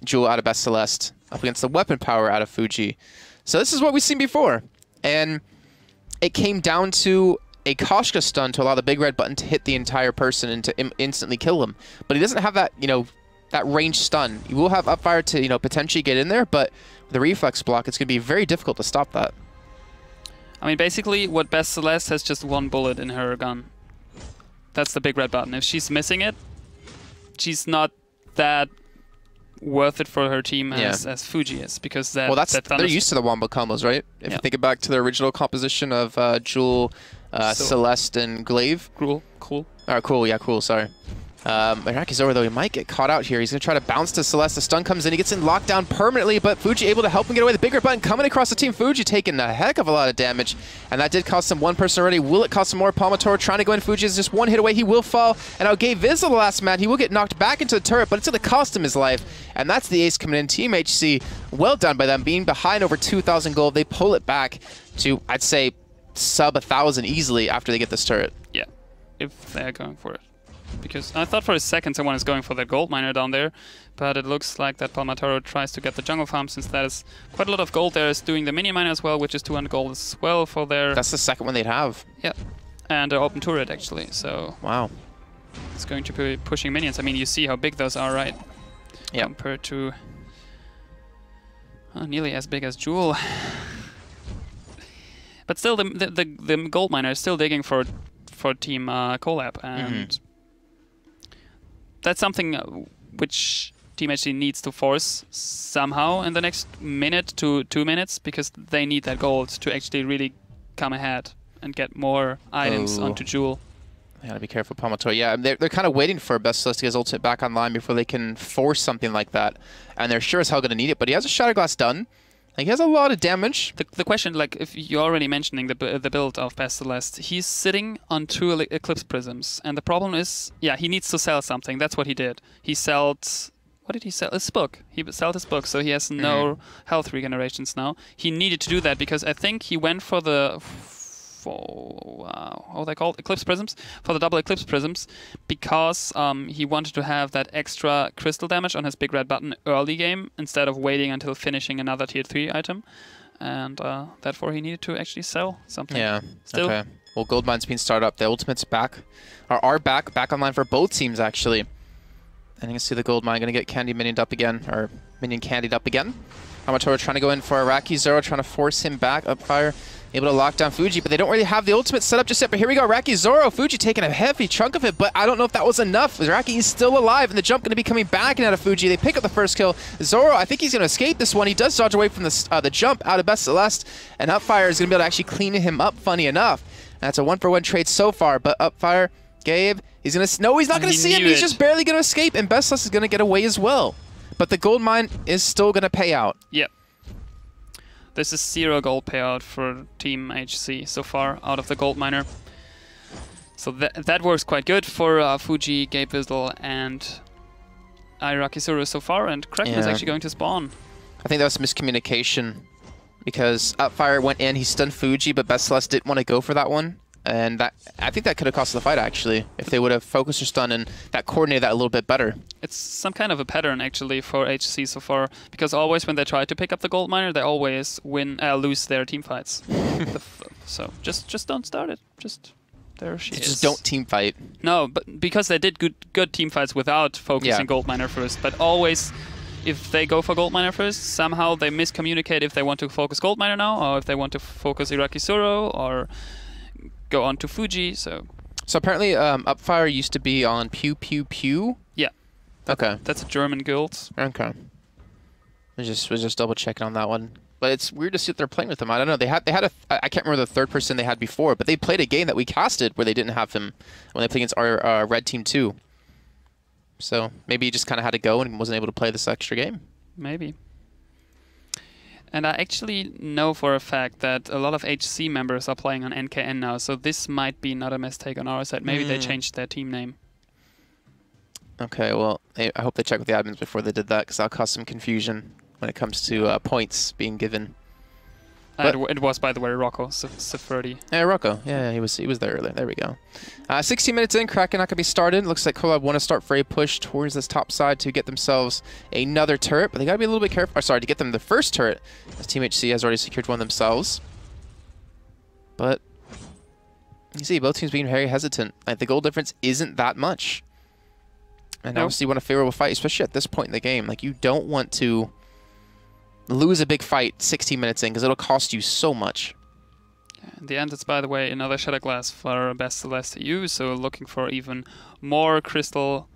[SPEAKER 3] jewel out of Best Celeste up against the weapon power out of Fuji. So this is what we've seen before. And it came down to a Koshka stun to allow the big red button to hit the entire person and to instantly kill them. But he doesn't have that, that range stun. You will have upfire to, potentially get in there, but with the reflex block, it's going to be very difficult to stop that.
[SPEAKER 4] I mean, basically, what Best Celeste has just 1 bullet in her gun. That's the big red button. If she's missing it, she's not that worth it for her team as Fuji is, because they're used to the wombo combos, right? If you think back to the original composition of Jewel, Celeste, and Glaive. Cool. Cool, sorry. Araki's over, though. He might get caught out here. He's going to try to bounce to Celeste. The stun comes in. He gets in lockdown permanently, but Fuji able to help him get away. The bigger button coming across the team. Fuji taking a heck of a lot of damage, and that did cost him 1 person already. Will it cost him more? Palmatoro trying to go in. Fuji is just 1 hit away. He will fall, and now Gay Vizzle, the last man. He will get knocked back into the turret, but it's going to cost him his life, and that's the ace coming in. Team HC, well done by them. Being behind over 2,000 gold, they pull it back to, I'd say, sub 1,000 easily after they get this turret. Yeah, if they're going for it. Because I thought for a second someone is going for the gold miner down there, but it looks like that Palmatoro tries to get the jungle farm, since that is quite a lot of gold there. Is doing the mini miner as well, which is 200 gold as well for their...
[SPEAKER 3] That's the second one they'd have.
[SPEAKER 4] Yeah. and an open turret actually. So
[SPEAKER 3] wow,
[SPEAKER 4] it's going to be pushing minions. I mean, you see how big those are, right?
[SPEAKER 3] Yeah.
[SPEAKER 4] Compared to nearly as big as Jewel. But still, the gold miner is still digging for Team Collab, and that's something which Team HC needs to force somehow in the next minute to 2 minutes, because they need that gold to actually really come ahead and get more items onto Jewel.
[SPEAKER 3] I gotta be careful, Palmator. Yeah, they're kind of waiting for Bestialist to get his ultimate back online before they can force something like that, and they're sure as hell gonna need it. But he has a Shatterglass done. Like, he has a lot of damage.
[SPEAKER 4] The question, like, if you're already mentioning the build of Bastilest, he's sitting on 2 Eclipse Prisms, and the problem is, yeah, he needs to sell something. That's what he did. He sold, what did he sell? His book. He sold his book, so he has no health regenerations now. He needed to do that because I think he went for the what are they called? Eclipse Prisms, for the double Eclipse Prisms, because he wanted to have that extra crystal damage on his big red button early game instead of waiting until finishing another tier 3 item, and therefore he needed to actually sell something.
[SPEAKER 3] Yeah.
[SPEAKER 4] Still.
[SPEAKER 3] Okay. Well, gold mine's being started up. The ultimate's back, or are back online for both teams actually. And you can see the gold mine gonna get candy minioned up again, or minion candied up again. Amatora trying to go in for Iraqi Zoro, trying to force him back. Upfire able to lock down Fuji, but they don't really have the ultimate set up just yet. But here we go, Iraqi Zoro. Fuji taking a heavy chunk of it, but I don't know if that was enough. Iraqi is still alive, and the jump going to be coming back and out of Fuji. They pick up the first kill. Zoro, I think he's going to escape this one. He does dodge away from the jump out of Best Celeste, and Upfire is going to be able to actually clean him up, funny enough. And that's a 1-for-1 trade so far, but Upfire, Gabe, he's going to... No, he's not going to see him. He's just barely going to escape, and Best Celeste is going to get away as well. But the gold mine is still going to pay out.
[SPEAKER 4] Yep. This is 0 gold payout for Team HC so far out of the gold miner. So that works quite good for Fuji, Gabe Vizdal, and Iraqi Zoro so far, and Kraken is actually going to spawn.
[SPEAKER 3] I think that was miscommunication, because Upfire went in, he stunned Fuji, but Best Celeste didn't want to go for that one. And that, I think that could have cost the fight, actually, if they would have focused their stun and that coordinated that a little bit better.
[SPEAKER 4] It's some kind of a pattern, actually, for HC so far, because always when they try to pick up the gold miner, they always lose their team fights. So just don't start it. There she is.
[SPEAKER 3] Just don't team fight.
[SPEAKER 4] No, but because they did good team fights without focusing gold miner first, but always... If they go for gold miner first, somehow they miscommunicate if they want to focus gold miner now, or if they want to focus Iraqi Zoro, or go on to Fuji. So
[SPEAKER 3] apparently Upfire used to be on Pew Pew Pew?
[SPEAKER 4] Yeah.
[SPEAKER 3] Okay.
[SPEAKER 4] That's a German guild.
[SPEAKER 3] Okay. Was just double checking on that one. But it's weird to see that they're playing with him. I don't know. They had I can't remember the third person they had before, but they played a game that we casted where they didn't have him when they played against our red team too. So maybe he just kind of had to go and wasn't able to play this extra game.
[SPEAKER 4] Maybe. And I actually know for a fact that a lot of HC members are playing on NKN now, so this might be not a mistake on our side. Maybe they changed their team name.
[SPEAKER 3] Okay, well, I hope they checked with the admins before they did that, because that'll cause some confusion when it comes to points being given.
[SPEAKER 4] It was, by the way, Rocco, Sefurdi.
[SPEAKER 3] Yeah, Rocco. Yeah, he was there earlier. There we go. 16 minutes in, Kraken not going to be started. Looks like Collab want to start for a push towards this top side to get themselves another turret, but they got to be a little bit careful. Or, sorry, to get them the first turret, as Team HC has already secured one themselves. But you see, both teams being very hesitant. Like, the goal difference isn't that much. And obviously you want a favorable fight, especially at this point in the game. Like, you don't want to lose a big fight 16 minutes in, because it'll cost you so much.
[SPEAKER 4] In the end, it's, by the way, another Shatterglass for Best Celeste to use, so looking for even more crystal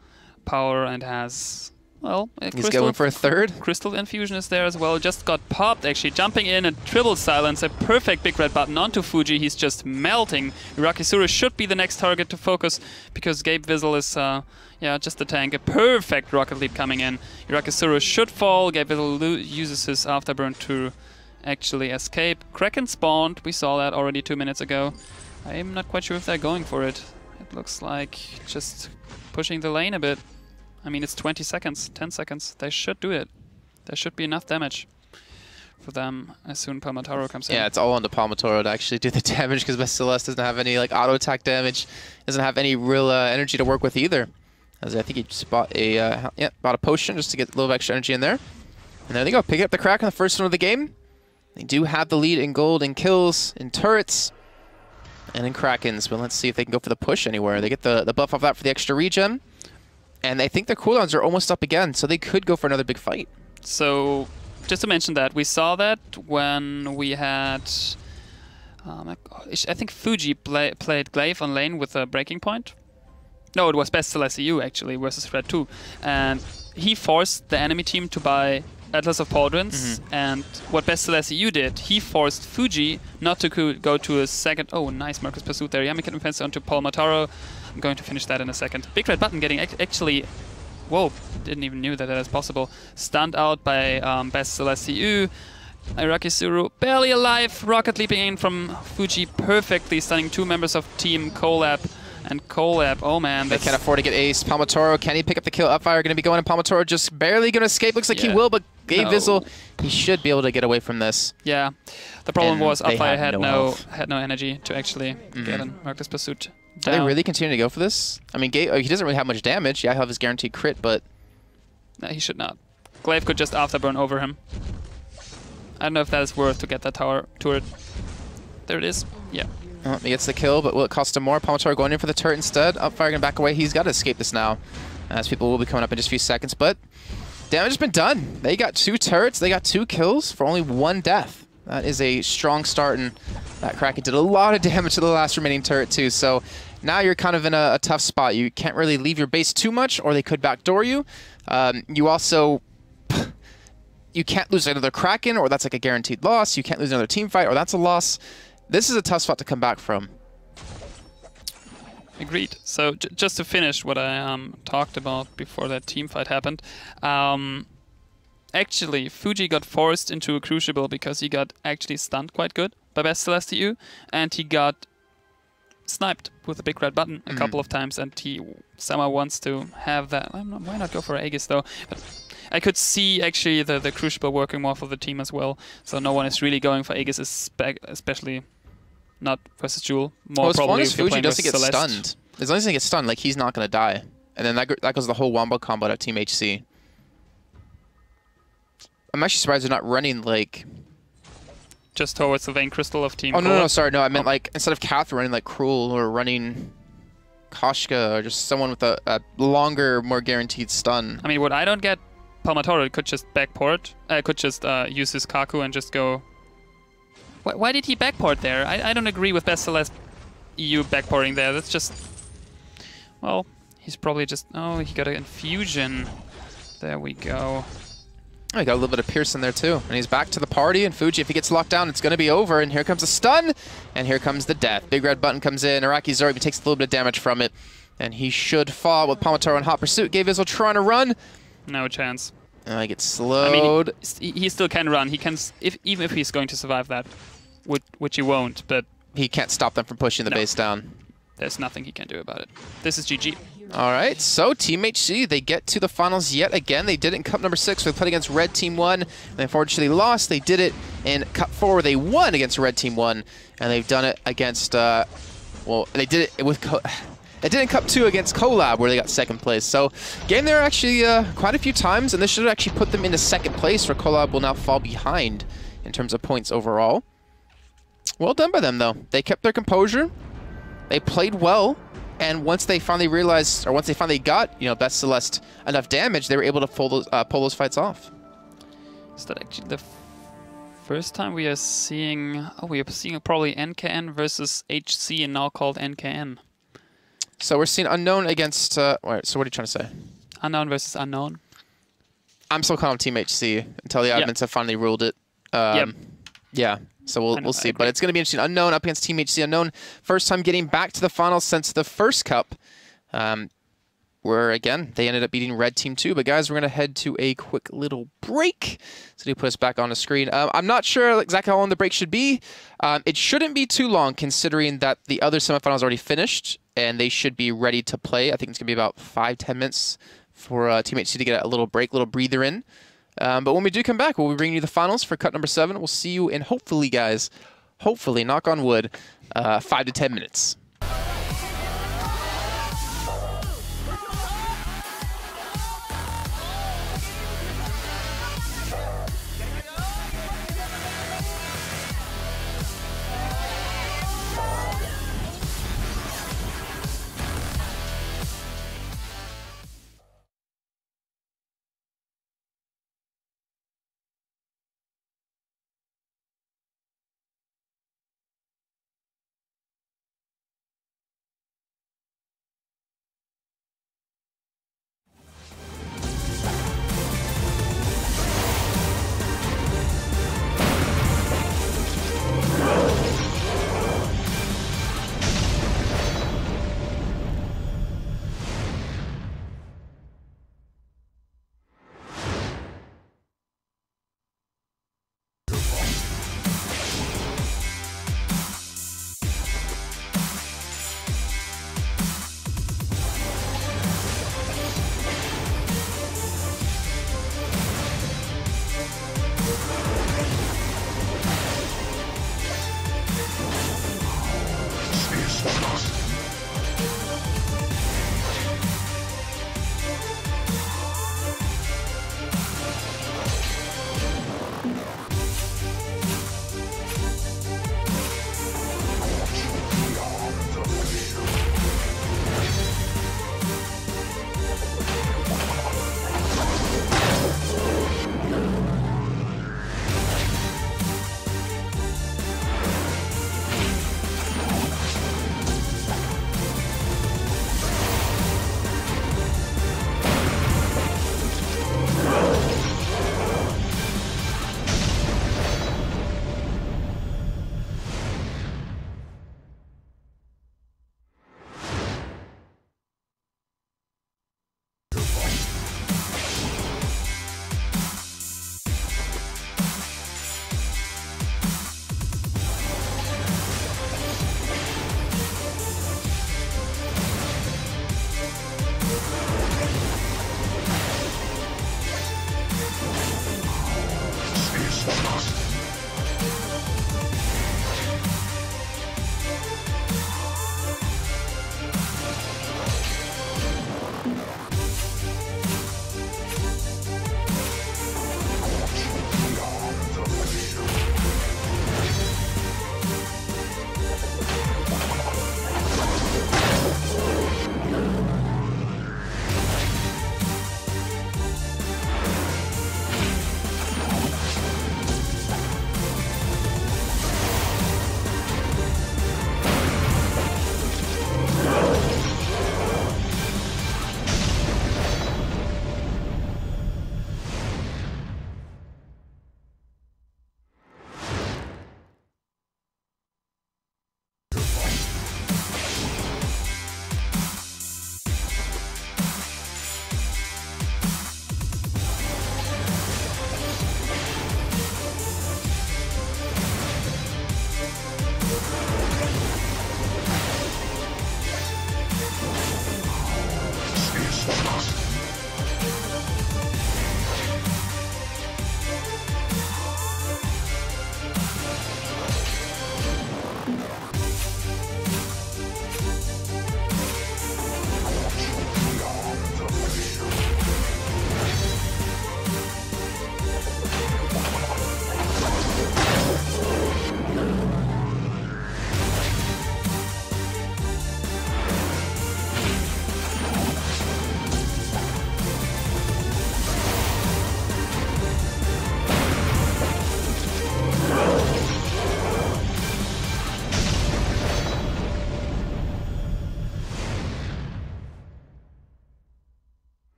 [SPEAKER 4] power, and has, well...
[SPEAKER 3] He's going for a third?
[SPEAKER 4] Crystal infusion is there as well. Just got popped, actually. Jumping in, a triple silence, a perfect big red button onto Fuji. He's just melting. Iraqi Zoro should be the next target to focus, because Gabe Vizdal is... yeah, just a tank. A perfect rocket leap coming in. Iraqi Zoro should fall. Gabe Vizdal uses his afterburn to actually escape. Kraken spawned. We saw that already 2 minutes ago. I'm not quite sure if they're going for it. It looks like just pushing the lane a bit. I mean, it's 20 seconds, 10 seconds. They should do it. There should be enough damage for them as soon as Palmataro comes in.
[SPEAKER 3] Yeah, it's all on the Palmataro to actually do the damage, because Best Celeste doesn't have any like auto attack damage. Doesn't have any real energy to work with either. As I think he just bought a bought a potion just to get a little extra energy in there. And there they go, picking up the Kraken, the first one of the game. They do have the lead in gold, in kills, in turrets. And then Krakens, but let's see if they can go for the push anywhere. They get the buff off that for the extra regen. And I think their cooldowns are almost up again, so they could go for another big fight.
[SPEAKER 4] So, just to mention that, we saw that when we had... I think Fuji played Glaive on lane with a breaking point. No, it was Best Celeste EU actually versus Red 2. And he forced the enemy team to buy Atlas of Pauldrons. And what Best Celeste EU did, he forced Fuji not to go to a second... Oh, nice Marcus Pursuit there. Yami can defense onto Paul Mataro. I'm going to finish that in a second. Big Red Button getting actually... Whoa, didn't even knew that was possible. Stunned out by Best Celeste EU. Iraqi Suru barely alive, rocket leaping in from Fuji perfectly, stunning 2 members of Team Collab. And Collab, oh man.
[SPEAKER 3] They can't afford to get ace. Palmatoro, can he pick up the kill? Upfire going to be going, and Palmatoro just barely going to escape. Looks like he will, but Gabe Vizzle, he should be able to get away from this.
[SPEAKER 4] Yeah, the problem was Upfire had
[SPEAKER 3] no
[SPEAKER 4] energy to actually get in Marcus Pursuit.
[SPEAKER 3] Are they really continuing to go for this? I mean, Gabe, he doesn't really have much damage. Yeah, he'll have his guaranteed crit, but...
[SPEAKER 4] No, he should not. Glaive could just afterburn over him. I don't know if that is worth to get that tower turret. There it is. Yeah.
[SPEAKER 3] Oh, he gets the kill, but will it cost him more? Palmatoro going in for the turret instead. Upfire going to back away. He's got to escape this now, as people will be coming up in just a few seconds. But damage has been done. They got 2 turrets. They got 2 kills for only 1 death. That is a strong start, and that Kraken did a lot of damage to the last remaining turret too. So now you're kind of in a tough spot. You can't really leave your base too much, or they could backdoor you. You also... You can't lose another Kraken, or that's like a guaranteed loss. You can't lose another team fight, or that's a loss. This is a tough spot to come back from.
[SPEAKER 4] Agreed. So just to finish what I talked about before that team fight happened, actually Fuji got forced into a Crucible because he got actually stunned quite good by Best Celeste EU, and he got sniped with a big red button a couple of times, and he somehow wants to have that. Why not go for Aegis though? But I could see actually the Crucible working more for the team as well, so no one is really going for Aegis, especially not versus Jewel. More
[SPEAKER 3] as long
[SPEAKER 4] probably
[SPEAKER 3] as Fuji doesn't get stunned. As long as he gets stunned, like, he's not going to die. And then that goes the whole wombo combo to Team HC. I'm actually surprised they're not running, like...
[SPEAKER 4] Just towards the Vein Crystal of Team
[SPEAKER 3] Oh, no, sorry. No, I meant, like, instead of Kath running, like, Cruel or running Koshka or just someone with a longer, more guaranteed stun.
[SPEAKER 4] I mean, what I don't get, Palmatoro could just backport. Could just use his Kaku and just go... Why did he backport there? I don't agree with Best Celeste EU backporting there. That's just... Well, he's probably just... Oh, he got an infusion. There we go.
[SPEAKER 3] Oh, he got a little bit of Pearson there too. And he's back to the party, and Fuji, if he gets locked down, it's going to be over. And here comes a stun, and here comes the death. Big red button comes in. Iraqi Zoro takes a little bit of damage from it, and he should fall with Palmatoro in hot pursuit. Gave Izzle trying to run.
[SPEAKER 4] No chance.
[SPEAKER 3] He gets slowed.
[SPEAKER 4] I mean, he still can run. He can, even if he's going to survive that, which he won't, but...
[SPEAKER 3] He can't stop them from pushing the base down.
[SPEAKER 4] There's nothing he can do about it. This is GG.
[SPEAKER 3] All right, so Team HC, they get to the finals yet again. They did it in Cup number 6, where they played against Red Team 1. They unfortunately lost. They did it in Cup 4, where they won against Red Team 1. And they've done it against, well, they did it with... They did it in Cup 2 against Collab, where they got 2nd place. So, game there actually quite a few times, and this should actually put them into 2nd place, where Collab will now fall behind in terms of points overall. Well done by them, though. They kept their composure. They played well. And once they finally realized, or once they finally got, Best Celeste enough damage, they were able to pull those fights off.
[SPEAKER 4] Is that actually the first time we are seeing... Oh, we are seeing probably NKN versus HC, and now called NKN.
[SPEAKER 3] So we're seeing Unknown against... so what are you trying to say?
[SPEAKER 4] Unknown versus Unknown.
[SPEAKER 3] I'm still calling Team HC until the admins have finally ruled it. Yeah. So we'll see. But it's going to be interesting. Unknown up against Team HC. Unknown, first time getting back to the finals since the first cup. Where, again, they ended up beating Red Team 2. But, guys, we're going to head to a quick little break. So they put us back on the screen. I'm not sure exactly how long the break should be. It shouldn't be too long, considering that the other semifinals already finished. And they should be ready to play. I think it's going to be about 5-10 minutes for Team HC to get a little break, little breather in. But when we do come back, we'll be bringing you the finals for cut number 7. We'll see you in, hopefully, guys, hopefully, knock on wood, 5 to 10 minutes.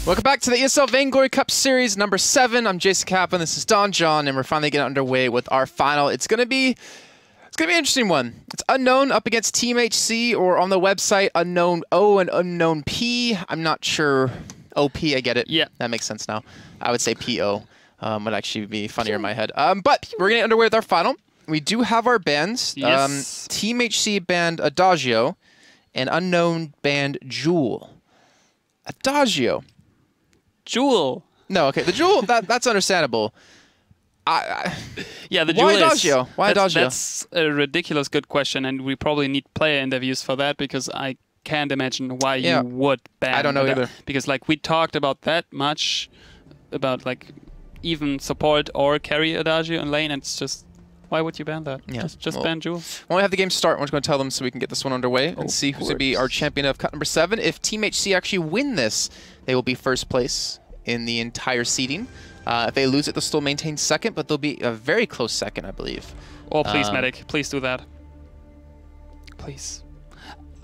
[SPEAKER 3] Welcome back to the ESL Vainglory Cup Series number 7. I'm Jason Kaplan. This is Don John, and we're finally getting underway with our final. It's gonna be an interesting one. It's Unknown up against Team HC, or on the website Unknown O and Unknown P. I'm not sure. OP, I get it.
[SPEAKER 4] Yeah,
[SPEAKER 3] that makes sense now. I would say PO. Would actually be funnier in my head. But we're gonna get underway with our final. We do have our bands.
[SPEAKER 4] Yes.
[SPEAKER 3] Team HC banned Adagio, and Unknown banned Jewel. Adagio.
[SPEAKER 4] Jewel.
[SPEAKER 3] No, okay. The Jewel, that's understandable.
[SPEAKER 4] Yeah, the Jewel
[SPEAKER 3] Why Adagio? Why Adagio?
[SPEAKER 4] That's a ridiculous good question, and we probably need player interviews for that, because I can't imagine why you would ban.
[SPEAKER 3] I don't know either.
[SPEAKER 4] Because like we talked about that much, about like even support or carry Adagio in lane, and it's just, why would you ban that?
[SPEAKER 3] Yeah.
[SPEAKER 4] Just ban Jewel.
[SPEAKER 3] When we have the game start, we're just going to tell them so we can get this one underway and see who's going to be our champion of cut number 7. If Team HC actually win this, they will be first place in the entire seeding. If they lose it, they'll still maintain second, but they'll be a very close second, I believe.
[SPEAKER 4] Oh, please, Medic. Please do that. Please.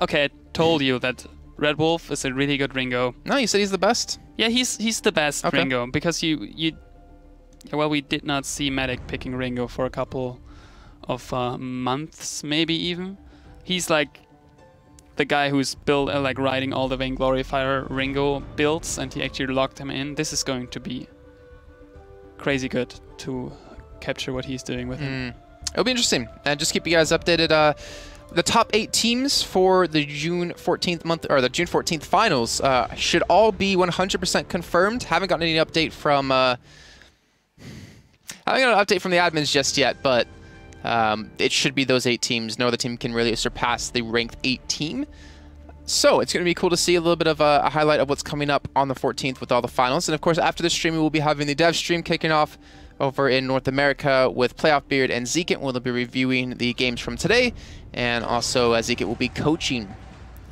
[SPEAKER 4] Okay, I told you that Red Wolf is a really good Ringo.
[SPEAKER 3] No, you said he's the best?
[SPEAKER 4] Yeah, he's the best Ringo, because well, we did not see Medic picking Ringo for a couple of months, maybe even. He's like the guy who's built like riding all the Vainglory Fire Ringo builds, and he actually locked him in. This is going to be crazy good to capture what he's doing with him.
[SPEAKER 3] It'll be interesting, and just keep you guys updated. The top 8 teams for the June 14th finals should all be 100% confirmed. Haven't gotten any update from the admins just yet, but it should be those 8 teams. No other team can really surpass the ranked 8 team. So it's going to be cool to see a little bit of a highlight of what's coming up on the 14th with all the finals. And of course, after the stream, we will be having the dev stream kicking off over in North America with Playoff Beard and Zekit. We'll be reviewing the games from today. And also, Zekit will be coaching,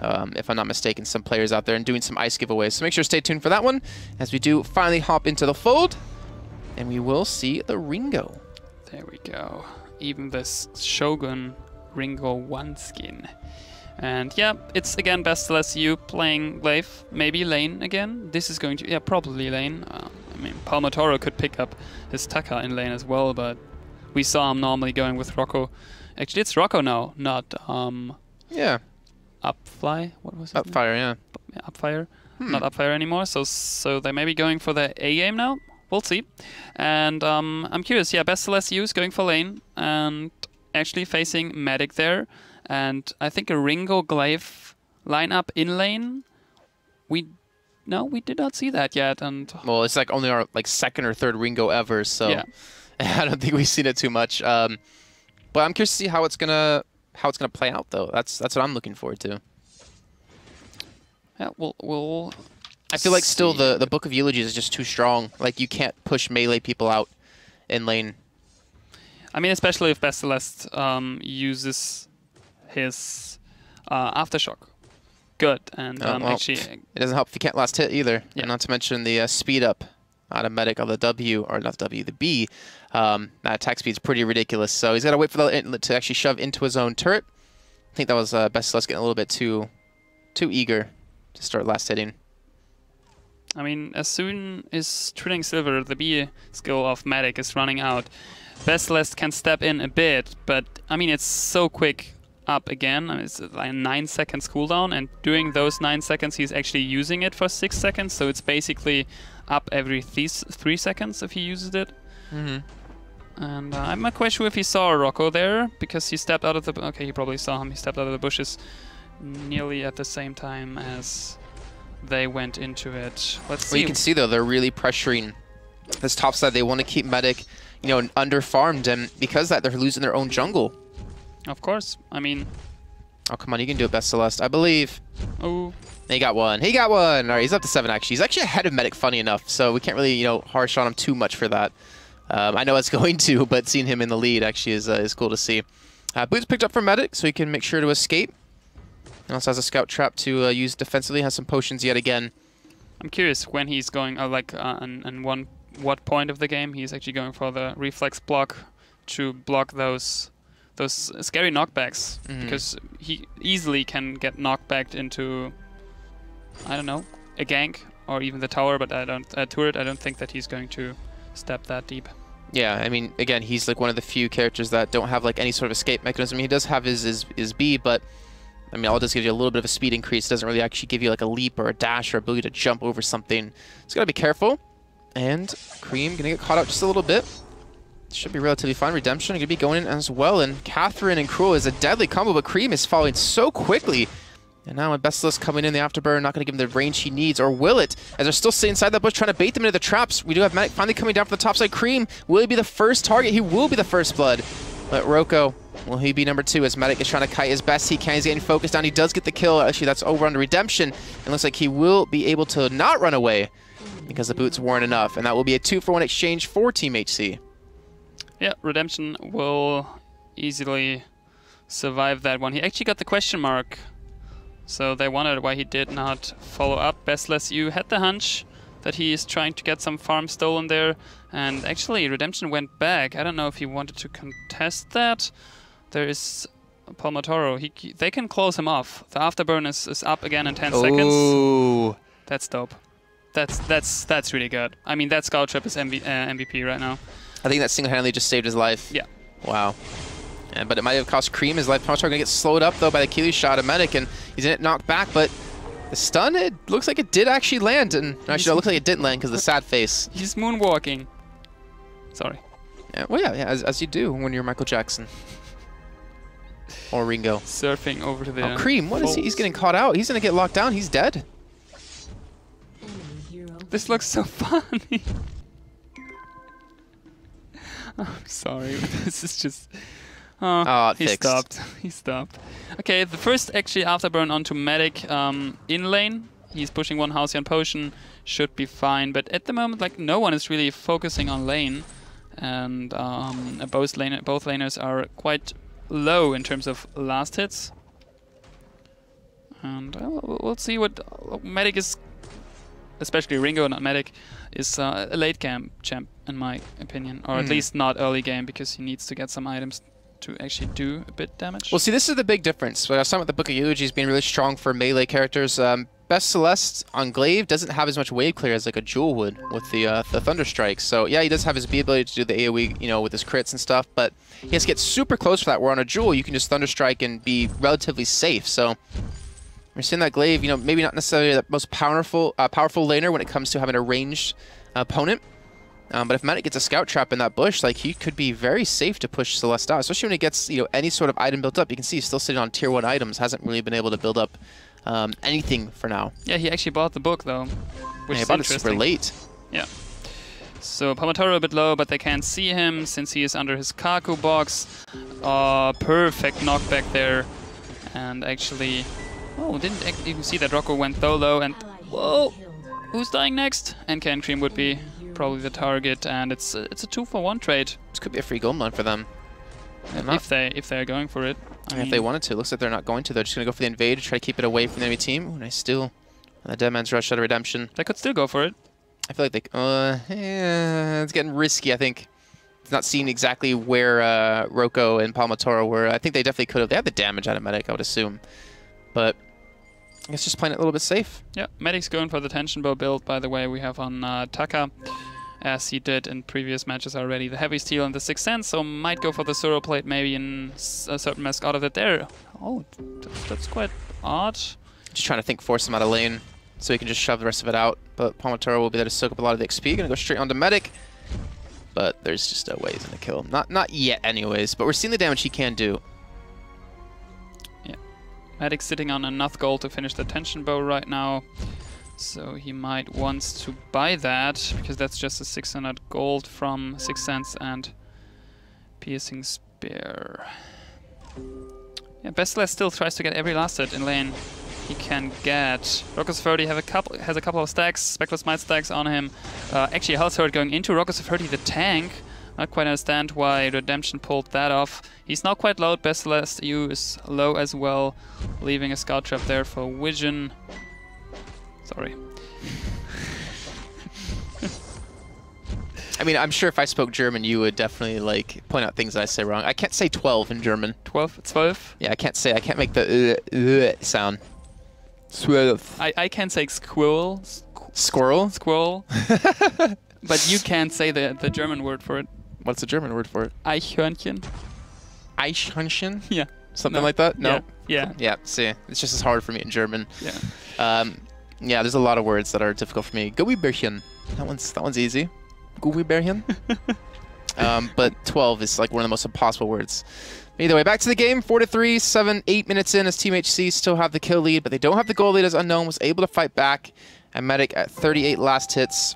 [SPEAKER 3] if I'm not mistaken, some players out there and doing some ice giveaways. So make sure to stay tuned for that one as we do finally hop into the fold. And we will see the Ringo.
[SPEAKER 4] There we go. Even this Shogun Ringo 1 skin. And yeah, it's again best LSU playing Glaive, maybe lane again. This is going to, yeah, probably lane. I mean, Palmatoro could pick up his Taka in lane as well, but we saw him normally going with Rocco. Actually, it's Rocco now, not
[SPEAKER 3] yeah,
[SPEAKER 4] Upfly. What was it?
[SPEAKER 3] Upfire, yeah.
[SPEAKER 4] Upfire, not Upfire anymore. So they may be going for the A game now. We'll see. And I'm curious. Yeah, best LSU is going for lane and actually facing Medic there. And I think a Ringo Glaive lineup in lane. We did not see that yet. And
[SPEAKER 3] well, it's like only our second or third Ringo ever, so yeah. I don't think we've seen it too much. But I'm curious to see how it's gonna play out, though. That's what I'm looking forward to.
[SPEAKER 4] Yeah, we'll
[SPEAKER 3] I feel like still the Book of Eulogies is just too strong. Like, you can't push melee people out in lane.
[SPEAKER 4] I mean, especially if Best Celeste uses his Aftershock. Good, and actually...
[SPEAKER 3] It doesn't help if you can't last hit either. Yeah. And not to mention the speed up out of Medic on the W, or not W, the B. That attack speed's pretty ridiculous, so he's got to wait for the inlet to actually shove into his own turret. I think that was Best Celeste getting a little bit too eager to start last hitting.
[SPEAKER 4] I mean, as soon as Trilling Silver, the B skill of Medic, is running out, Best Celeste can step in a bit, but I mean, it's so quick up again. I mean, it's like 9 seconds cooldown, and during those 9 seconds, he's actually using it for 6 seconds, so it's basically up every 3 seconds if he uses it. And I'm not quite sure if he saw Rocco there, because he stepped out of the... Okay, he probably saw him. He stepped out of the bushes nearly at the same time as they went into it. Let's see.
[SPEAKER 3] Well, you can see, though, they're really pressuring this top side. They want to keep Medic, you know, under-farmed, and because of that, they're losing their own jungle.
[SPEAKER 4] Of course. I mean...
[SPEAKER 3] Oh, come on, you can do it, Best Celeste. I believe.
[SPEAKER 4] Oh.
[SPEAKER 3] He got one. He got one! All right, he's up to 7, actually. He's actually ahead of Medic, funny enough, so we can't really, you know, harsh on him too much for that. I know it's going to, but seeing him in the lead actually is cool to see. Boots picked up for Medic, so he can make sure to escape. And also has a scout trap to use defensively. Has some potions yet again.
[SPEAKER 4] I'm curious when he's going, on what point of the game he's actually going for the reflex block to block those scary knockbacks, because he easily can get knockbacked into, I don't know, a gank or even the tower, but turret. I don't think that he's going to step that deep.
[SPEAKER 3] Yeah, I mean, again, he's like one of the few characters that don't have like any sort of escape mechanism. He does have his B, but I mean, all it does gives you a little bit of a speed increase. It doesn't really actually give you like a leap or a dash or ability to jump over something. So gotta be careful. And Cream gonna get caught out just a little bit. Should be relatively fine. Redemption gonna be going in as well. And Catherine and Cruel is a deadly combo, but Cream is falling so quickly. And now with Basilisk coming in the afterburn, not going to give him the range he needs, or will it? As they're still sitting inside that bush trying to bait them into the traps. We do have Medic finally coming down from the top side. Cream, will he be the first target? He will be the first blood. But Roko, will he be number 2 as Medic is trying to kite as best he can. He's getting focused down. He does get the kill. Actually, that's over on the Redemption. And looks like he will be able to not run away because the boots weren't enough. And that will be a 2-for-1 exchange for Team HC.
[SPEAKER 4] Yeah, Redemption will easily survive that one. He actually got the question mark. So they wondered why he did not follow up. Bestless, you had the hunch that he is trying to get some farm stolen there. And actually, Redemption went back. I don't know if he wanted to contest that. There is Palmatoro. They can close him off. The afterburn is up again in 10 seconds. That's dope. That's really good. I mean, that Scout Trap is MVP right now.
[SPEAKER 3] I think that single-handedly just saved his life.
[SPEAKER 4] Yeah.
[SPEAKER 3] Wow. But it might have cost Cream his life. Palmatoro gonna get slowed up though by the Achilles shot of Medic, and he's in it knocked back. But the stun, it looks like it did actually land, and actually it looks like it didn't land because of the sad face.
[SPEAKER 4] He's moonwalking. Sorry.
[SPEAKER 3] Yeah, well, yeah, as you do when you're Michael Jackson or Ringo.
[SPEAKER 4] Surfing over to the.
[SPEAKER 3] Oh, Cream, what is he? He's getting caught out. He's gonna get locked down. He's dead.
[SPEAKER 4] This looks so funny. I'm sorry, this is just. Oh, he stopped. He stopped. Okay, the first actually afterburn onto Medic in lane. He's pushing one Halcyon Potion, should be fine. But at the moment, like, no one is really focusing on lane, and both laners are quite low in terms of last hits. And we'll see what Medic is, especially Ringo, not Medic, is a late game champ in my opinion, or at least not early game, because he needs to get some items to actually do a bit damage.
[SPEAKER 3] Well, see, this is the big difference. I was talking about the Book of Eulogies being really strong for melee characters. Best Celeste on Glaive doesn't have as much wave clear as like a Jewel would with the Thunder Strike. So yeah, he does have his B ability to do the AoE, you know, with his crits and stuff, but he has to get super close for that. Where on a Jewel, you can just Thunder Strike and be relatively safe. So we're seeing that Glaive, you know, maybe not necessarily the most powerful laner when it comes to having a ranged opponent. But if Medic gets a Scout Trap in that bush, like, he could be very safe to push Celeste out, especially when he gets, you know, any sort of item built up. You can see he's still sitting on tier 1 items, hasn't really been able to build up anything for now.
[SPEAKER 4] Yeah, he actually bought the book though, which
[SPEAKER 3] he
[SPEAKER 4] is
[SPEAKER 3] bought it super late.
[SPEAKER 4] Yeah. So Palmatoro a bit low, but they can't see him since he is under his Kaku box. Perfect knockback there, and actually, didn't even see that Rocco went so low. And whoa, who's dying next? NK and Cream would be probably the target, and it's a 2-for-1 trade.
[SPEAKER 3] This could be a free gold run for them.
[SPEAKER 4] If they're going for it. I mean,
[SPEAKER 3] if they wanted to. Looks like they're not going to. They're just going to go for the invade to try to keep it away from the enemy team. Ooh, nice steal. And the Dead Man's Rush out of Redemption.
[SPEAKER 4] They could still go for it.
[SPEAKER 3] I feel like they... yeah, it's getting risky, I think. It's not seeing exactly where Roko and Palmatoro were. I think they definitely could have. They had the damage out of Medic, I would assume. But I guess just playing it a little bit safe.
[SPEAKER 4] Yeah, Medic's going for the Tension Bow build, by the way, we have on Taka, as he did in previous matches already. The Heavy Steel and the Sixth Sense, so might go for the Suro Plate maybe in a certain mask out of it there. Oh, that's quite odd.
[SPEAKER 3] Just trying to think, force him out of lane so he can just shove the rest of it out. But Palmatoro will be there to soak up a lot of the XP. Gonna go straight onto Medic. But there's just a way he's gonna kill him. Not yet anyways, but we're seeing the damage he can do.
[SPEAKER 4] Yeah. Medic's sitting on enough gold to finish the Tension Bow right now. So he might want to buy that, because that's just a 600 gold from Sixth Sense and Piercing Spear. Yeah, Bestless still tries to get every last hit in lane he can get. Rockus 30 has a couple of stacks, Spectral Smite stacks on him. Actually, Health Hurt going into Rockus 30, the tank. Not quite understand why Redemption pulled that off. He's not quite low. Bestless EU is low as well, leaving a Scout Trap there for Vision. Sorry.
[SPEAKER 3] I mean, I'm sure if I spoke German, you would definitely like point out things that I say wrong. I can't say 12 in German.
[SPEAKER 4] 12? 12?
[SPEAKER 3] Yeah, I can't make the sound. 12.
[SPEAKER 4] I can say squirrel.
[SPEAKER 3] Squirrel?
[SPEAKER 4] Squirrel. But you can't say the German word for it.
[SPEAKER 3] What's the German word for it?
[SPEAKER 4] Eichhörnchen.
[SPEAKER 3] Eichhörnchen?
[SPEAKER 4] Yeah.
[SPEAKER 3] Something like that? No?
[SPEAKER 4] Yeah.
[SPEAKER 3] Yeah, see. It's just as hard for me in German.
[SPEAKER 4] Yeah.
[SPEAKER 3] Yeah, there's a lot of words that are difficult for me. Gummibärchen. That one's easy. Gummibärchen. But 12 is like one of the most impossible words. Either way, back to the game. 4-3, 8 minutes in as Team HC still have the kill lead, but they don't have the goal lead as Unknown was able to fight back. And Medic at 38 last hits,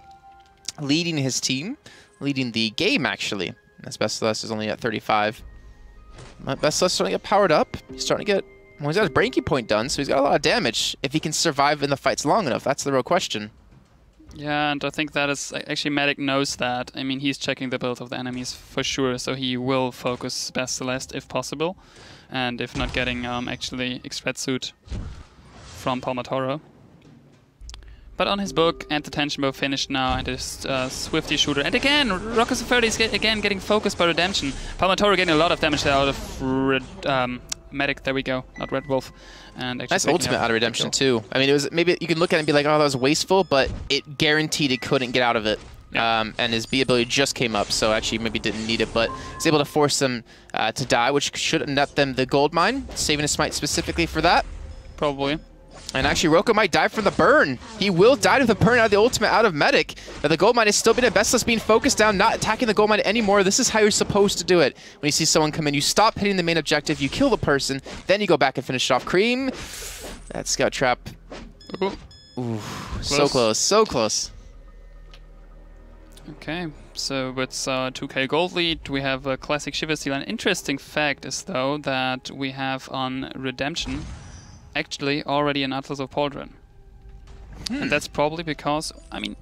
[SPEAKER 3] leading his team, leading the game actually. As Bestceleste is only at 35. Bestceleste starting to get powered up. He's starting to get, well, he's got his breaking point done, so he's got a lot of damage. If he can survive in the fights long enough, that's the real question.
[SPEAKER 4] Yeah, and I think that is actually Medic knows that. I mean, he's checking the build of the enemies for sure, so he will focus Bestceleste if possible, and if not getting actually Express from Palmatoro. But on his book, and the tension bow finished now, and his Swifty shooter. And again, Rockers of 30 is again getting focused by Redemption. Palmatoro getting a lot of damage there out of Medic. There we go, not Red Wolf. And
[SPEAKER 3] nice ultimate out of Redemption too. I mean, it was maybe you can look at it and be like, oh, that was wasteful, but it guaranteed he couldn't get out of it. Yeah. And his B ability just came up, so actually maybe didn't need it, but he's able to force them to die, which should net them the gold mine, saving his smite specifically for that.
[SPEAKER 4] Probably.
[SPEAKER 3] And actually, Roko might die from the burn. He will die to the burn out of the ultimate out of Medic. But the gold mine is still being at Bestceleste, being focused down, not attacking the gold mine anymore. This is how you're supposed to do it. When you see someone come in, you stop hitting the main objective, you kill the person, then you go back and finish it off. Cream. That scout trap. Ooh, so close, so close.
[SPEAKER 4] Okay, so with 2k gold lead, we have a classic Shiver Steel. An interesting fact is, though, that we have on Redemption actually already an Atlas of Pauldron. And that's probably because, I mean,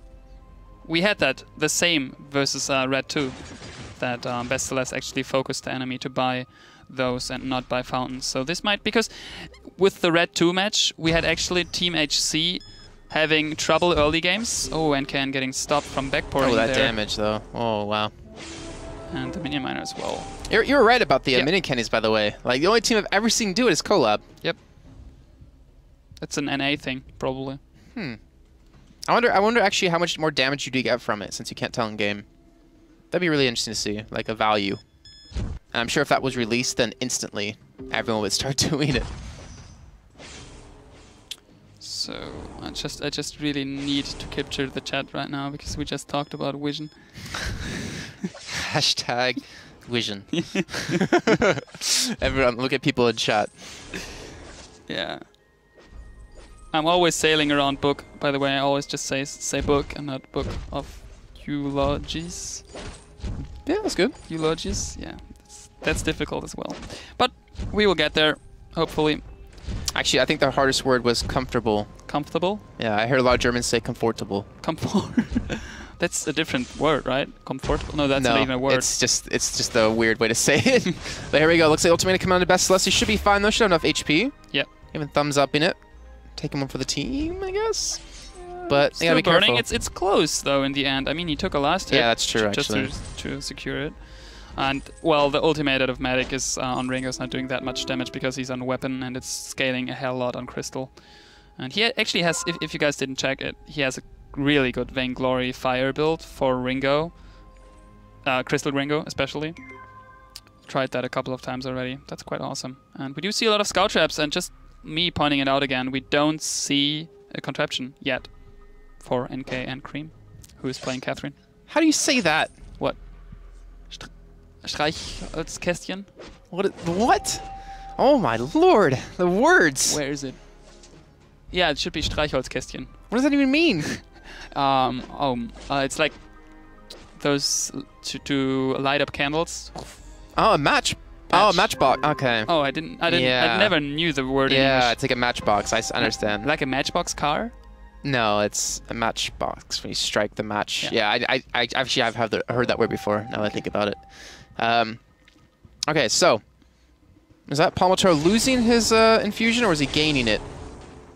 [SPEAKER 4] we had that the same versus Red 2, that Bestceleste actually focused the enemy to buy those and not buy fountains. So this might, because with the Red 2 match, we had actually Team HC having trouble early games. Oh, and Ken getting stopped from backporting.
[SPEAKER 3] Oh, that damage though. Oh, wow.
[SPEAKER 4] And the minion miner as well.
[SPEAKER 3] You're right about the minion candies, by the way. Like, the only team I've ever seen do it is Collab.
[SPEAKER 4] Yep. It's an NA thing, probably.
[SPEAKER 3] I wonder actually how much more damage you do get from it, since you can't tell in game. That'd be really interesting to see, like a value. And I'm sure if that was released, then instantly everyone would start doing it.
[SPEAKER 4] So I just really need to capture the chat right now because we just talked about Vision.
[SPEAKER 3] Hashtag Vision. Everyone, look at people in chat.
[SPEAKER 4] Yeah. I'm always sailing around book. By the way, I always just say book and not book of eulogies.
[SPEAKER 3] Yeah, that's good.
[SPEAKER 4] Eulogies, yeah. That's difficult as well. But we will get there, hopefully.
[SPEAKER 3] Actually, I think the hardest word was comfortable.
[SPEAKER 4] Comfortable?
[SPEAKER 3] Yeah, I heard a lot of Germans say comfortable.
[SPEAKER 4] Comfort. That's a different word, right? Comfortable? No, that's not even a word.
[SPEAKER 3] It's just a weird way to say it. But here we go. Looks like ultimate coming on to Bestceleste. He should be fine though. Should have enough HP.
[SPEAKER 4] Yep.
[SPEAKER 3] Even thumbs up in it. Taking one for the team, I guess. But
[SPEAKER 4] still
[SPEAKER 3] you gotta be
[SPEAKER 4] burning.
[SPEAKER 3] careful.
[SPEAKER 4] It's close though in the end. I mean, he took a last hit.
[SPEAKER 3] Yeah, that's true.
[SPEAKER 4] Just
[SPEAKER 3] actually,
[SPEAKER 4] to secure it. And well, the ultimate out of Medic is on Ringo's not doing that much damage because he's on weapon and it's scaling a hell lot on Crystal. And he actually has, if you guys didn't check it, he has a really good Vainglory fire build for Ringo, Crystal Ringo especially. Tried that a couple of times already. That's quite awesome. And we do see a lot of scout traps, and just me pointing it out again, we don't see a contraption yet for NK and Cream, who is playing Catherine.
[SPEAKER 3] how do you say that?
[SPEAKER 4] What? Streichholzkästchen?
[SPEAKER 3] What? Oh my lord! The words.
[SPEAKER 4] Where is it? Yeah, it should be Streichholzkästchen.
[SPEAKER 3] What does that even mean?
[SPEAKER 4] It's like those to light up candles.
[SPEAKER 3] Oh, a match. Oh, a matchbox. Okay.
[SPEAKER 4] Oh, I didn't.
[SPEAKER 3] Yeah.
[SPEAKER 4] I never knew the word.
[SPEAKER 3] Yeah,
[SPEAKER 4] in English.
[SPEAKER 3] it's like a matchbox. I understand.
[SPEAKER 4] Like a matchbox car.
[SPEAKER 3] No, it's a matchbox when you strike the match.
[SPEAKER 4] Yeah.
[SPEAKER 3] I actually I've heard that word before. Now that I think about it. Okay, so is that Palmatoro losing his infusion or is he gaining it?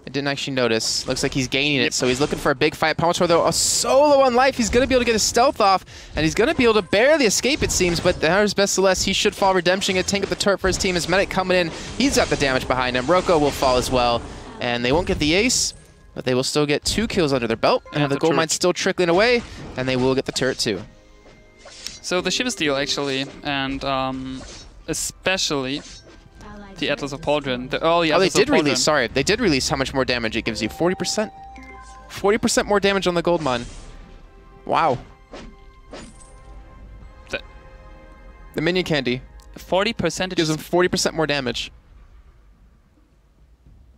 [SPEAKER 3] I didn't actually notice. Looks like he's gaining it, so he's looking for a big fight. Palmatoro, though, a solo on life. He's going to be able to get his stealth off, and he's going to be able to barely escape, it seems, but there's Bestceleste. He should fall. Redemption going to tank up the turret for his team. His medic coming in. He's got the damage behind him. Roko will fall as well, and they won't get the ace. But they will still get 2 kills under their belt, and the gold mine's still trickling away, and they will get the turret too.
[SPEAKER 4] So the Shiva Steel actually, and especially the Atlas of Pauldron, the early Atlas
[SPEAKER 3] they
[SPEAKER 4] of
[SPEAKER 3] did
[SPEAKER 4] Pauldron.
[SPEAKER 3] release, sorry, they did release how much more damage it gives you. 40%? 40% more damage on the gold mine. Wow. The minion candy.
[SPEAKER 4] 40%
[SPEAKER 3] gives them 40% more damage.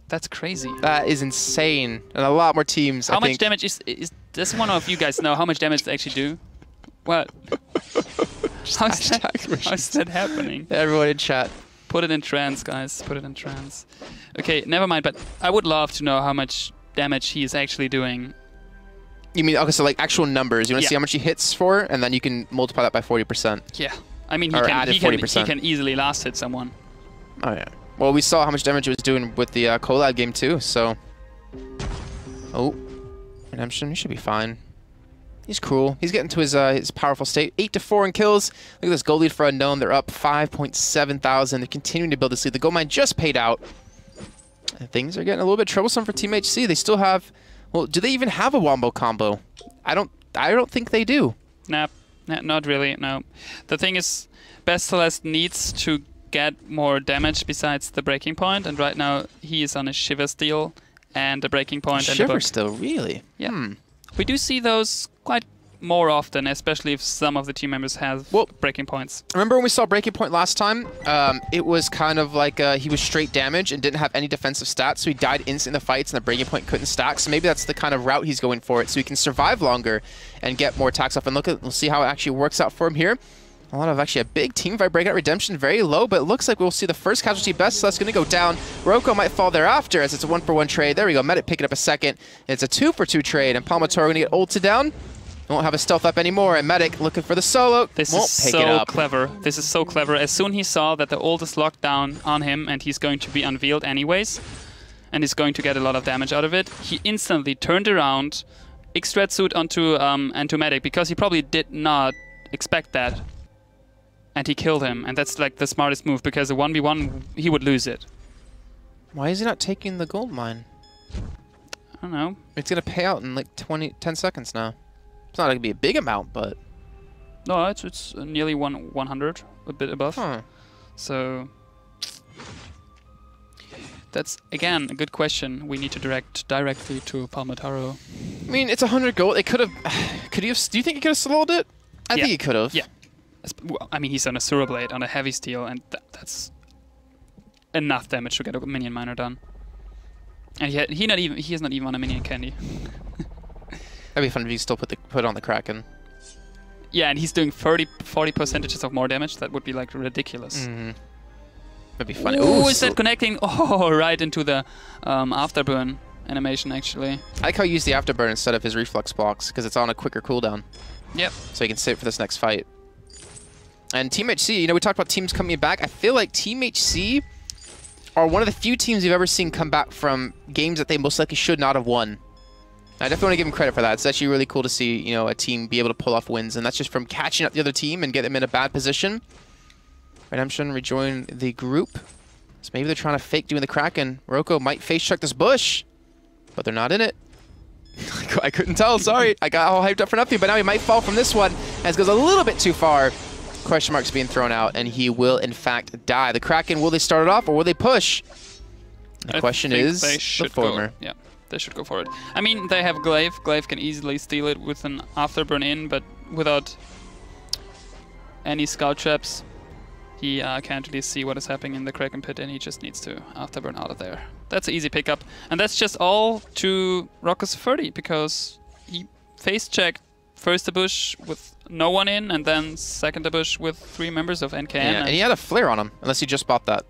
[SPEAKER 4] That's crazy.
[SPEAKER 3] That is insane. And a lot more teams,
[SPEAKER 4] How much damage is does one of you guys know how much damage they actually do? What? How's that happening?
[SPEAKER 3] Everyone in chat.
[SPEAKER 4] Put it in trance, guys. Put it in trance. Okay, never mind, but I would love to know how much damage he is actually doing.
[SPEAKER 3] You mean, okay, so like actual numbers. You want to see how much he hits for, and then you can multiply that by 40%.
[SPEAKER 4] Yeah. I mean, he can easily last hit someone.
[SPEAKER 3] Oh, yeah. Well, we saw how much damage he was doing with the collab game, too, so... Oh. Redemption, he should be fine. He's cruel. He's getting to his powerful state. 8-4 in kills. Look at this gold lead for Unknown. They're up 5.7 thousand. They're continuing to build this lead. The gold mine just paid out. And things are getting a little bit troublesome for Team HC. They still have... Well, do they even have a wombo combo? I don't think they do.
[SPEAKER 4] Nah, not really, no. The thing is, Best Celeste needs to get more damage besides the breaking point, and right now he is on a Shiver Steel and the breaking point.
[SPEAKER 3] Shiver Steel, really?
[SPEAKER 4] Yeah. We do see those quite more often, especially if some of the team members have breaking points.
[SPEAKER 3] Remember when we saw breaking point last time? It was kind of like he was straight damage and didn't have any defensive stats, so he died instant in the fights and the breaking point couldn't stack. So maybe that's the kind of route he's going for it, so he can survive longer and get more attacks off. And we'll see how it actually works out for him here. A lot of actually a big team fight. Breakout Redemption very low, but it looks like we'll see the first casualty. Best, so that's going to go down. Roko might fall thereafter as it's a 1-for-1 trade. There we go. Medic picking up a second. It's a 2-for-2 trade, and Palmator going to get ulted down. Won't have a stealth up anymore, and Medic looking for the solo.
[SPEAKER 4] This is so clever. This is so clever. As soon he saw that the ult is locked down on him and he's going to be unveiled anyways, and he's going to get a lot of damage out of it, he instantly turned around, X-Thread suit onto Medic, because he probably did not expect that. And he killed him, and that's like the smartest move, because a 1v1, he would lose it.
[SPEAKER 3] Why is he not taking the gold mine?
[SPEAKER 4] I don't know.
[SPEAKER 3] It's going to pay out in like 10 seconds now. It's not going to be a big amount, but...
[SPEAKER 4] No, it's nearly 100, a bit above.
[SPEAKER 3] Huh. So...
[SPEAKER 4] That's, again, a good question we need to direct directly to Palmataro.
[SPEAKER 3] I mean, it's 100 gold. It could have... Do you think he could have soloed it? I think he could have.
[SPEAKER 4] Yeah. I mean, he's on a Sura Blade, on a heavy steel, and that's enough damage to get a minion miner done. And he is not even on a minion candy.
[SPEAKER 3] That'd be fun if you still put on the Kraken.
[SPEAKER 4] Yeah, and he's doing 40% of more damage. That would be like ridiculous.
[SPEAKER 3] Mm-hmm. That'd be funny.
[SPEAKER 4] Ooh, is that connecting? Oh, right into the afterburn animation, actually.
[SPEAKER 3] I like how he used the afterburn instead of his reflex blocks, because it's on a quicker cooldown.
[SPEAKER 4] Yep.
[SPEAKER 3] So he can save it for this next fight. And Team HC, you know, we talked about teams coming back. I feel like Team HC are one of the few teams you've ever seen come back from games that they most likely should not have won. I definitely want to give them credit for that. It's actually really cool to see, you know, a team be able to pull off wins, and that's just from catching up the other team and get them in a bad position. Redemption rejoin the group. So maybe they're trying to fake doing the Kraken. Roko might face check this bush, but they're not in it. I couldn't tell, sorry. I got all hyped up for nothing, but now he might fall from this one as it goes a little bit too far. Question marks being thrown out, and he will, in fact, die. The Kraken, will they start it off, or will they push? The question is the former.
[SPEAKER 4] Yeah, they should go for it. I mean, they have Glaive. Glaive can easily steal it with an afterburn in, but without any scout traps, he can't really see what is happening in the Kraken pit, and he just needs to afterburn out of there. That's an easy pickup. And that's just all to Rocko's 30, because he face-checked first the bush with no one in, and then second the bush with 3 members of NKN.
[SPEAKER 3] Yeah, and he had a flare on him, unless he just bought that.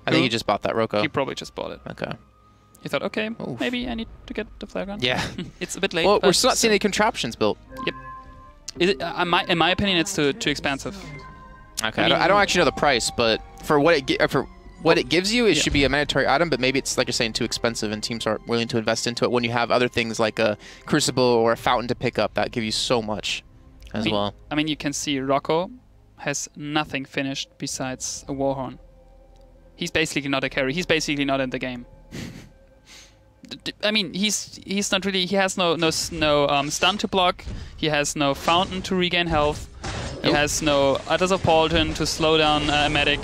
[SPEAKER 3] I think he just bought that, Roko.
[SPEAKER 4] He probably just bought it.
[SPEAKER 3] Okay.
[SPEAKER 4] He thought, okay, maybe I need to get the flare gun.
[SPEAKER 3] Yeah.
[SPEAKER 4] It's a bit late.
[SPEAKER 3] Well, we're still not seeing any contraptions built.
[SPEAKER 4] Yep. In my opinion, it's too expensive.
[SPEAKER 3] Okay, I don't actually know the price, but for what it gives you, it should be a mandatory item, but maybe it's, like you're saying, too expensive and teams aren't willing to invest into it when you have other things like a Crucible or a Fountain to pick up that give you so much as well.
[SPEAKER 4] I mean, you can see Rocko has nothing finished besides a Warhorn. He's basically not a carry. He's basically not in the game. I mean, he's not really. He has no stun to block. He has no fountain to regain health. He has no Utters of Paladin to slow down a medic.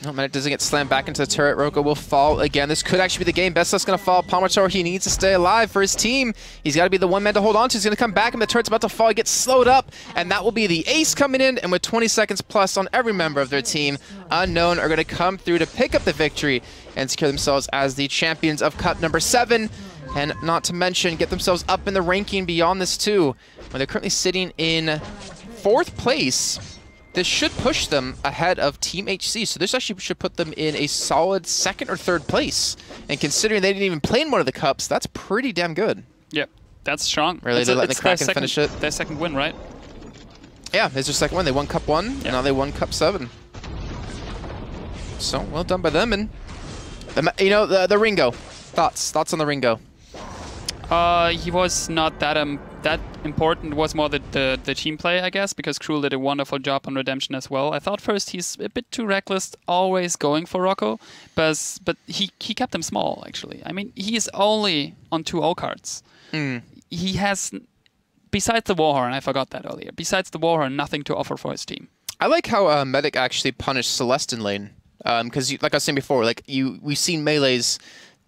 [SPEAKER 3] No, Medic doesn't get slammed back into the turret. Roko will fall again. This could actually be the game. Bestless going to fall. Palmator, he needs to stay alive for his team. He's got to be the one man to hold on to. He's going to come back, and the turret's about to fall. He gets slowed up, and that will be the ace coming in. And with 20 seconds plus on every member of their team, Unknown are going to come through to pick up the victory and secure themselves as the champions of Cup number 7. And not to mention, get themselves up in the ranking beyond this too. When they're currently sitting in 4th place, this should push them ahead of Team HC, so this actually should put them in a solid 2nd or 3rd place. And considering they didn't even play in one of the cups, that's pretty damn good.
[SPEAKER 4] Yep, that's strong.
[SPEAKER 3] Really, they're letting the Kraken finish it.
[SPEAKER 4] Their 2nd win, right?
[SPEAKER 3] Yeah, it's their 2nd win. They won Cup 1, and now they won Cup 7. So, well done by them. And, you know, the Ringo. Thoughts on the Ringo?
[SPEAKER 4] He was not that important. It was more the team play, I guess, because Cruel did a wonderful job on Redemption as well. I thought first he's a bit too reckless, always going for Rocco, but he kept them small, actually. I mean, he is only on 2 O cards. He has, besides the Warhorn, I forgot that earlier, besides the Warhorn, nothing to offer for his team.
[SPEAKER 3] I like how Medic actually punished Celeste in lane, because like I was saying before, like we've seen melees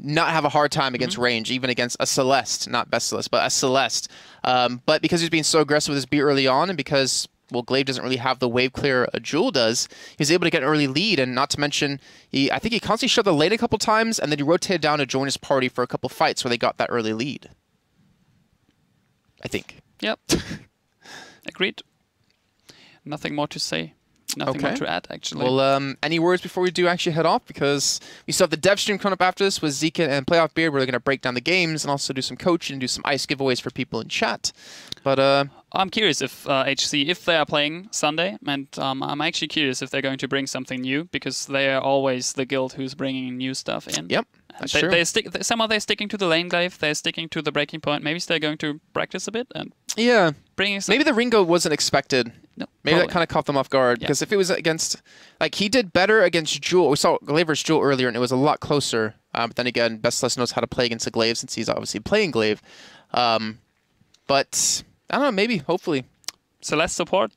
[SPEAKER 3] not have a hard time against range, even against a Celeste, not best Celeste, but a Celeste. But because he was being so aggressive with his B early on, and because, well, Glaive doesn't really have the wave clear a Jewel does, he was able to get an early lead, and not to mention, I think he constantly showed the lane a couple times, and then he rotated down to join his party for a couple fights where they got that early lead. I think.
[SPEAKER 4] Yep. Agreed. Nothing more to say. Nothing more to add, actually.
[SPEAKER 3] Well, any words before we do actually head off? Because we still have the dev stream coming up after this with Zika and Playoff Beard, where we're going to break down the games and also do some coaching and do some ice giveaways for people in chat. But
[SPEAKER 4] I'm curious if HC, if they are playing Sunday, and I'm actually curious if they're going to bring something new, because they are always the guild who's bringing new stuff in.
[SPEAKER 3] Yep. That's true.
[SPEAKER 4] Somehow they're sticking to the lane glaive, they're sticking to the breaking point. Maybe they're going to practice a bit and bringing some.
[SPEAKER 3] Maybe the Ringo wasn't expected.
[SPEAKER 4] No,
[SPEAKER 3] maybe that kind of caught them off guard, because if it was against, like, he did better against Jewel. We saw Glaiver's Jewel earlier, and it was a lot closer. But then again, Bestless knows how to play against the Glaive, since he's obviously playing Glaive. But I don't know, maybe, hopefully.
[SPEAKER 4] Celeste support?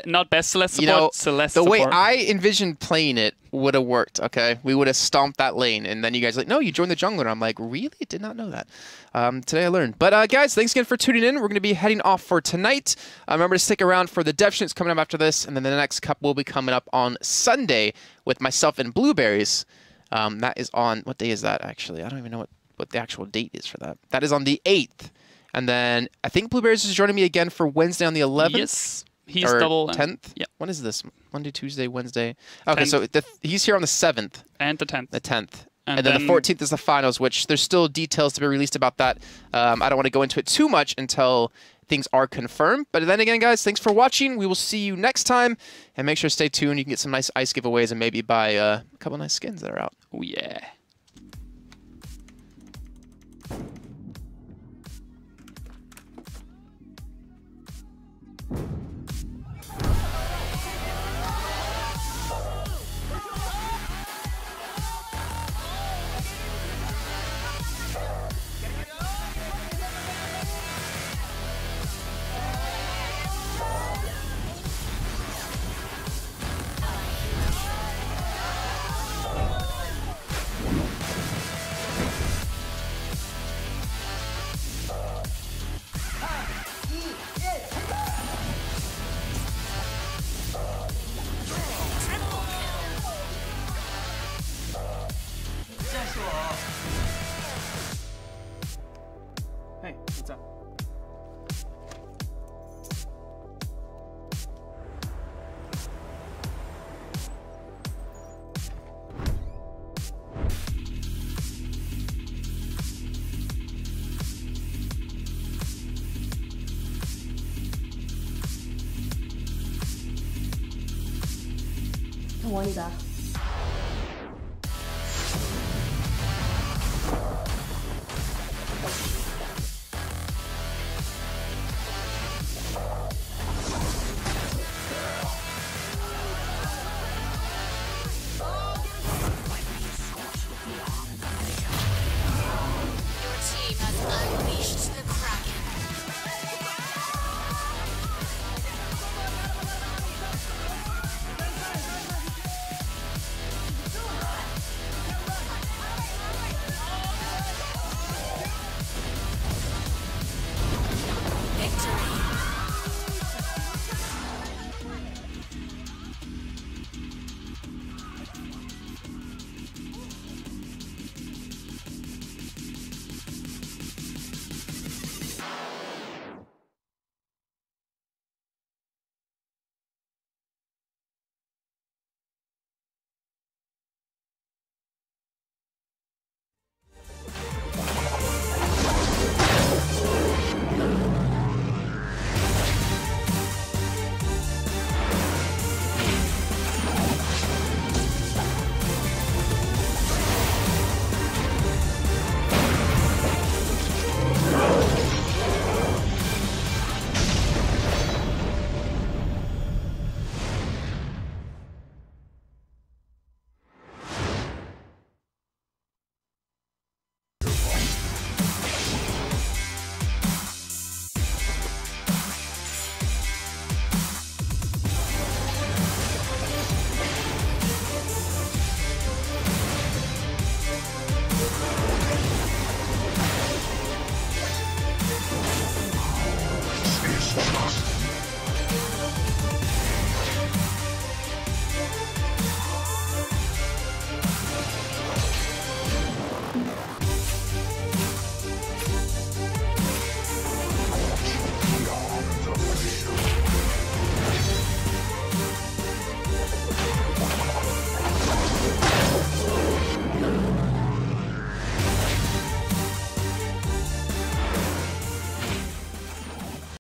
[SPEAKER 4] Not best Celeste support,
[SPEAKER 3] you know,
[SPEAKER 4] Celeste
[SPEAKER 3] the
[SPEAKER 4] support.
[SPEAKER 3] way I envisioned playing it would have worked, okay? We would have stomped that lane, and then you guys are like, no, you joined the jungler. I'm like, really? Did not know that. Today I learned. But guys, thanks again for tuning in. We're going to be heading off for tonight. Remember to stick around for the dev streams coming up after this, and then the next cup will be coming up on Sunday with myself and Blueberries. That is on, what day is that, actually? I don't even know what the actual date is for that. That is on the 8th. And then I think Blueberries is joining me again for Wednesday on the 11th.
[SPEAKER 4] Yes. He's double
[SPEAKER 3] 10th.
[SPEAKER 4] Yeah.
[SPEAKER 3] When is this? Monday, Tuesday, Wednesday. Okay,
[SPEAKER 4] 10th.
[SPEAKER 3] so he's here on the 7th.
[SPEAKER 4] And the 10th.
[SPEAKER 3] The 10th. And then the 14th is the finals, which there's still details to be released about that. I don't want to go into it too much until things are confirmed. But then again, guys, thanks for watching. We will see you next time. And make sure to stay tuned. You can get some nice ice giveaways and maybe buy a couple nice skins that are out.
[SPEAKER 4] Oh, yeah.
[SPEAKER 1] Hey, what's up?
[SPEAKER 2] Come on, Ida.